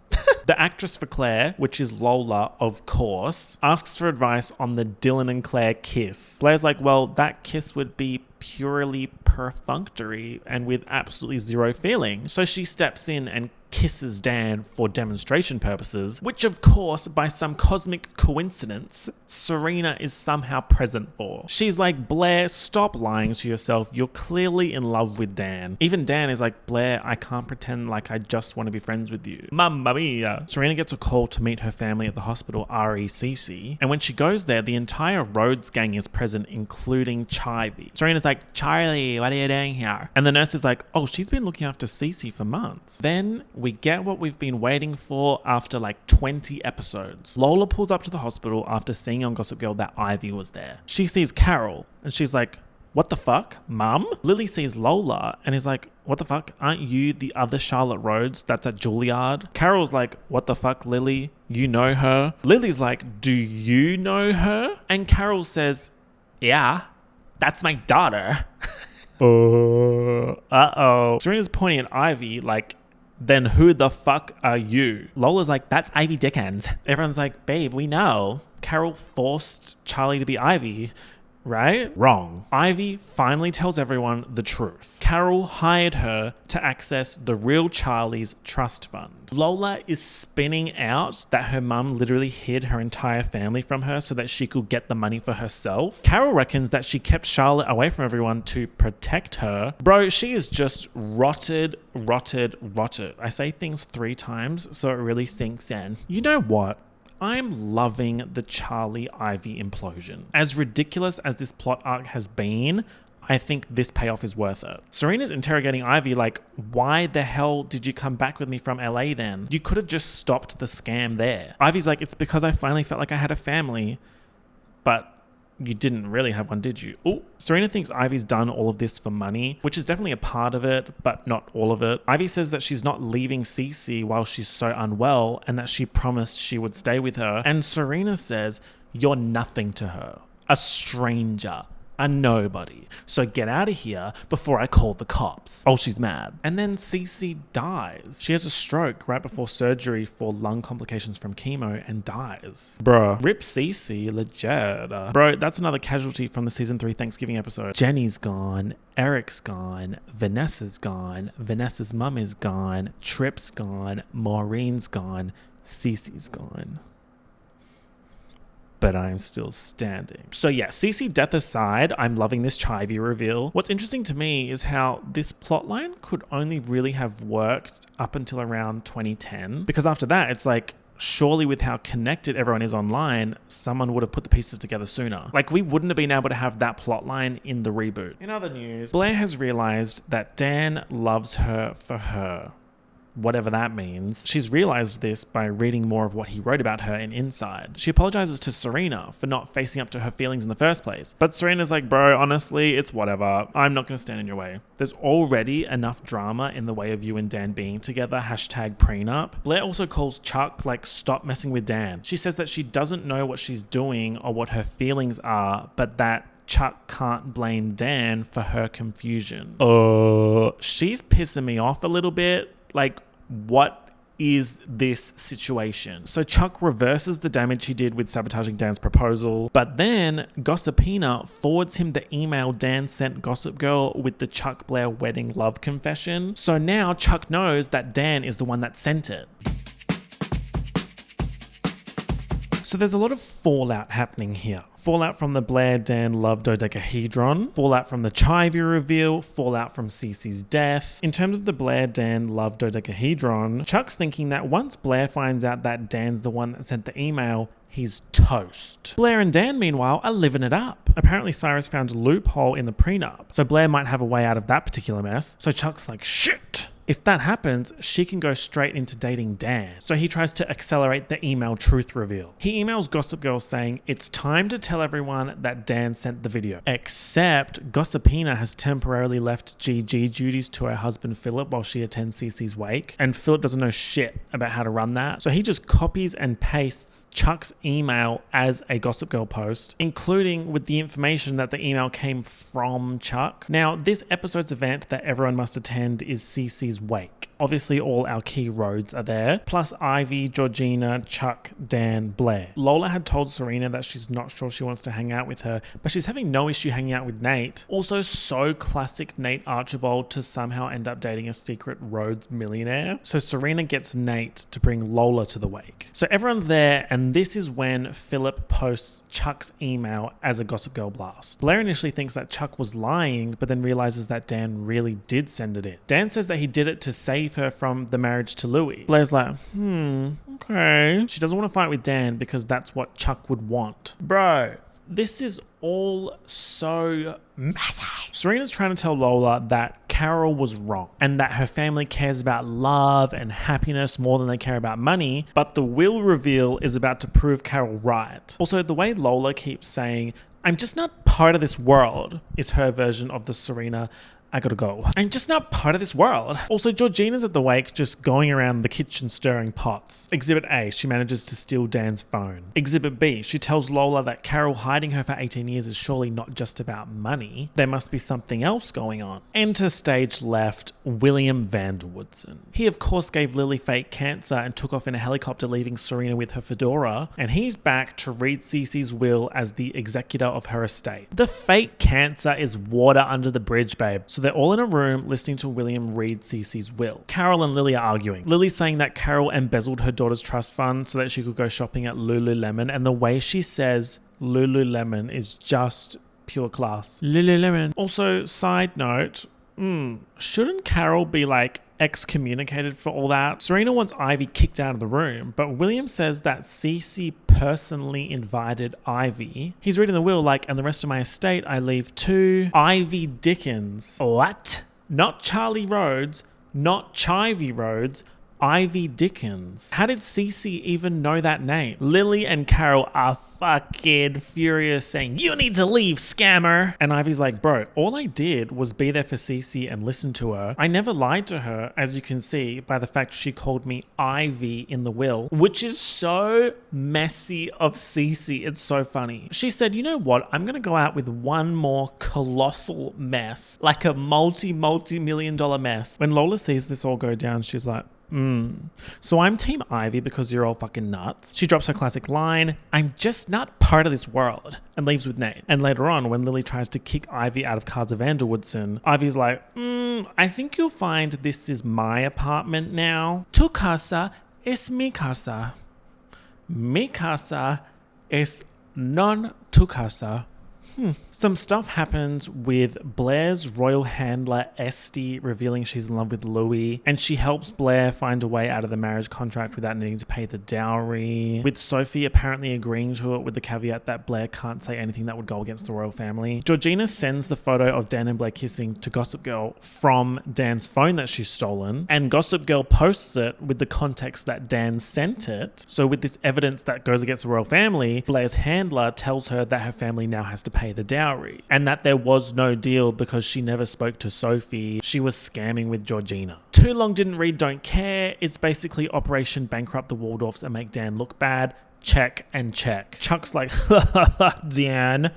The actress for Claire, which is Lola, of course, asks for advice on the Dylan and Claire kiss. Blair's like, well, that kiss would be purely perfunctory and with absolutely zero feeling. So she steps in and kisses Dan for demonstration purposes, which of course, by some cosmic coincidence, Serena is somehow present for. She's like, Blair, stop lying to yourself. You're clearly in love with Dan. Even Dan is like, Blair, I can't pretend like I just want to be friends with you. Mamma mia. Serena gets a call to meet her family at the hospital, RECC, and when she goes there, the entire Rhodes gang is present, including Chivy. Serena's like, Charlie, what are you doing here? And the nurse is like, oh, she's been looking after Cece for months. Then we get what we've been waiting for after like 20 episodes. Lola pulls up to the hospital after seeing on Gossip Girl that Ivy was there. She sees Carol and she's like, what the fuck, mum? Lily sees Lola and is like, what the fuck? Aren't you the other Charlotte Rhodes that's at Juilliard? Carol's like, what the fuck, Lily? You know her? Lily's like, do you know her? And Carol says, yeah, that's my daughter. Uh-oh. Serena's pointing at Ivy like, then who the fuck are you? Lola's like, that's Ivy Dickens. Everyone's like, babe, we know. Carol forced Charlie to be Ivy, right? Wrong. Ivy finally tells everyone the truth. Carol hired her to access the real Charlie's trust fund. Lola is spinning out that her mum literally hid her entire family from her so that she could get the money for herself. Carol reckons that she kept Charlotte away from everyone to protect her. Bro, she is just rotted. I say things 3 times so it really sinks in. You know what? I'm loving the Charlie Ivy implosion. As ridiculous as this plot arc has been, I think this payoff is worth it. Serena's interrogating Ivy like, why the hell did you come back with me from LA then? You could have just stopped the scam there. Ivy's like, it's because I finally felt like I had a family, but you didn't really have one, did you? Oh, Serena thinks Ivy's done all of this for money, which is definitely a part of it, but not all of it. Ivy says that she's not leaving Cece while she's so unwell and that she promised she would stay with her. And Serena says, you're nothing to her. A stranger. A nobody. So get out of here before I call the cops. Oh, she's mad. And then Cece dies. She has a stroke right before surgery for lung complications from chemo and dies. Bruh. Rip Cece, legit. Bro, that's another casualty from the season 3 Thanksgiving episode. Jenny's gone. Eric's gone. Vanessa's gone. Vanessa's mum is gone. Trip's gone. Maureen's gone. Cece's gone. But I'm still standing. So yeah, Cece death aside, I'm loving this Chivy reveal. What's interesting to me is how this plotline could only really have worked up until around 2010. Because after that, it's like, surely with how connected everyone is online, someone would have put the pieces together sooner. Like, we wouldn't have been able to have that plotline in the reboot. In other news, Blair has realized that Dan loves her for her. whatever that means. She's realized this by reading more of what he wrote about her in Inside. She apologizes to Serena for not facing up to her feelings in the first place. But Serena's like, bro, honestly, it's whatever. I'm not going to stand in your way. There's already enough drama in the way of you and Dan being together. #prenup. Blair also calls Chuck, like, stop messing with Dan. She says that she doesn't know what she's doing or what her feelings are, but that Chuck can't blame Dan for her confusion. She's pissing me off a little bit. Like, what is this situation? So Chuck reverses the damage he did with sabotaging Dan's proposal, but then Gossipina forwards him the email Dan sent Gossip Girl with the Chuck Blair wedding love confession. So now Chuck knows that Dan is the one that sent it. So there's a lot of fallout happening here. Fallout from the Blair-Dan love dodecahedron, fallout from the Chivy reveal, fallout from Cece's death. In terms of the Blair-Dan love dodecahedron, Chuck's thinking that once Blair finds out that Dan's the one that sent the email, he's toast. Blair and Dan, meanwhile, are living it up. Apparently Cyrus found a loophole in the prenup, so Blair might have a way out of that particular mess. So Chuck's like, shit! If that happens, she can go straight into dating Dan. So he tries to accelerate the email truth reveal. He emails Gossip Girl saying it's time to tell everyone that Dan sent the video. Except Gossipina has temporarily left GG duties to her husband Philip while she attends Cece's wake. And Philip doesn't know shit about how to run that. So he just copies and pastes Chuck's email as a Gossip Girl post, including with the information that the email came from Chuck. Now, this episode's event that everyone must attend is Cece's wake. Obviously, all our key roads are there, plus Ivy, Georgina, Chuck, Dan, Blair. Lola had told Serena that she's not sure she wants to hang out with her, but she's having no issue hanging out with Nate. Also, so classic Nate Archibald to somehow end up dating a secret Rhodes millionaire. So Serena gets Nate to bring Lola to the wake. So everyone's there, and this is when Philip posts Chuck's email as a Gossip Girl blast. Blair initially thinks that Chuck was lying, but then realizes that Dan really did send it in. Dan says that he did it to save her from the marriage to Louis. Blair's like, okay. She doesn't want to fight with Dan because that's what Chuck would want. Bro, this is all so messy. Serena's trying to tell Lola that Carol was wrong and that her family cares about love and happiness more than they care about money, but the will reveal is about to prove Carol right. Also, the way Lola keeps saying, I'm just not part of this world, is her version of the Serena, I gotta go. I'm just not part of this world. Also, Georgina's at the wake just going around the kitchen stirring pots. Exhibit A, she manages to steal Dan's phone. Exhibit B, she tells Lola that Carol hiding her for 18 years is surely not just about money. There must be something else going on. Enter stage left, William Vanderwoodson. He of course gave Lily fake cancer and took off in a helicopter leaving Serena with her fedora, and he's back to read Cece's will as the executor of her estate. The fake cancer is water under the bridge, babe. So they're all in a room listening to William read Cece's will. Carol and Lily are arguing. Lily's saying that Carol embezzled her daughter's trust fund so that she could go shopping at Lululemon, and the way she says Lululemon is just pure class. Lululemon. Also, side note, shouldn't Carol be like excommunicated for all that? Serena wants Ivy kicked out of the room, but William says that Cece personally invited Ivy. He's reading the will like, and the rest of my estate I leave to Ivy Dickens. What? Not Charlie Rhodes, not Chivy Rhodes, Ivy Dickens. How did Cece even know that name? Lily and Carol are fucking furious, saying, you need to leave, scammer. And Ivy's like, bro, all I did was be there for Cece and listen to her. I never lied to her, as you can see by the fact she called me Ivy in the will, which is so messy of Cece. It's so funny. She said, you know what? I'm going to go out with one more colossal mess, like a multi-million-dollar mess. When Lola sees this all go down, she's like, so I'm Team Ivy because you're all fucking nuts. She drops her classic line, I'm just not part of this world, and leaves with Nate. And later on, when Lily tries to kick Ivy out of Casa Vanderwoodson, Ivy's like, I think you'll find this is my apartment now. Tu casa es mi casa. Mi casa es non tu casa. Some stuff happens with Blair's royal handler Esty revealing she's in love with Louis, and she helps Blair find a way out of the marriage contract without needing to pay the dowry, with Sophie apparently agreeing to it with the caveat that Blair can't say anything that would go against the royal family. Georgina sends the photo of Dan and Blair kissing to Gossip Girl from Dan's phone that she's stolen, and Gossip Girl posts it with the context that Dan sent it. So with this evidence that goes against the royal family, Blair's handler tells her that her family now has to pay the dowry, and that there was no deal because she never spoke to Sophie. She was scamming with Georgina. Too long didn't read, don't care. It's basically Operation Bankrupt the Waldorfs and make Dan look bad. Check and check. Chuck's like, Dan,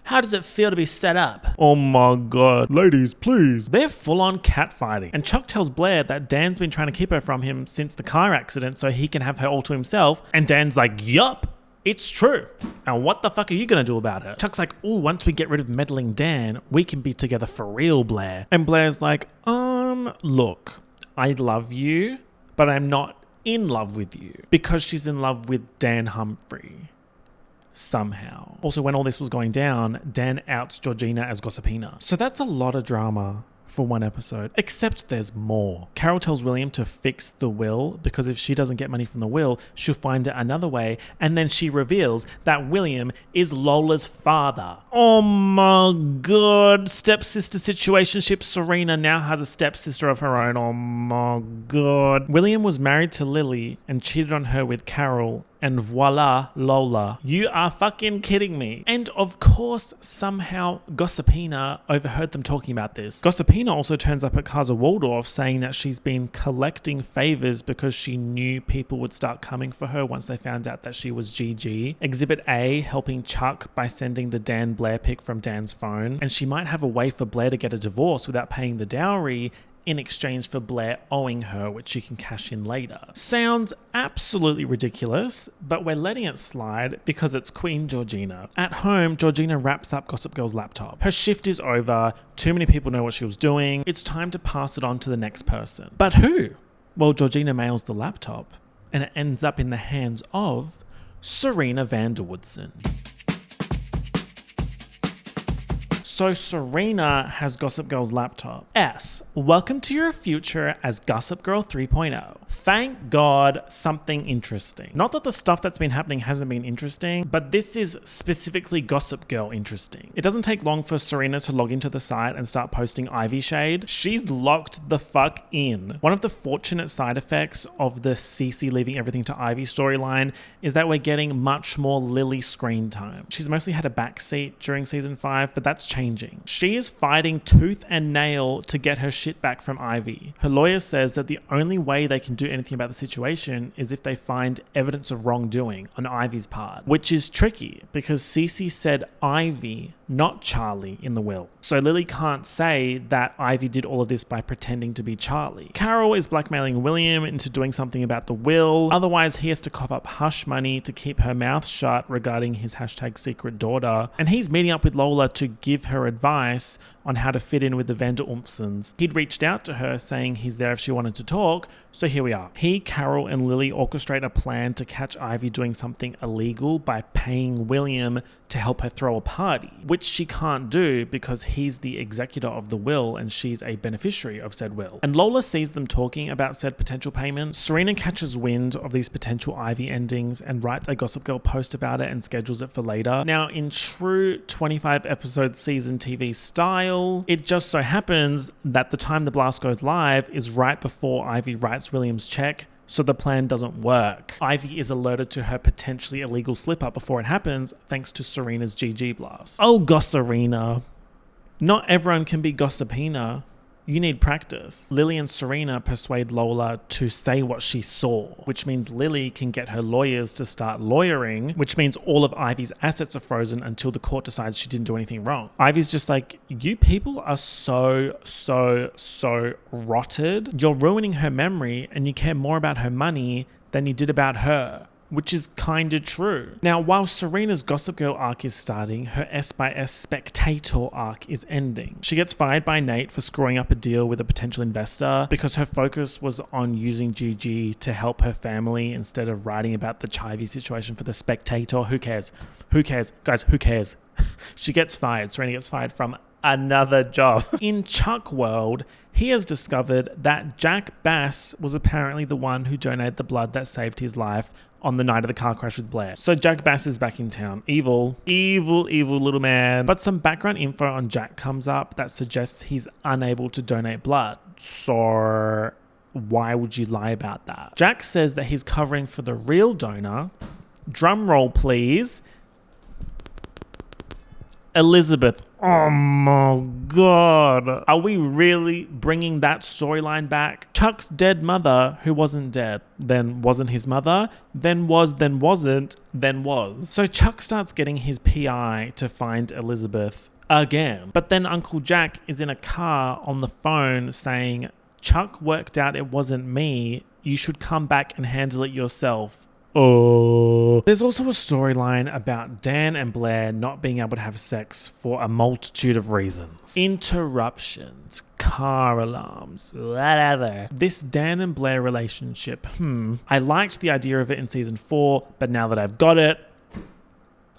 how does it feel to be set up? Oh my god. Ladies, please. They're full on catfighting. And Chuck tells Blair that Dan's been trying to keep her from him since the car accident so he can have her all to himself. And Dan's like, yup. It's true. And what the fuck are you going to do about it? Chuck's like, oh, once we get rid of meddling Dan, we can be together for real, Blair. And Blair's like, look, I love you, but I'm not in love with you. Because she's in love with Dan Humphrey. Somehow. Also, when all this was going down, Dan outs Georgina as Gossipina. So that's a lot of drama for one episode, except there's more. Carol tells William to fix the will because if she doesn't get money from the will, she'll find it another way, and then she reveals that William is Lola's father. Oh my god, stepsister situationship. Serena now has a stepsister of her own. Oh my god. William was married to Lily and cheated on her with Carol, and voila, Lola. You are fucking kidding me. And of course, somehow Gossipina overheard them talking about this. Gossipina also turns up at Casa Waldorf saying that she's been collecting favors because she knew people would start coming for her once they found out that she was GG. Exhibit A helping Chuck by sending the Dan Blair pic from Dan's phone. And she might have a way for Blair to get a divorce without paying the dowry in exchange for Blair owing her, which she can cash in later. Sounds absolutely ridiculous, but we're letting it slide because it's Queen Georgina. At home, Georgina wraps up Gossip Girl's laptop. Her shift is over, too many people know what she was doing, it's time to pass it on to the next person. But who? Well, Georgina mails the laptop, and it ends up in the hands of Serena van der Woodsen. So Serena has Gossip Girl's laptop. S, welcome to your future as Gossip Girl 3.0. Thank God something interesting. Not that the stuff that's been happening hasn't been interesting, but this is specifically Gossip Girl interesting. It doesn't take long for Serena to log into the site and start posting Ivy shade. She's locked the fuck in. One of the fortunate side effects of the Cece leaving everything to Ivy storyline is that we're getting much more Lily screen time. She's mostly had a backseat during season 5, but that's changing. She is fighting tooth and nail to get her shit back from Ivy. Her lawyer says that the only way they can do anything about the situation is if they find evidence of wrongdoing on Ivy's part, which is tricky because Cece said Ivy, not Charlie, in the will. So Lily can't say that Ivy did all of this by pretending to be Charlie. Carol is blackmailing William into doing something about the will. Otherwise, he has to cough up hush money to keep her mouth shut regarding his #secret daughter. And he's meeting up with Lola to give her advice on how to fit in with the Van der Oompsens. He'd reached out to her saying he's there if she wanted to talk, so here we are. He, Carol, and Lily orchestrate a plan to catch Ivy doing something illegal by paying William to help her throw a party, which she can't do because he's the executor of the will and she's a beneficiary of said will. And Lola sees them talking about said potential payment. Serena catches wind of these potential Ivy endings and writes a Gossip Girl post about it and schedules it for later. Now, in true 25 episode season TV style, it just so happens that the time the blast goes live is right before Ivy writes William's check, so the plan doesn't work. Ivy is alerted to her potentially illegal slip-up before it happens, thanks to Serena's GG blast. Oh, Gossarena. Not everyone can be Gossipina. You need practice. Lily and Serena persuade Lola to say what she saw, which means Lily can get her lawyers to start lawyering, which means all of Ivy's assets are frozen until the court decides she didn't do anything wrong. Ivy's just like, you people are so rotted. You're ruining her memory and you care more about her money than you did about her. which is kinda true. Now, while Serena's Gossip Girl arc is starting, her S by S Spectator arc is ending. She gets fired by Nate for screwing up a deal with a potential investor because her focus was on using Gigi to help her family instead of writing about the Chivy situation for the Spectator. Who cares? Who cares? Guys, who cares? She gets fired. Serena gets fired from another job. In Chuck world, he has discovered that Jack Bass was apparently the one who donated the blood that saved his life on the night of the car crash with Blair. So Jack Bass is back in town. Evil little man. But some background info on Jack comes up that suggests he's unable to donate blood. So why would you lie about that? Jack says that he's covering for the real donor. Drum roll, please. Elizabeth. Oh my God. Are we really bringing that storyline back? Chuck's dead mother, who wasn't dead, then wasn't his mother, then was, then wasn't, then was. So Chuck starts getting his PI to find Elizabeth again. But then Uncle Jack is in a car on the phone saying, Chuck worked out it wasn't me. You should come back and handle it yourself. Oh. There's also a storyline about Dan and Blair not being able to have sex for a multitude of reasons. Interruptions, car alarms, whatever. This Dan and Blair relationship, I liked the idea of it in season 4, but now that I've got it,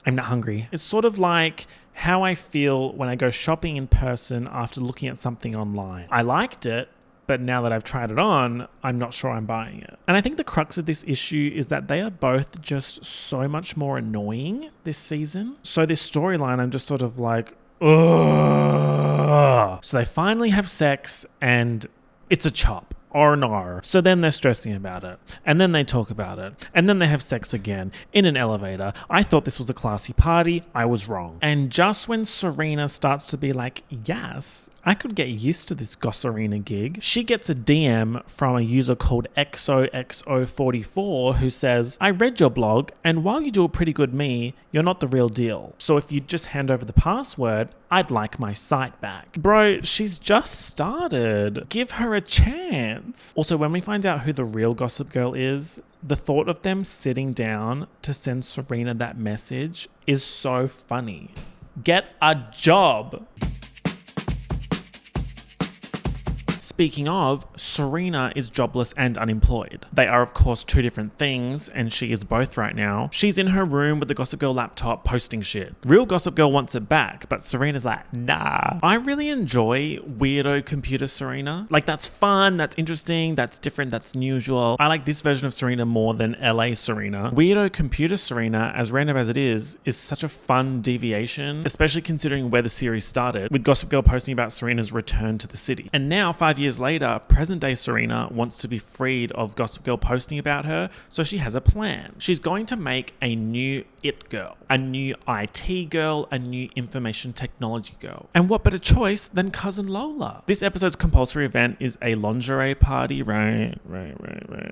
I'm not hungry. It's sort of like how I feel when I go shopping in person after looking at something online. I liked it, but now that I've tried it on, I'm not sure I'm buying it. And I think the crux of this issue is that they are both just so much more annoying this season. So this storyline, I'm just sort of like, ugh. So they finally have sex and it's a chop. Or an R. So then they're stressing about it. And then they talk about it. And then they have sex again in an elevator. I thought this was a classy party. I was wrong. And just when Serena starts to be like, yes, I could get used to this Gossarina gig, she gets a DM from a user called XOXO44 who says, I read your blog, and while you do a pretty good me, you're not the real deal. So if you just hand over the password, I'd like my site back. Bro, she's just started. Give her a chance. Also, when we find out who the real Gossip Girl is, the thought of them sitting down to send Serena that message is so funny. Get a job. Speaking of, Serena is jobless and unemployed. They are, of course, two different things, and she is both right now. She's in her room with the Gossip Girl laptop posting shit. Real Gossip Girl wants it back, but Serena's like, nah. I really enjoy weirdo computer Serena. Like, that's fun, that's interesting, that's different, that's unusual. I like this version of Serena more than LA Serena. Weirdo computer Serena, as random as it is such a fun deviation, especially considering where the series started, with Gossip Girl posting about Serena's return to the city. And now, 5 years later, present-day Serena wants to be freed of Gossip Girl posting about her, so she has a plan. She's going to make a new IT girl, a new IT girl, a new information technology girl. And what better choice than Cousin Lola? This episode's compulsory event is a lingerie party, right.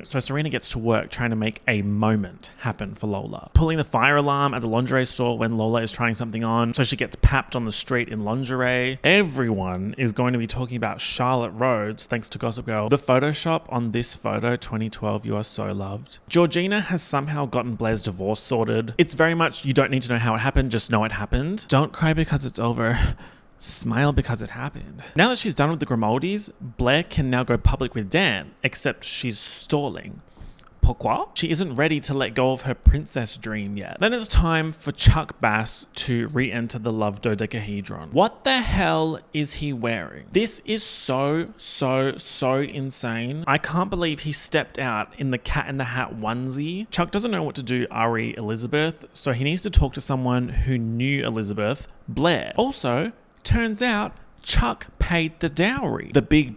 So Serena gets to work trying to make a moment happen for Lola. Pulling the fire alarm at the lingerie store when Lola is trying something on, so she gets papped on the street in lingerie. Everyone is going to be talking about Charlotte Rhodes, thanks to Gossip Girl. The Photoshop on this photo, 2012, you are so loved. Georgina has somehow gotten Blair's divorce sorted. It's very much, you don't need to know how it happened, just know it happened. Don't cry because it's over. Smile because it happened. Now that she's done with the Grimaldis, Blair can now go public with Dan, except she's stalling. Pourquoi? She isn't ready to let go of her princess dream yet. Then it's time for Chuck Bass to re-enter the love dodecahedron. What the hell is he wearing? This is so insane. I can't believe he stepped out in the Cat in the Hat onesie. Chuck doesn't know what to do re Elizabeth, so he needs to talk to someone who knew Elizabeth, Blair. Also, turns out Chuck paid the dowry. The big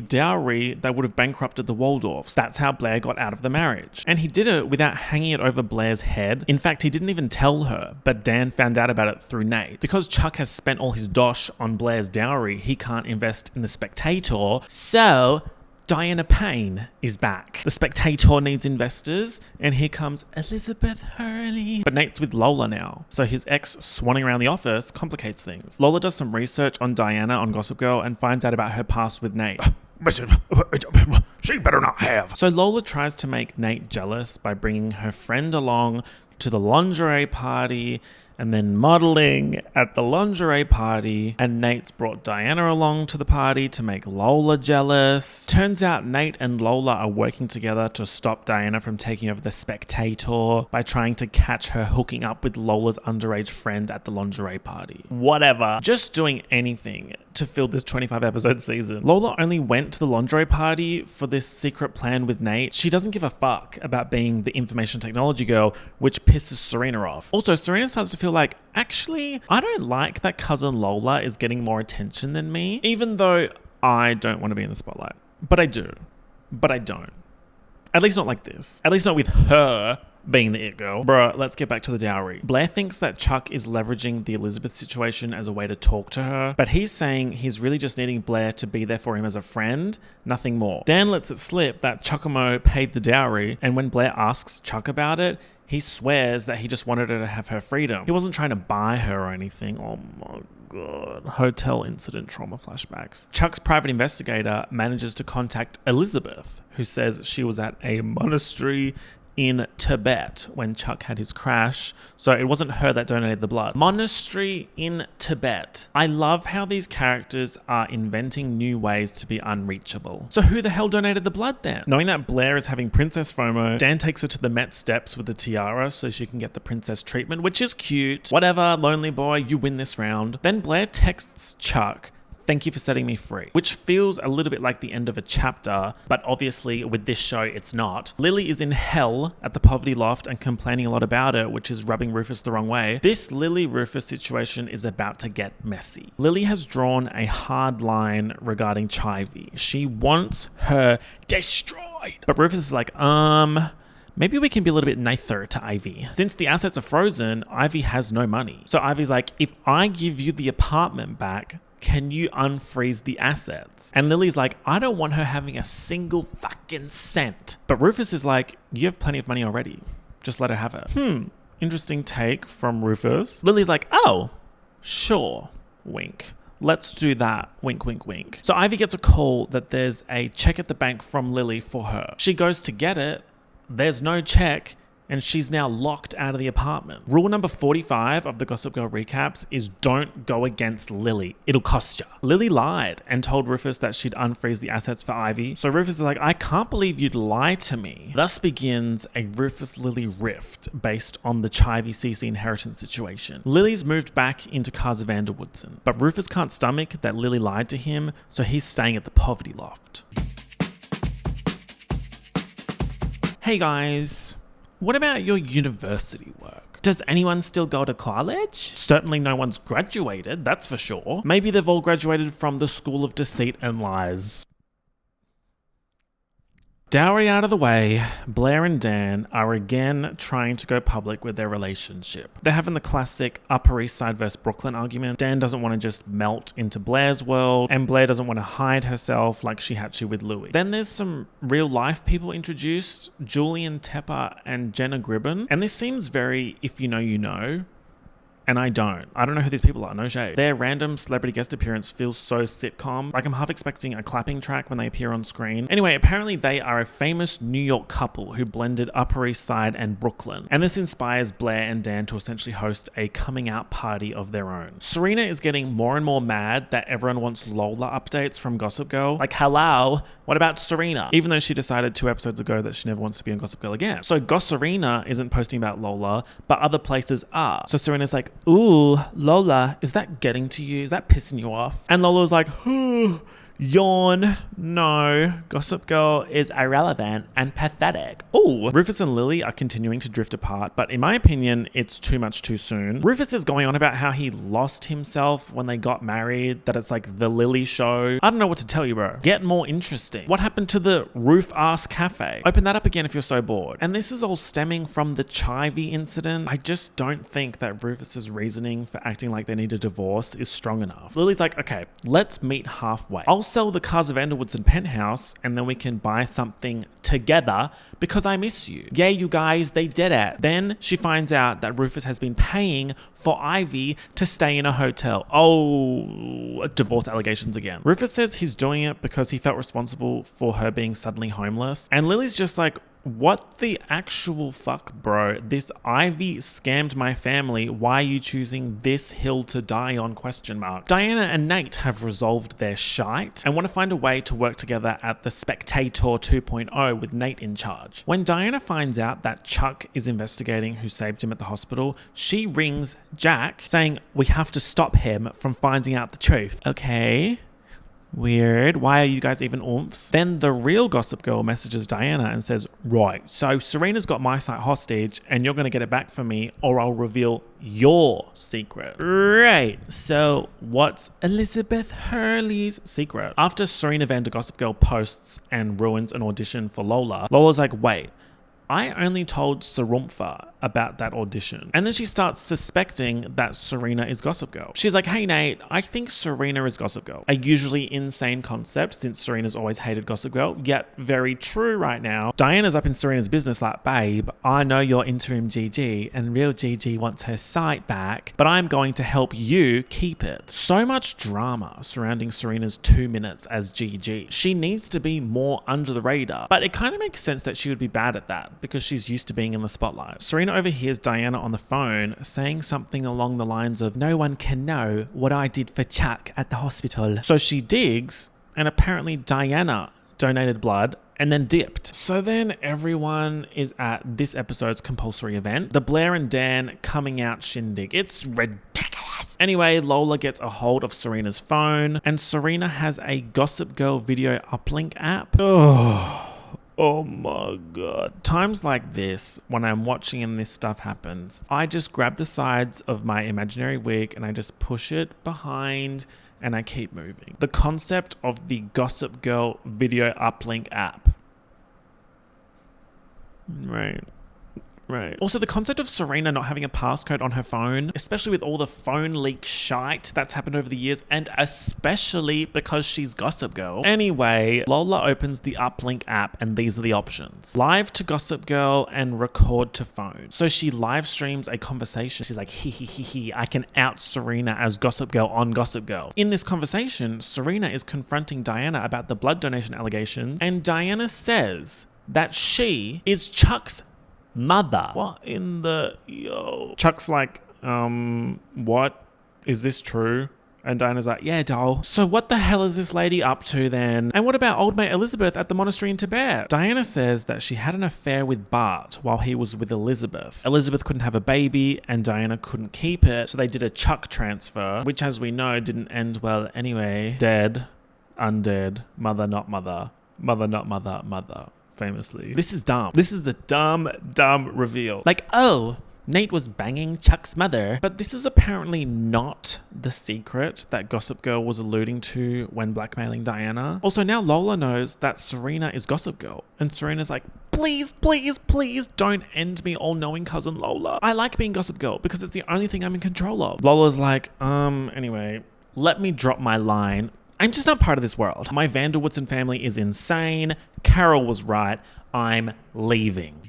dowry that would have bankrupted the Waldorfs. That's how Blair got out of the marriage. And he did it without hanging it over Blair's head. In fact, he didn't even tell her, but Dan found out about it through Nate. Because Chuck has spent all his dosh on Blair's dowry, he can't invest in the Spectator, so Diana Payne is back. The Spectator needs investors, and here comes Elizabeth Hurley. But Nate's with Lola now, so his ex swanning around the office complicates things. Lola does some research on Diana on Gossip Girl and finds out about her past with Nate. She better not have. So Lola tries to make Nate jealous by bringing her friend along to the lingerie party and then modeling at the lingerie party, and Nate's brought Diana along to the party to make Lola jealous. Turns out Nate and Lola are working together to stop Diana from taking over the Spectator by trying to catch her hooking up with Lola's underage friend at the lingerie party. Whatever. Just doing anything to fill this 25 episode season. Lola only went to the lingerie party for this secret plan with Nate. She doesn't give a fuck about being the information technology girl, which pisses Serena off. Also, Serena starts to feel like, actually, I don't like that cousin Lola is getting more attention than me, even though I don't want to be in the spotlight. But I do. But I don't. At least not like this. At least not with her being the it girl. Bruh, let's get back to the dowry. Blair thinks that Chuck is leveraging the Elizabeth situation as a way to talk to her, but he's saying he's really just needing Blair to be there for him as a friend, nothing more. Dan lets it slip that Chuckamo paid the dowry, and when Blair asks Chuck about it, he swears that he just wanted her to have her freedom. He wasn't trying to buy her or anything. Oh my God. Hotel incident trauma flashbacks. Chuck's private investigator manages to contact Elizabeth, who says she was at a monastery in Tibet when Chuck had his crash. So it wasn't her that donated the blood. Monastery in Tibet. I love how these characters are inventing new ways to be unreachable. So who the hell donated the blood then? Knowing that Blair is having princess FOMO, Dan takes her to the Met steps with the tiara so she can get the princess treatment, which is cute. Whatever, lonely boy, you win this round. Then Blair texts Chuck, "Thank you for setting me free," which feels a little bit like the end of a chapter, but obviously with this show, it's not. Lily is in hell at the poverty loft and complaining a lot about it, which is rubbing Rufus the wrong way. This Lily-Rufus situation is about to get messy. Lily has drawn a hard line regarding Chivy. She wants her destroyed. But Rufus is like, maybe we can be a little bit nicer to Ivy. Since the assets are frozen, Ivy has no money. So Ivy's like, if I give you the apartment back, can you unfreeze the assets? And Lily's like, I don't want her having a single fucking cent. But Rufus is like, you have plenty of money already. Just let her have it. Interesting take from Rufus. Lily's like, oh, sure. Wink. Let's do that. Wink, wink, wink. So Ivy gets a call that there's a check at the bank from Lily for her. She goes to get it. There's no check. And she's now locked out of the apartment. Rule number 45 of the Gossip Girl recaps is don't go against Lily. It'll cost you. Lily lied and told Rufus that she'd unfreeze the assets for Ivy. So Rufus is like, I can't believe you'd lie to me. Thus begins a Rufus-Lily rift based on the Chivy CC inheritance situation. Lily's moved back into Casa Vanderwoodson, but Rufus can't stomach that Lily lied to him, so he's staying at the poverty loft. Hey guys. What about your university work? Does anyone still go to college? Certainly no one's graduated, that's for sure. Maybe they've all graduated from the School of Deceit and Lies. Dowry out of the way, Blair and Dan are again trying to go public with their relationship. They're having the classic Upper East Side versus Brooklyn argument. Dan doesn't want to just melt into Blair's world, and Blair doesn't want to hide herself like she had to with Louis. Then there's some real life people introduced, Julian Tepper and Jenna Gribben, and this seems very if you know, you know. And I don't know who these people are, no shade. Their random celebrity guest appearance feels so sitcom. Like I'm half expecting a clapping track when they appear on screen. Anyway, apparently they are a famous New York couple who blended Upper East Side and Brooklyn. And this inspires Blair and Dan to essentially host a coming out party of their own. Serena is getting more and more mad that everyone wants Lola updates from Gossip Girl. Like, hello, what about Serena? Even though she decided 2 episodes ago that she never wants to be on Gossip Girl again. So Gosserina isn't posting about Lola, but other places are. So Serena's like, ooh, Lola, is that getting to you? Is that pissing you off? And Lola's like, yawn. No, Gossip Girl is irrelevant and pathetic. Ooh, Rufus and Lily are continuing to drift apart, but in my opinion, it's too much too soon. Rufus is going on about how he lost himself when they got married, that it's like the Lily show. I don't know what to tell you, bro. Get more interesting. What happened to the Roof Ass Cafe? Open that up again if you're so bored. And this is all stemming from the Chivy incident. I just don't think that Rufus's reasoning for acting like they need a divorce is strong enough. Lily's like, okay, let's meet halfway. I'll sell the cars of Vanderwoodson penthouse and then we can buy something together because I miss you. Yeah, you guys, they did it. Then she finds out that Rufus has been paying for Ivy to stay in a hotel. Oh, divorce allegations again. Rufus says he's doing it because he felt responsible for her being suddenly homeless. And Lily's just like, what the actual fuck, bro? This Ivy scammed my family. Why are you choosing this hill to die on ? Diana and Nate have resolved their shite and want to find a way to work together at the Spectator 2.0 with Nate in charge. When Diana finds out that Chuck is investigating who saved him at the hospital, she rings Jack saying, we have to stop him from finding out the truth. Okay. Weird. Why are you guys even oomphs? Then the real Gossip Girl messages Diana and says, right, so Serena's got my site hostage and you're going to get it back for me or I'll reveal your secret. Right. So what's Elizabeth Hurley's secret? After Serena Vander Gossip Girl posts and ruins an audition for Lola, Lola's like, wait, I only told Sarumpha about that audition. And then she starts suspecting that Serena is Gossip Girl. She's like, hey Nate, I think Serena is Gossip Girl. A usually insane concept since Serena's always hated Gossip Girl, yet very true right now. Diana's up in Serena's business like, babe, I know you're interim GG and real GG wants her site back, but I'm going to help you keep it. So much drama surrounding Serena's 2 minutes as GG. She needs to be more under the radar, but it kind of makes sense that she would be bad at that because she's used to being in the spotlight. Serena overhears Diana on the phone saying something along the lines of, no one can know what I did for Chuck at the hospital. So she digs, and apparently Diana donated blood and then dipped. So then everyone is at this episode's compulsory event, the Blair and Dan coming out shindig. It's ridiculous. Anyway, Lola gets a hold of Serena's phone, and Serena has a Gossip Girl video uplink app. Oh my God. Times like this, when I'm watching and this stuff happens, I just grab the sides of my imaginary wig and I just push it behind and I keep moving. The concept of the Gossip Girl video uplink app. Right. Also, the concept of Serena not having a passcode on her phone, especially with all the phone leak shite that's happened over the years, and especially because she's Gossip Girl. Anyway, Lola opens the uplink app and these are the options. Live to Gossip Girl and record to phone. So she live streams a conversation. She's like, he, I can out Serena as Gossip Girl on Gossip Girl. In this conversation, Serena is confronting Diana about the blood donation allegations, and Diana says that she is Chuck's mother. What in the Chuck's like, what? Is this true? And Diana's like, yeah, doll. So what the hell is this lady up to then? And what about old mate Elizabeth at the monastery in Tibet? Diana says that she had an affair with Bart while he was with Elizabeth. Elizabeth couldn't have a baby and Diana couldn't keep it, so they did a Chuck transfer, which as we know didn't end well anyway. Dead, undead, mother not mother, mother not mother, mother. Famously. This is dumb. This is the dumb reveal. Like, oh, Nate was banging Chuck's mother. But this is apparently not the secret that Gossip Girl was alluding to when blackmailing Diana. Also, now Lola knows that Serena is Gossip Girl. And Serena's like, please, please, please don't end me all-knowing cousin Lola. I like being Gossip Girl because it's the only thing I'm in control of. Lola's like, anyway, let me drop my line. I'm just not part of this world. My Vanderwoodson family is insane. Carol was right. I'm leaving.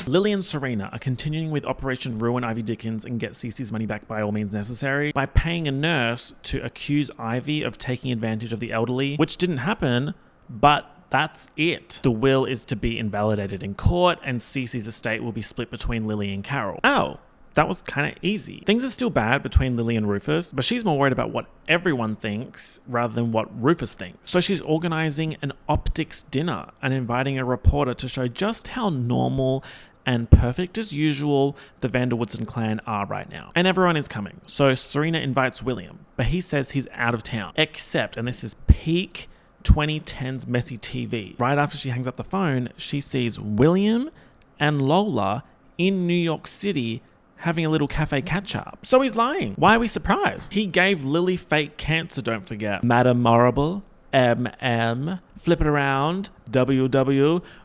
Lily and Serena are continuing with Operation Ruin Ivy Dickens and get Cece's money back by all means necessary by paying a nurse to accuse Ivy of taking advantage of the elderly, which didn't happen, but that's it. The will is to be invalidated in court and Cece's estate will be split between Lily and Carol. Oh. That was kind of easy. Things are still bad between Lily and Rufus, but she's more worried about what everyone thinks rather than what Rufus thinks. So she's organizing an optics dinner and inviting a reporter to show just how normal and perfect as usual the Vanderwoodson clan are right now. And everyone is coming. So Serena invites William, but he says he's out of town. Except, and this is peak 2010s messy TV, right after she hangs up the phone, she sees William and Lola in New York City having a little cafe catch-up. So he's lying. Why are we surprised? He gave Lily fake cancer, don't forget. Madame Morrible, flip it around,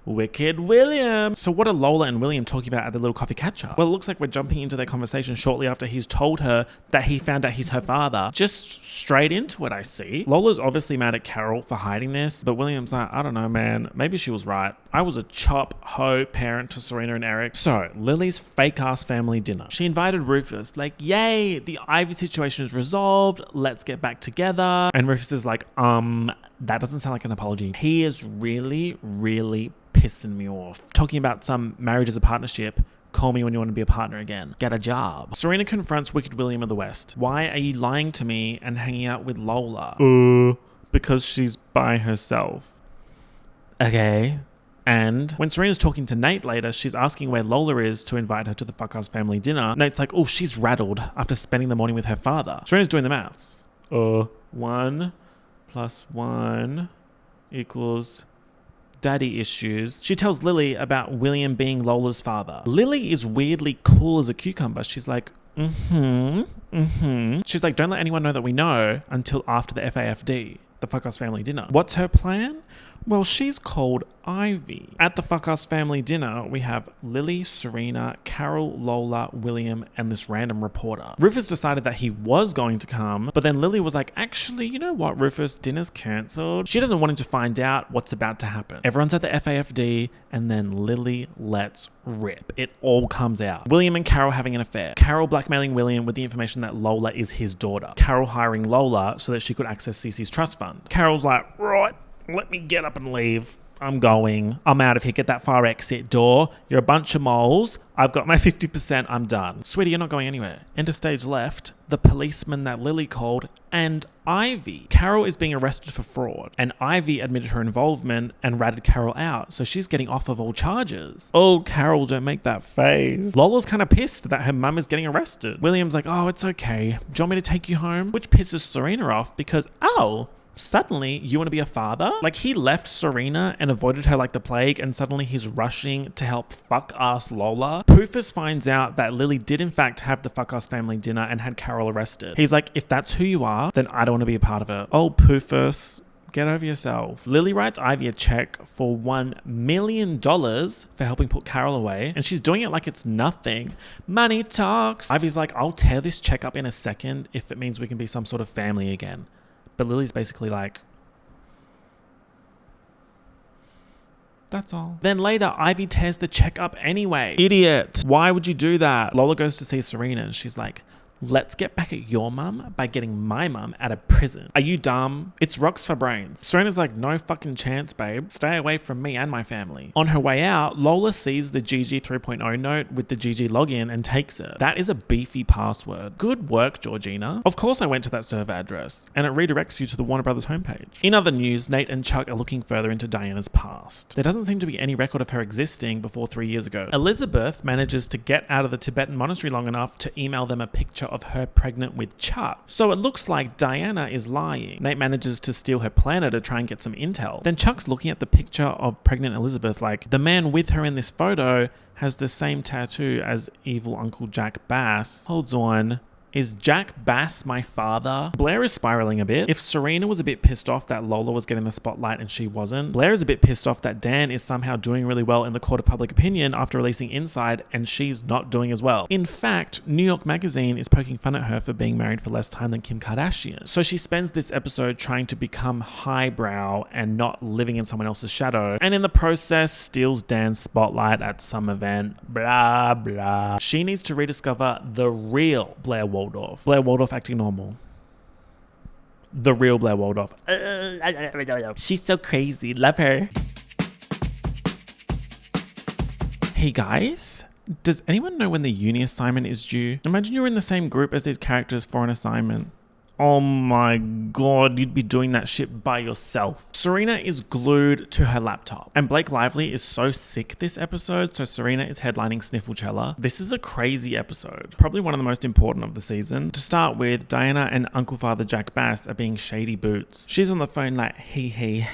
Wicked William. So what are Lola and William talking about at the little coffee catch-up? Well, it looks like we're jumping into their conversation shortly after he's told her that he found out he's her father. Just straight into it, I see. Lola's obviously mad at Carol for hiding this, but William's like, I don't know, man. Maybe she was right. I was a chop-ho parent to Serena and Eric. So, Lily's fake-ass family dinner. She invited Rufus, like, yay, the Ivy situation is resolved. Let's get back together. And Rufus is like, that doesn't sound like an apology. He is really, really pissing me off. Talking about some marriage as a partnership. Call me when you want to be a partner again. Get a job. Serena confronts Wicked William of the West. Why are you lying to me and hanging out with Lola? Because she's by herself. Okay. And when Serena's talking to Nate later, she's asking where Lola is to invite her to the fuck-ass family dinner. Nate's like, oh, she's rattled after spending the morning with her father. Serena's doing the maths. 1 + 1 = daddy issues. She tells Lily about William being Lola's father. Lily is weirdly cool as a cucumber. She's like, She's like, don't let anyone know that we know until after the FAFD, the Fuck-Us Family Dinner. What's her plan? Well, she's called Ivy. At the Fuck-Us Family Dinner, we have Lily, Serena, Carol, Lola, William, and this random reporter. Rufus decided that he was going to come, but then Lily was like, actually, you know what, Rufus, dinner's cancelled. She doesn't want him to find out what's about to happen. Everyone's at the FAFD, and then Lily lets rip. It all comes out. William and Carol having an affair. Carol blackmailing William with the information that Lola is his daughter. Carol hiring Lola so that she could access Cece's trust fund. Carol's like, right, let me get up and leave. I'm going. I'm out of here. Get that far exit door. You're a bunch of moles. I've got my 50%. I'm done. Sweetie, you're not going anywhere. Enter stage left, the policeman that Lily called, and Ivy. Carol is being arrested for fraud, and Ivy admitted her involvement and ratted Carol out, so she's getting off of all charges. Oh, Carol, don't make that face. Lola's kind of pissed that her mum is getting arrested. William's like, oh, it's okay. Do you want me to take you home? Which pisses Serena off because, suddenly, you want to be a father? Like, he left Serena and avoided her like the plague, and suddenly he's rushing to help fuck-ass Lola. Poofus finds out that Lily did in fact have the fuck-ass family dinner and had Carol arrested. He's like, if that's who you are, then I don't want to be a part of it. Oh, Poofus, get over yourself. Lily writes Ivy a check for $1 million for helping put Carol away, and she's doing it like it's nothing. Money talks. Ivy's like, I'll tear this check up in a second if it means we can be some sort of family again. But Lily's basically like, that's all. Then later, Ivy tears the check up anyway. Idiot. Why would you do that? Lola goes to see Serena and she's like, let's get back at your mum by getting my mum out of prison. Are you dumb? It's rocks for brains. Serena's like, no fucking chance, babe. Stay away from me and my family. On her way out, Lola sees the GG 3.0 note with the GG login and takes it. That is a beefy password. Good work, Georgina. Of course I went to that server address, and it redirects you to the Warner Brothers homepage. In other news, Nate and Chuck are looking further into Diana's past. There doesn't seem to be any record of her existing before 3 years ago. Elizabeth manages to get out of the Tibetan monastery long enough to email them a picture of her pregnant with Chuck. So it looks like Diana is lying. Nate manages to steal her planner to try and get some intel. Then Chuck's looking at the picture of pregnant Elizabeth like, the man with her in this photo has the same tattoo as evil Uncle Jack Bass. Hold on. Is Jack Bass my father? Blair is spiraling a bit. If Serena was a bit pissed off that Lola was getting the spotlight and she wasn't, Blair is a bit pissed off that Dan is somehow doing really well in the court of public opinion after releasing Inside and she's not doing as well. In fact, New York Magazine is poking fun at her for being married for less time than Kim Kardashian. So she spends this episode trying to become highbrow and not living in someone else's shadow, and in the process steals Dan's spotlight at some event. Blah, blah. She needs to rediscover the real Blair Waldorf. Blair Waldorf acting normal. The real Blair Waldorf. She's so crazy. Love her. Hey guys, does anyone know when the uni assignment is due? Imagine you're in the same group as these characters for an assignment. Oh my god, you'd be doing that shit by yourself. Serena is glued to her laptop, and Blake Lively is so sick this episode, so Serena is headlining Snifflechella. This is a crazy episode, probably one of the most important of the season. To start with, Diana and Uncle Father Jack Bass are being shady boots. She's on the phone like, hey,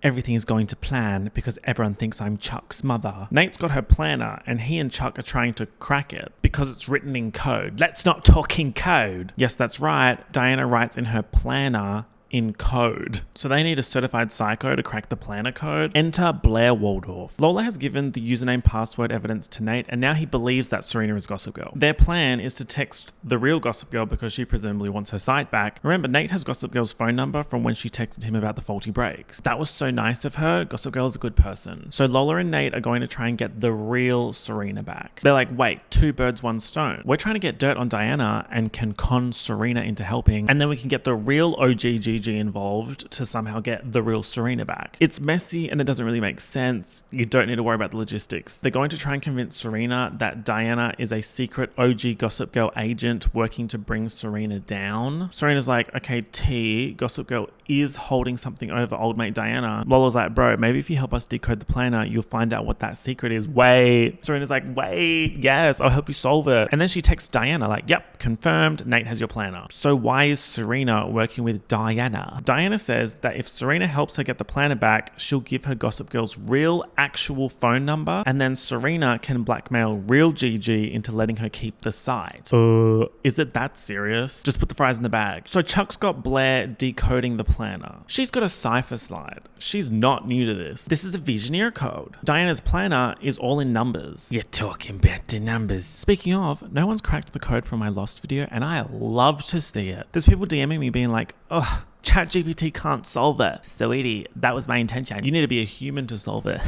everything is going to plan because everyone thinks I'm Chuck's mother. Nate's got her planner and he and Chuck are trying to crack it because it's written in code. Let's not talk in code. Yes, that's right. Diana writes in her planner, in code. So they need a certified psycho to crack the planner code. Enter Blair Waldorf. Lola has given the username password evidence to Nate, and now he believes that Serena is Gossip Girl. Their plan is to text the real Gossip Girl because she presumably wants her site back. Remember, Nate has Gossip Girl's phone number from when she texted him about the faulty brakes. That was so nice of her. Gossip Girl is a good person. So Lola and Nate are going to try and get the real Serena back. They're like, wait, 2 birds, 1 stone. We're trying to get dirt on Diana and can con Serena into helping, and then we can get the real OG Gigi involved to somehow get the real Serena back. It's messy and it doesn't really make sense. You don't need to worry about the logistics. They're going to try and convince Serena that Diana is a secret OG Gossip Girl agent working to bring Serena down. Serena's like, okay, T, Gossip Girl is holding something over old mate Diana. Lola's like, bro, maybe if you help us decode the planner, you'll find out what that secret is. Wait. Serena's like, wait, yes, I'll help you solve it. And then she texts Diana like, yep, confirmed, Nate has your planner. So why is Serena working with Diana? Diana says that if Serena helps her get the planner back, she'll give her Gossip Girl's real actual phone number, and then Serena can blackmail real Gigi into letting her keep the site. Is it that serious? Just put the fries in the bag. So Chuck's got Blair decoding the planner. She's got a cipher slide. She's not new to this. This is the Visioneer code. Diana's planner is all in numbers. You're talking about the numbers. Speaking of, no one's cracked the code from my Lost video, and I love to see it. There's people DMing me being like, ugh, ChatGPT can't solve it. Sweetie, that was my intention. You need to be a human to solve it.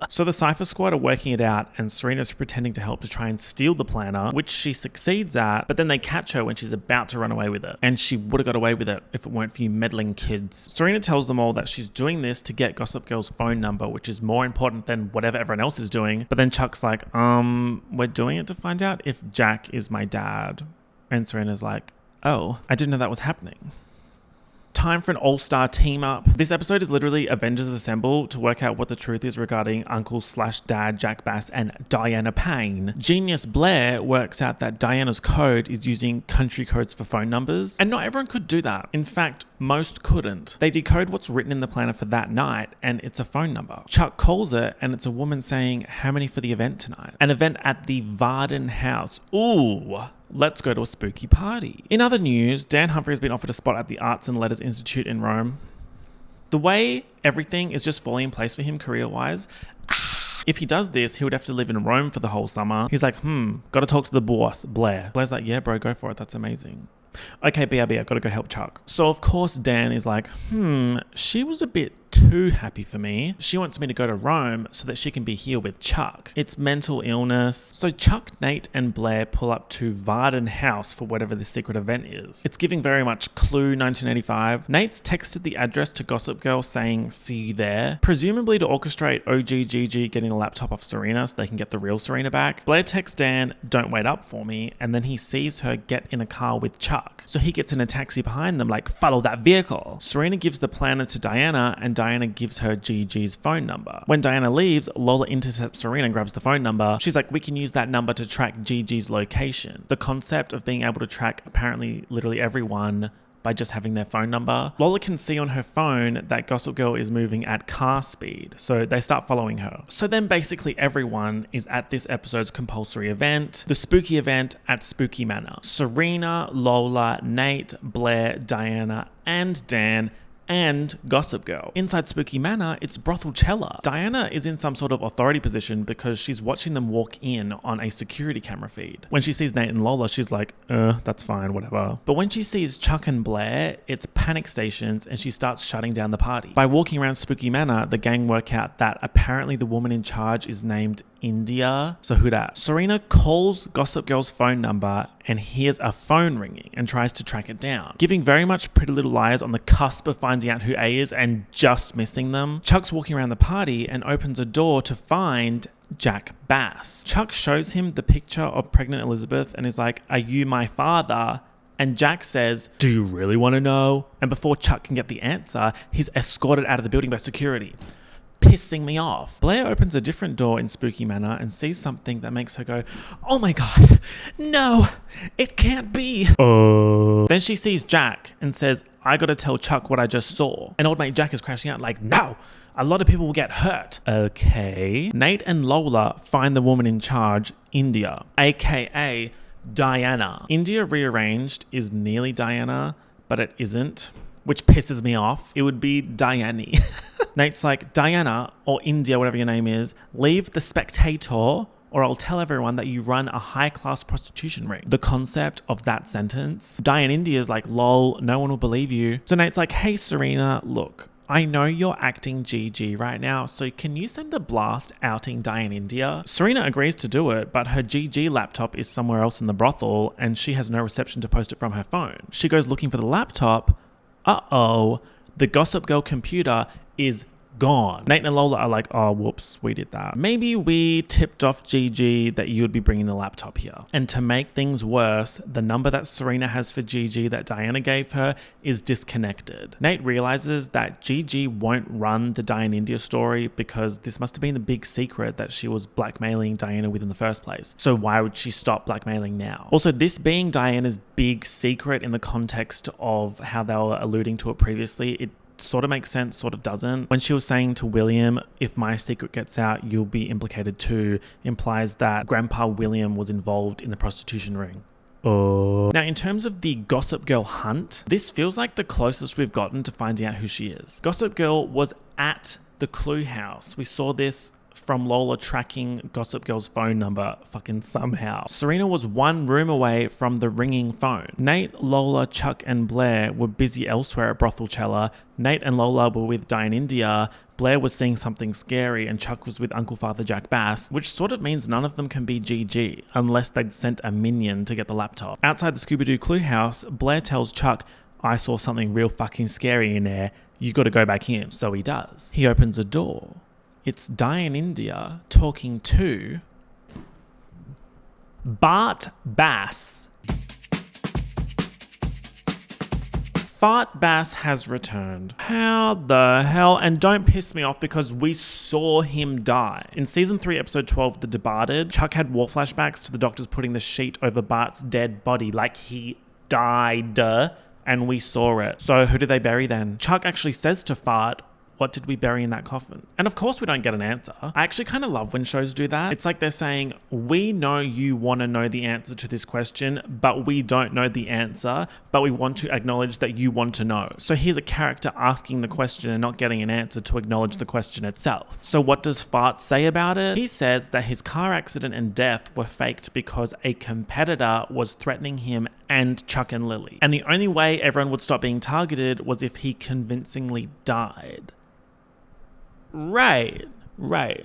So the Cypher Squad are working it out, and Serena's pretending to help to try and steal the planner, which she succeeds at, but then they catch her when she's about to run away with it. And she would have got away with it if it weren't for you meddling kids. Serena tells them all that she's doing this to get Gossip Girl's phone number, which is more important than whatever everyone else is doing. But then Chuck's like, we're doing it to find out if Jack is my dad. And Serena's like, oh, I didn't know that was happening. Time for an all-star team up. This episode is literally Avengers Assemble to work out what the truth is regarding Uncle/Dad Jack Bass and Diana Payne. Genius Blair works out that Diana's code is using country codes for phone numbers, and not everyone could do that. In fact, most couldn't. They decode what's written in the planner for that night, and it's a phone number. Chuck calls it, and it's a woman saying, how many for the event tonight? An event at the Varden house. Ooh. Let's go to a spooky party. In other news, Dan Humphrey has been offered a spot at the Arts and Letters Institute in Rome. The way everything is just falling in place for him career-wise, if he does this, he would have to live in Rome for the whole summer. He's like, gotta talk to the boss, Blair. Blair's like, yeah, bro, go for it. That's amazing. Okay, BRB, I gotta go help Chuck. So of course Dan is like, she was a bit too happy for me. She wants me to go to Rome so that she can be here with Chuck. It's mental illness. So Chuck, Nate, and Blair pull up to Varden House for whatever this secret event is. It's giving very much Clue 1985. Nate's texted the address to Gossip Girl saying, see you there, presumably to orchestrate OG Gigi getting a laptop off Serena so they can get the real Serena back. Blair texts Dan, don't wait up for me, and then he sees her get in a car with Chuck. So he gets in a taxi behind them like, follow that vehicle. Serena gives the planner to Diana, and Diana gives her Gigi's phone number. When Diana leaves, Lola intercepts Serena and grabs the phone number. She's like, we can use that number to track Gigi's location. The concept of being able to track apparently literally everyone by just having their phone number. Lola can see on her phone that Gossip Girl is moving at car speed, so they start following her. So then basically everyone is at this episode's compulsory event, the spooky event at Spooky Manor. Serena, Lola, Nate, Blair, Diana, and Dan, and Gossip Girl. Inside Spooky Manor, it's Brothelchella. Diana is in some sort of authority position because she's watching them walk in on a security camera feed. When she sees Nate and Lola, she's like, that's fine, whatever. But when she sees Chuck and Blair, it's panic stations and she starts shutting down the party. By walking around Spooky Manor, the gang work out that apparently the woman in charge is named India. So who dat? Serena calls Gossip Girl's phone number and hears a phone ringing and tries to track it down, giving very much Pretty Little Liars on the cusp of finding out who A is and just missing them. Chuck's walking around the party and opens a door to find Jack Bass. Chuck shows him the picture of pregnant Elizabeth and is like, are you my father? And Jack says, do you really want to know? And before Chuck can get the answer, he's escorted out of the building by security. Pissing me off. Blair opens a different door in Spooky Manor and sees something that makes her go, oh my god, no, it can't be. Then she sees Jack and says, I gotta tell Chuck what I just saw. And old mate Jack is crashing out like, no, a lot of people will get hurt. Okay. Nate and Lola find the woman in charge, India, aka Diana. India rearranged is nearly Diana, but it isn't. which pisses me off, it would be Diane. Nate's like, Diana, or India, whatever your name is, leave the Spectator or I'll tell everyone that you run a high-class prostitution ring. The concept of that sentence, Diane India is like, lol, no one will believe you. So Nate's like, hey Serena, look, I know you're acting GG right now, so can you send a blast outing Diane India? Serena agrees to do it, but her GG laptop is somewhere else in the brothel and she has no reception to post it from her phone. She goes looking for the laptop. Uh-oh, the Gossip Girl computer is gone. Nate and Lola are like, oh, whoops, we did that. Maybe we tipped off Gigi that you would be bringing the laptop here. And to make things worse, the number that Serena has for Gigi that Diana gave her is disconnected. Nate realizes that Gigi won't run the Diane India story because this must have been the big secret that she was blackmailing Diana with in the first place. So why would she stop blackmailing now? Also, this being Diana's big secret in the context of how they were alluding to it previously, it sort of makes sense, sort of doesn't. When she was saying to William, if my secret gets out, you'll be implicated too, implies that Grandpa William was involved in the prostitution ring. Now, in terms of the Gossip Girl hunt, this feels like the closest we've gotten to finding out who she is. Gossip Girl was at the Clue House. We saw this from Lola tracking Gossip Girl's phone number fucking somehow. Serena was one room away from the ringing phone. Nate, Lola, Chuck and Blair were busy elsewhere at Brothelchella. Nate and Lola were with Diane India. Blair was seeing something scary and Chuck was with Uncle Father Jack Bass, which sort of means none of them can be GG unless they'd sent a minion to get the laptop. Outside the Scooby-Doo Clue House, Blair tells Chuck, I saw something real fucking scary in there. You gotta go back in. So he does. He opens a door. It's Diane India talking to Bart Bass. Fart Bass has returned. How the hell? And don't piss me off because we saw him die. In season 3, episode 12, The Departed, Chuck had war flashbacks to the doctors putting the sheet over Bart's dead body like he died, and we saw it. So who did they bury then? Chuck actually says to Fart, what did we bury in that coffin? And of course we don't get an answer. I actually kind of love when shows do that. It's like they're saying, we know you want to know the answer to this question, but we don't know the answer, but we want to acknowledge that you want to know. So here's a character asking the question and not getting an answer to acknowledge the question itself. So what does Fart say about it? He says that his car accident and death were faked because a competitor was threatening him and Chuck and Lily. And the only way everyone would stop being targeted was if he convincingly died. Right.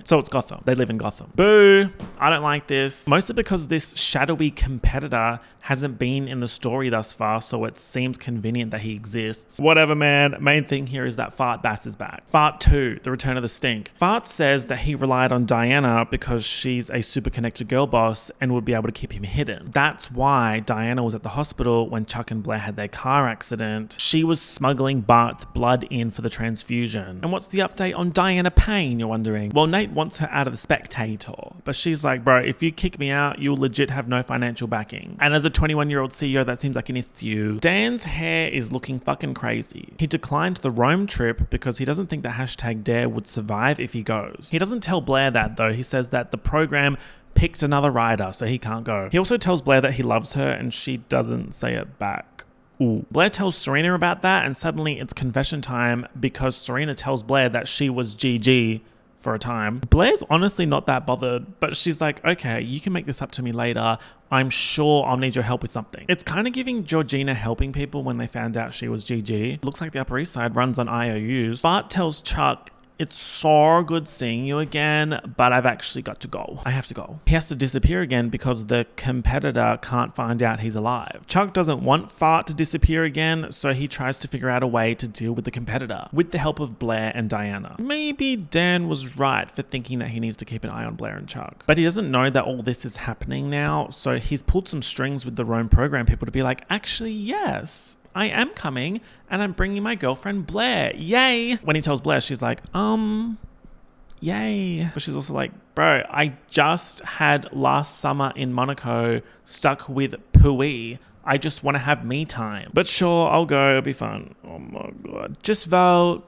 So it's Gotham. They live in Gotham. Boo! I don't like this. Mostly because this shadowy competitor hasn't been in the story thus far, so it seems convenient that he exists. Whatever, man. Main thing here is that Fart Bass is back. Fart 2, the return of the stink. Fart says that he relied on Diana because she's a super connected girl boss and would be able to keep him hidden. That's why Diana was at the hospital when Chuck and Blair had their car accident. She was smuggling Bart's blood in for the transfusion. And what's the update on Diana Payne, you're wondering? Well, Nate wants her out of the Spectator, but she's like, bro, if you kick me out, you'll legit have no financial backing. And as a 21-year-old CEO, that seems like an issue. Dan's hair is looking fucking crazy. He declined the Rome trip because he doesn't think the #Dare would survive if he goes. He doesn't tell Blair that though. He says that the program picked another rider, so he can't go. He also tells Blair that he loves her and she doesn't say it back. Ooh. Blair tells Serena about that and suddenly it's confession time because Serena tells Blair that she was GG for a time. Blair's honestly not that bothered, but she's like, okay, you can make this up to me later. I'm sure I'll need your help with something. It's kind of giving Georgina helping people when they found out she was GG. Looks like the Upper East Side runs on IOUs. Bart tells Chuck, it's so good seeing you again, but I've actually got to go. I have to go. He has to disappear again because the competitor can't find out he's alive. Chuck doesn't want Fart to disappear again, so he tries to figure out a way to deal with the competitor with the help of Blair and Diana. Maybe Dan was right for thinking that he needs to keep an eye on Blair and Chuck, but he doesn't know that all this is happening now, so he's pulled some strings with the Rome program people to be like, actually, yes, I am coming and I'm bringing my girlfriend Blair. Yay. When he tells Blair, she's like, yay. But she's also like, bro, I just had last summer in Monaco stuck with Pui. I just want to have me time. But sure, I'll go. It'll be fun. Oh my God. Just vote.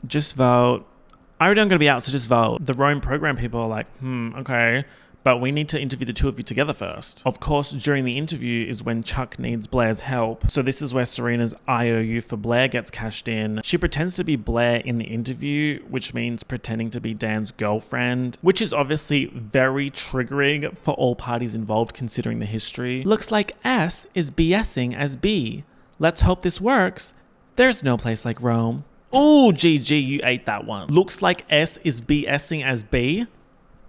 I already am going to be out, so just vote. The Rome program people are like, okay. but we need to interview the two of you together first. Of course, during the interview is when Chuck needs Blair's help. So this is where Serena's IOU for Blair gets cashed in. She pretends to be Blair in the interview, which means pretending to be Dan's girlfriend, which is obviously very triggering for all parties involved considering the history. Looks like S is BSing as B. Let's hope this works. There's no place like Rome. Ooh, GG, you ate that one. Looks like S is BSing as B.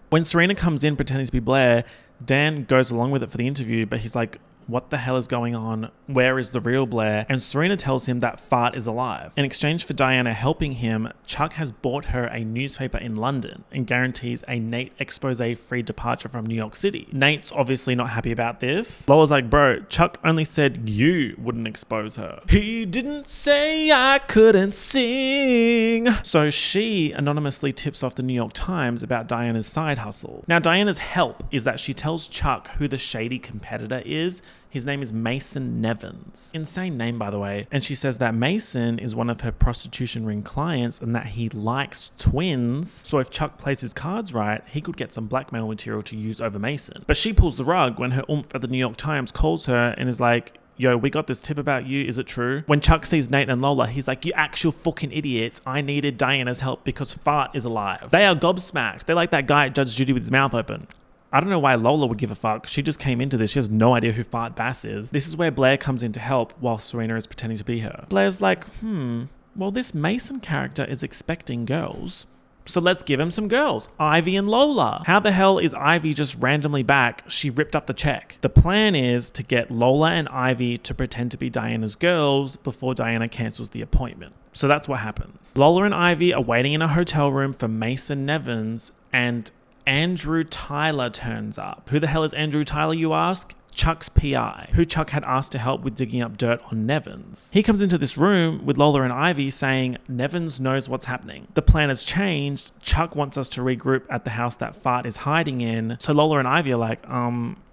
When Serena comes in pretending to be Blair, Dan goes along with it for the interview, but he's like, what the hell is going on? Where is the real Blair? And Serena tells him that Fart is alive. In exchange for Diana helping him, Chuck has bought her a newspaper in London and guarantees a Nate expose-free departure from New York City. Nate's obviously not happy about this. Lola's like, bro, Chuck only said you wouldn't expose her. He didn't say I couldn't sing. So she anonymously tips off the New York Times about Diana's side hustle. Now, Diana's help is that she tells Chuck who the shady competitor is. His name is Mason Nevins. Insane name, by the way. And she says that Mason is one of her prostitution ring clients and that he likes twins. So if Chuck plays his cards right, he could get some blackmail material to use over Mason. But she pulls the rug when her oomph at the New York Times calls her and is like, yo, we got this tip about you, is it true? When Chuck sees Nate and Lola, he's like, you actual fucking idiots. I needed Diana's help because Fart is alive. They are gobsmacked. They're like that guy at Judge Judy with his mouth open. I don't know why Lola would give a fuck. She just came into this. She has no idea who Fart Bass is. This is where Blair comes in to help while Serena is pretending to be her. Blair's like, well, this Mason character is expecting girls. So let's give him some girls. Ivy and Lola. How the hell is Ivy just randomly back? She ripped up the check. The plan is to get Lola and Ivy to pretend to be Diana's girls before Diana cancels the appointment. So that's what happens. Lola and Ivy are waiting in a hotel room for Mason Nevins, and Andrew Tyler turns up. Who the hell is Andrew Tyler, you ask? Chuck's PI, who Chuck had asked to help with digging up dirt on Nevins. He comes into this room with Lola and Ivy saying Nevins knows what's happening. The plan has changed. Chuck wants us to regroup at the house that Fart is hiding in. So Lola and Ivy are like,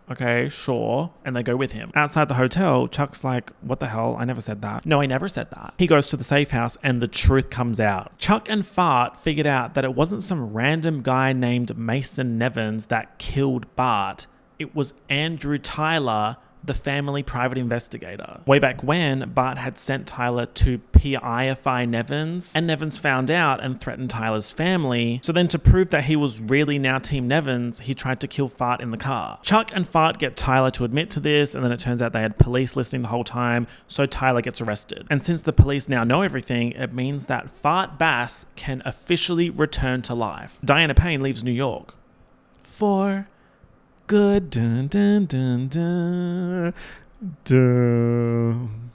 okay, sure. And they go with him. Outside the hotel, Chuck's like, what the hell? I never said that. No, I never said that. He goes to the safe house and the truth comes out. Chuck and Fart figured out that it wasn't some random guy named Mason Nevins that killed Bart. It was Andrew Tyler, the family private investigator. Way back when, Bart had sent Tyler to PIify Nevins, and Nevins found out and threatened Tyler's family. So then to prove that he was really now Team Nevins, he tried to kill Fart in the car. Chuck and Fart get Tyler to admit to this, and then it turns out they had police listening the whole time, so Tyler gets arrested. And since the police now know everything, it means that Fart Bass can officially return to life. Diana Payne leaves New York. For good. Dun, dun, dun, dun, dun.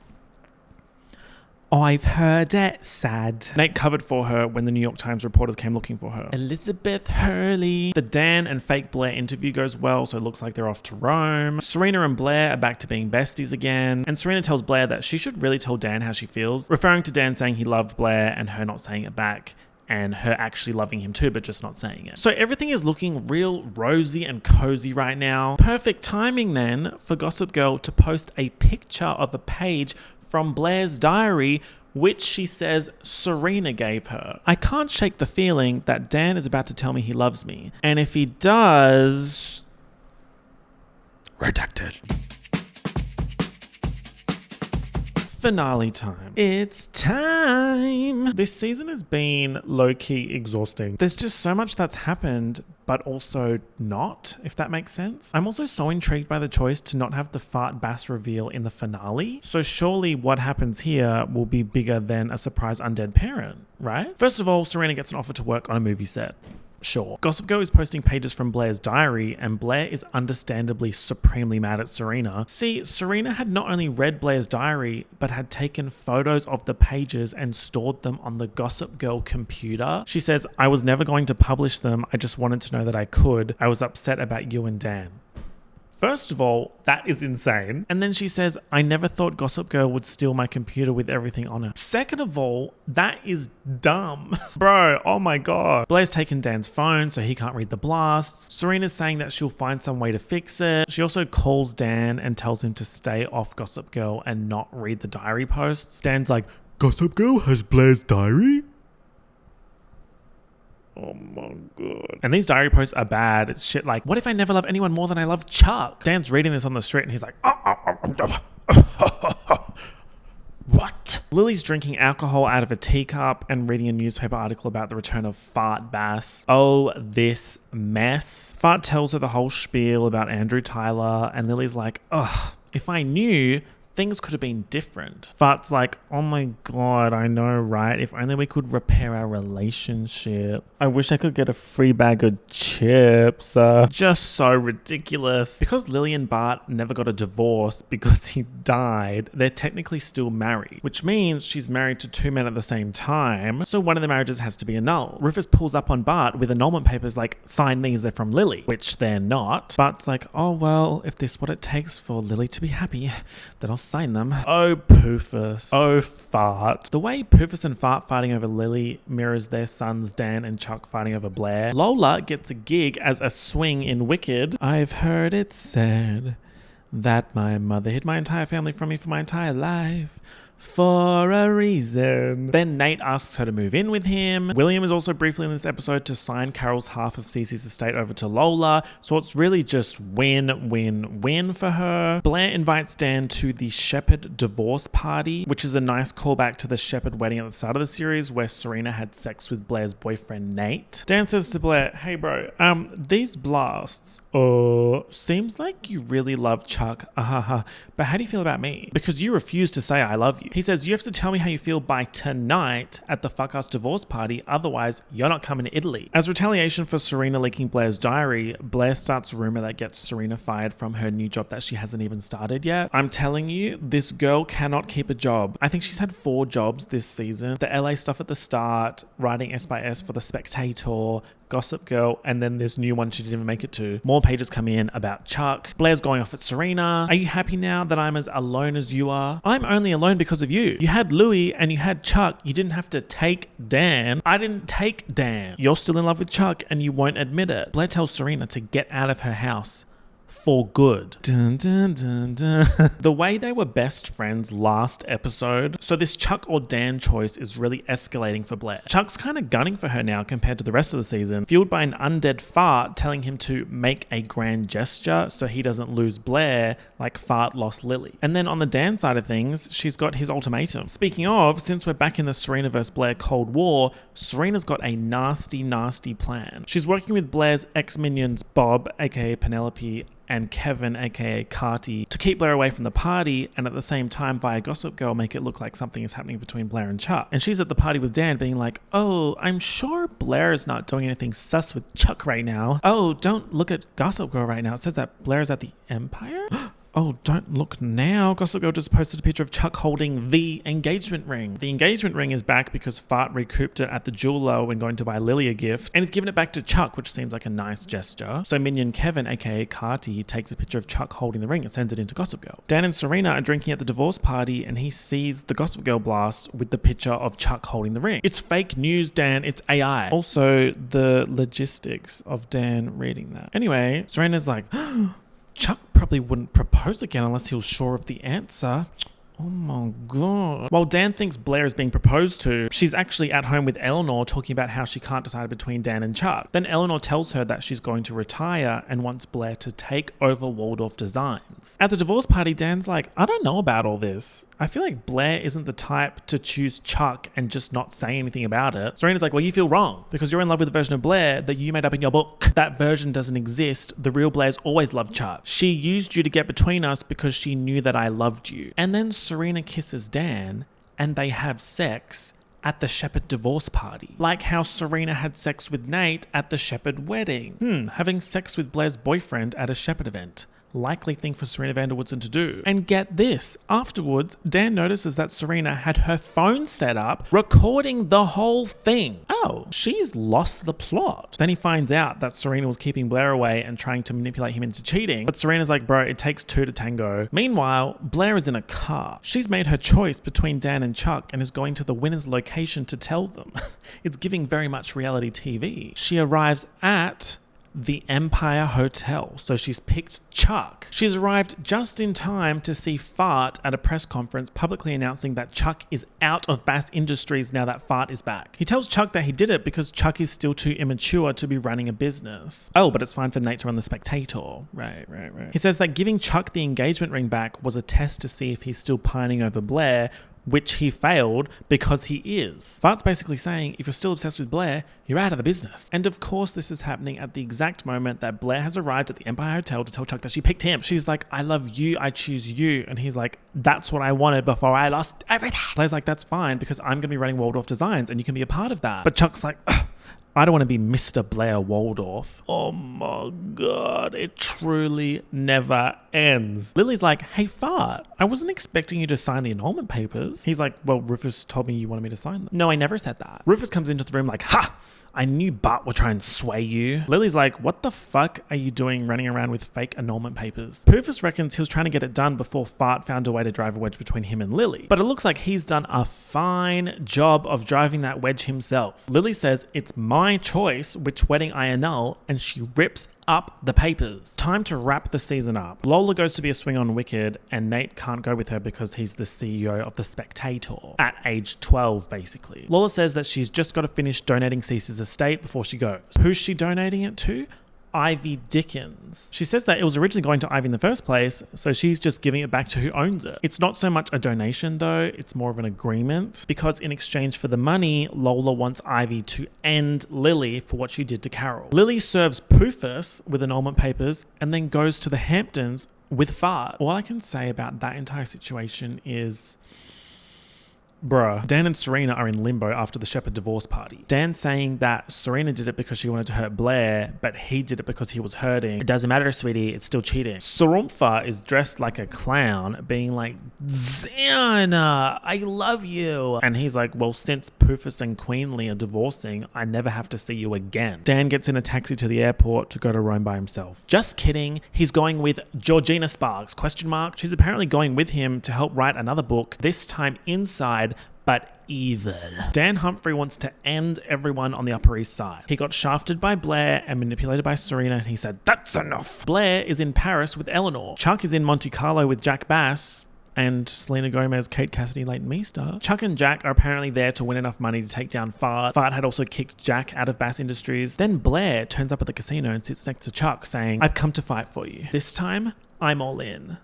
I've heard it. Sad. Nate covered for her when the New York Times reporters came looking for her. Elizabeth Hurley. The Dan and fake Blair interview goes well, so it looks like they're off to Rome. Serena and Blair are back to being besties again. And Serena tells Blair that she should really tell Dan how she feels, referring to Dan saying he loved Blair and her not saying it back, and her actually loving him too, but just not saying it. So everything is looking real rosy and cozy right now. Perfect timing then for Gossip Girl to post a picture of a page from Blair's diary, which she says Serena gave her. I can't shake the feeling that Dan is about to tell me he loves me. And if he does... redacted. Finale time. It's time. This season has been low-key exhausting. There's just so much that's happened, but also not, if that makes sense. I'm also so intrigued by the choice to not have the Fart Bass reveal in the finale. So surely what happens here will be bigger than a surprise undead parent, right? First of all, Serena gets an offer to work on a movie set. Sure. Gossip Girl is posting pages from Blair's diary, and Blair is understandably supremely mad at Serena. See, Serena had not only read Blair's diary, but had taken photos of the pages and stored them on the Gossip Girl computer. She says, I was never going to publish them. I just wanted to know that I could. I was upset about you and Dan. First of all, that is insane. And then she says, I never thought Gossip Girl would steal my computer with everything on it. Second of all, that is dumb. Bro, oh my God. Blair's taken Dan's phone so he can't read the blasts. Serena's saying that she'll find some way to fix it. She also calls Dan and tells him to stay off Gossip Girl and not read the diary posts. Dan's like, Gossip Girl has Blair's diary? Oh my God. And these diary posts are bad. It's shit like, what if I never love anyone more than I love Chuck? Dan's reading this on the street and he's like, what? Lily's drinking alcohol out of a teacup and reading a newspaper article about the return of Fart Bass. Oh, this mess. Fart tells her the whole spiel about Andrew Tyler and Lily's like, ugh, if I knew, things could have been different. Fart's like, oh my God, I know, right? If only we could repair our relationship. I wish I could get a free bag of chips. Just so ridiculous. Because Lily and Bart never got a divorce because he died, they're technically still married, which means she's married to two men at the same time, so one of the marriages has to be annulled. Rufus pulls up on Bart with annulment papers like, sign these, they're from Lily, which they're not. Bart's like, oh well, if this is what it takes for Lily to be happy, then I'll sign them. Oh, Poofus. Oh, Fart. The way Poofus and Fart fighting over Lily mirrors their sons Dan and Chuck fighting over Blair. Lola gets a gig as a swing in Wicked. I've heard it said that my mother hid my entire family from me for my entire life. For a reason. Then Nate asks her to move in with him. William is also briefly in this episode to sign Carol's half of Cece's estate over to Lola, so it's really just win for her. Blair invites Dan to the Shepherd divorce party, which is a nice callback to the Shepherd wedding at the start of the series where Serena had sex with Blair's boyfriend Nate. Dan says to Blair, hey bro, these blasts, seems like you really love Chuck, but how do you feel about me? Because you refuse to say I love you. He says, you have to tell me how you feel by tonight at the fuck-ass divorce party, otherwise you're not coming to Italy. As retaliation for Serena leaking Blair's diary, Blair starts a rumor that gets Serena fired from her new job that she hasn't even started yet. I'm telling you, this girl cannot keep a job. I think she's had 4 jobs this season. The LA stuff at the start, writing S by S for The Spectator, Gossip Girl, and then this new one she didn't even make it to. More pages come in about Chuck. Blair's going off at Serena. Are you happy now that I'm as alone as you are? I'm only alone because of you. You had Louis and you had Chuck. You didn't have to take Dan. I didn't take Dan. You're still in love with Chuck and you won't admit it. Blair tells Serena to get out of her house. For good. Dun, dun, dun, dun. The way they were best friends last episode, so this Chuck or Dan choice is really escalating for Blair. Chuck's kind of gunning for her now compared to the rest of the season, fueled by an undead Fart telling him to make a grand gesture so he doesn't lose Blair like Fart lost Lily. And then on the Dan side of things, she's got his ultimatum. Speaking of, since we're back in the Serena vs. Blair Cold War, Serena's got a nasty plan. She's working with Blair's ex-minions Bob, aka Penelope, and Kevin, aka Carty, to keep Blair away from the party and at the same time via Gossip Girl make it look like something is happening between Blair and Chuck. And she's at the party with Dan being like, oh, I'm sure Blair is not doing anything sus with Chuck right now. Oh, don't look at Gossip Girl right now. It says that Blair is at the Empire? Oh, don't look now. Gossip Girl just posted a picture of Chuck holding the engagement ring. The engagement ring is back because Fart recouped it at the jeweler when going to buy Lily a gift, and he's given it back to Chuck, which seems like a nice gesture. So minion Kevin, aka Carty, takes a picture of Chuck holding the ring and sends it into Gossip Girl. Dan and Serena are drinking at the divorce party, and he sees the Gossip Girl blast with the picture of Chuck holding the ring. It's fake news, Dan. It's AI. Also, the logistics of Dan reading that. Anyway, Serena's like, Chuck probably wouldn't propose again unless he was sure of the answer. Oh my God. While Dan thinks Blair is being proposed to, she's actually at home with Eleanor talking about how she can't decide between Dan and Chuck. Then Eleanor tells her that she's going to retire and wants Blair to take over Waldorf Designs. At the divorce party, Dan's like, I don't know about all this. I feel like Blair isn't the type to choose Chuck and just not say anything about it. Serena's like, well, you feel wrong because you're in love with the version of Blair that you made up in your book. That version doesn't exist. The real Blair's always loved Chuck. She used you to get between us because she knew that I loved you. And then Serena kisses Dan and they have sex at the Shepherd divorce party. Like how Serena had sex with Nate at the Shepherd wedding. Having sex with Blair's boyfriend at a Shepherd event. Likely thing for Serena van der Woodsen to do. And get this, afterwards, Dan notices that Serena had her phone set up, recording the whole thing. Oh, she's lost the plot. Then he finds out that Serena was keeping Blair away and trying to manipulate him into cheating. But Serena's like, bro, it takes 2 to tango. Meanwhile, Blair is in a car. She's made her choice between Dan and Chuck and is going to the winner's location to tell them. It's giving very much reality TV. She arrives at the Empire Hotel. So she's picked Chuck. She's arrived just in time to see Fart at a press conference publicly announcing that Chuck is out of Bass Industries now that Fart is back. He tells Chuck that he did it because Chuck is still too immature to be running a business. Oh, but it's fine for Nate to run the Spectator. Right. He says that giving Chuck the engagement ring back was a test to see if he's still pining over Blair, which he failed because he is. Fart's basically saying, if you're still obsessed with Blair, you're out of the business. And of course, this is happening at the exact moment that Blair has arrived at the Empire Hotel to tell Chuck that she picked him. She's like, I love you, I choose you. And he's like, that's what I wanted before I lost everything. Blair's like, that's fine because I'm going to be running Waldorf Designs and you can be a part of that. But Chuck's like, ugh, I don't want to be Mr. Blair Waldorf. Oh my God, it truly never ends. Lily's like, hey Fart, I wasn't expecting you to sign the annulment papers. He's like, well, Rufus told me you wanted me to sign them. No, I never said that. Rufus comes into the room like, ha! I knew Bart would try and sway you. Lily's like, what the fuck are you doing running around with fake annulment papers? Rufus reckons he was trying to get it done before Fart found a way to drive a wedge between him and Lily. But it looks like he's done a fine job of driving that wedge himself. Lily says it's my choice which wedding I annul, and she rips up the papers. Time to wrap the season up. Lola goes to be a swing on Wicked and Nate can't go with her because he's the CEO of the Spectator at age 12 basically. Lola says that she's just got to finish donating Cece's estate before she goes. Who's she donating it to? Ivy Dickens. She says that it was originally going to Ivy in the first place, so she's just giving it back to who owns it. It's not so much a donation though, it's more of an agreement, because in exchange for the money, Lola wants Ivy to end Lily for what she did to Carol. Lily serves Poofus with annulment papers and then goes to the Hamptons with Fart. All I can say about that entire situation is, bruh. Dan and Serena are in limbo after the Shepherd divorce party. Dan saying that Serena did it because she wanted to hurt Blair, but he did it because he was hurting. It doesn't matter, sweetie, it's still cheating. Sarumpha is dressed like a clown, being like, Xana, I love you. And he's like, well, since Poofus and Queenly are divorcing, I never have to see you again. Dan gets in a taxi to the airport to go to Rome by himself. Just kidding, he's going with Georgina Sparks, ? She's apparently going with him to help write another book, this time inside, but evil. Dan Humphrey wants to end everyone on the Upper East Side. He got shafted by Blair and manipulated by Serena, and he said, that's enough. Blair is in Paris with Eleanor. Chuck is in Monte Carlo with Jack Bass and Selena Gomez, Kate Cassidy, Leighton Meester. Chuck and Jack are apparently there to win enough money to take down Fart. Fart had also kicked Jack out of Bass Industries. Then Blair turns up at the casino and sits next to Chuck saying, I've come to fight for you. This time, I'm all in.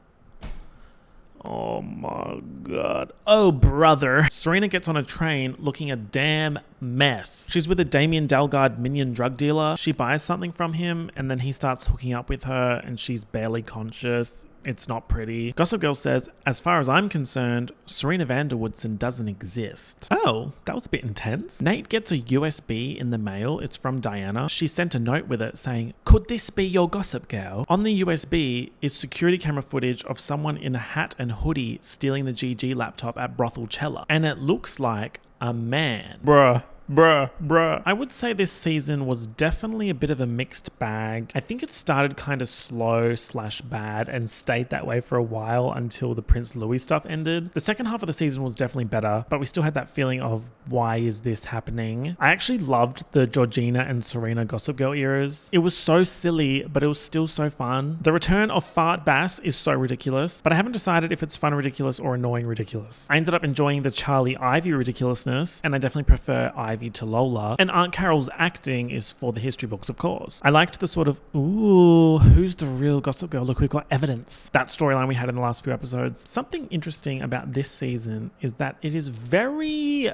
Oh my God. Oh, brother. Serena gets on a train looking a damn mess. She's with a Damien Dalgard minion drug dealer. She buys something from him and then he starts hooking up with her and she's barely conscious. It's not pretty. Gossip Girl says, as far as I'm concerned, Serena Vanderwoodson doesn't exist. Oh, that was a bit intense. Nate gets a USB in the mail. It's from Diana. She sent a note with it saying, could this be your Gossip Girl? On the USB is security camera footage of someone in a hat and hoodie stealing the GG laptop at Brothel Cella. And it looks like a man. Bruh. I would say this season was definitely a bit of a mixed bag. I think it started kind of slow/bad and stayed that way for a while until the Prince Louis stuff ended. The second half of the season was definitely better, but we still had that feeling of why is this happening? I actually loved the Georgina and Serena Gossip Girl eras. It was so silly, but it was still so fun. The return of Fart Bass is so ridiculous, but I haven't decided if it's fun ridiculous or annoying ridiculous. I ended up enjoying the Charlie Ivy ridiculousness, and I definitely prefer Ivy to Lola, and Aunt Carol's acting is for the history books, of course. I liked the sort of, ooh, who's the real Gossip Girl? Look, we've got evidence. That storyline we had in the last few episodes. Something interesting about this season is that it is very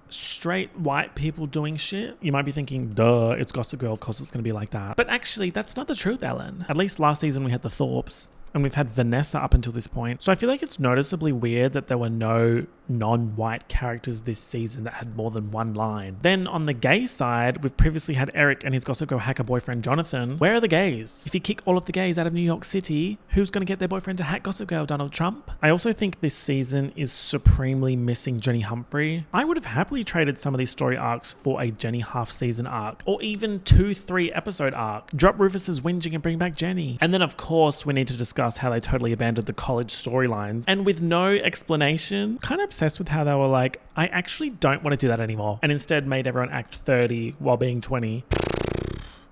straight white people doing shit. You might be thinking, duh, it's Gossip Girl, of course it's going to be like that. But actually, that's not the truth, Ellen. At least last season we had the Thorpes, and we've had Vanessa up until this point. So I feel like it's noticeably weird that there were no non-white characters this season that had more than one line. Then on the gay side, we've previously had Eric and his Gossip Girl hacker boyfriend Jonathan. Where are the gays? If you kick all of the gays out of New York City, who's going to get their boyfriend to hack Gossip Girl? Donald Trump? I also think this season is supremely missing Jenny Humphrey. I would have happily traded some of these story arcs for a Jenny half-season arc, or even 2-3 episode arc. Drop Rufus's whinging and bring back Jenny. And then of course we need to discuss how they totally abandoned the college storylines, and with no explanation. Kind of obsessed with how they were like, I actually don't want to do that anymore, and instead made everyone act 30 while being 20.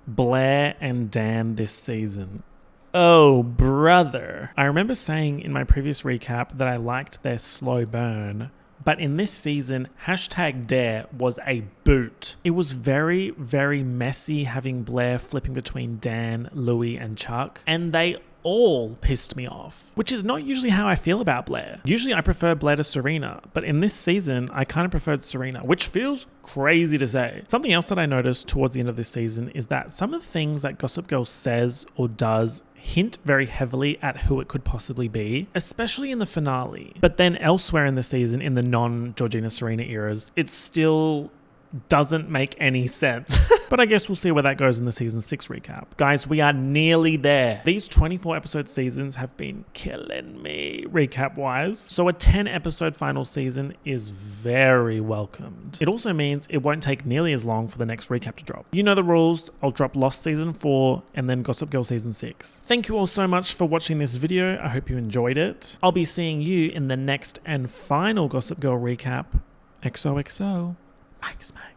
Blair and Dan this season. Oh, brother. I remember saying in my previous recap that I liked their slow burn, but in this season, #Dare was a boot. It was very, very messy having Blair flipping between Dan, Louis, and Chuck, and they all pissed me off, which is not usually how I feel about Blair. Usually I prefer Blair to Serena, but in this season, I kind of preferred Serena, which feels crazy to say. Something else that I noticed towards the end of this season is that some of the things that Gossip Girl says or does hint very heavily at who it could possibly be, especially in the finale. But then elsewhere in the season, in the non-Georgina Serena eras, it still doesn't make any sense. But I guess we'll see where that goes in the season 6 recap. Guys, we are nearly there. These 24 episode seasons have been killing me recap wise. So a 10 episode final season is very welcomed. It also means it won't take nearly as long for the next recap to drop. You know the rules. I'll drop Lost season 4 and then Gossip Girl season 6. Thank you all so much for watching this video. I hope you enjoyed it. I'll be seeing you in the next and final Gossip Girl recap. XOXO. Thanks, mate.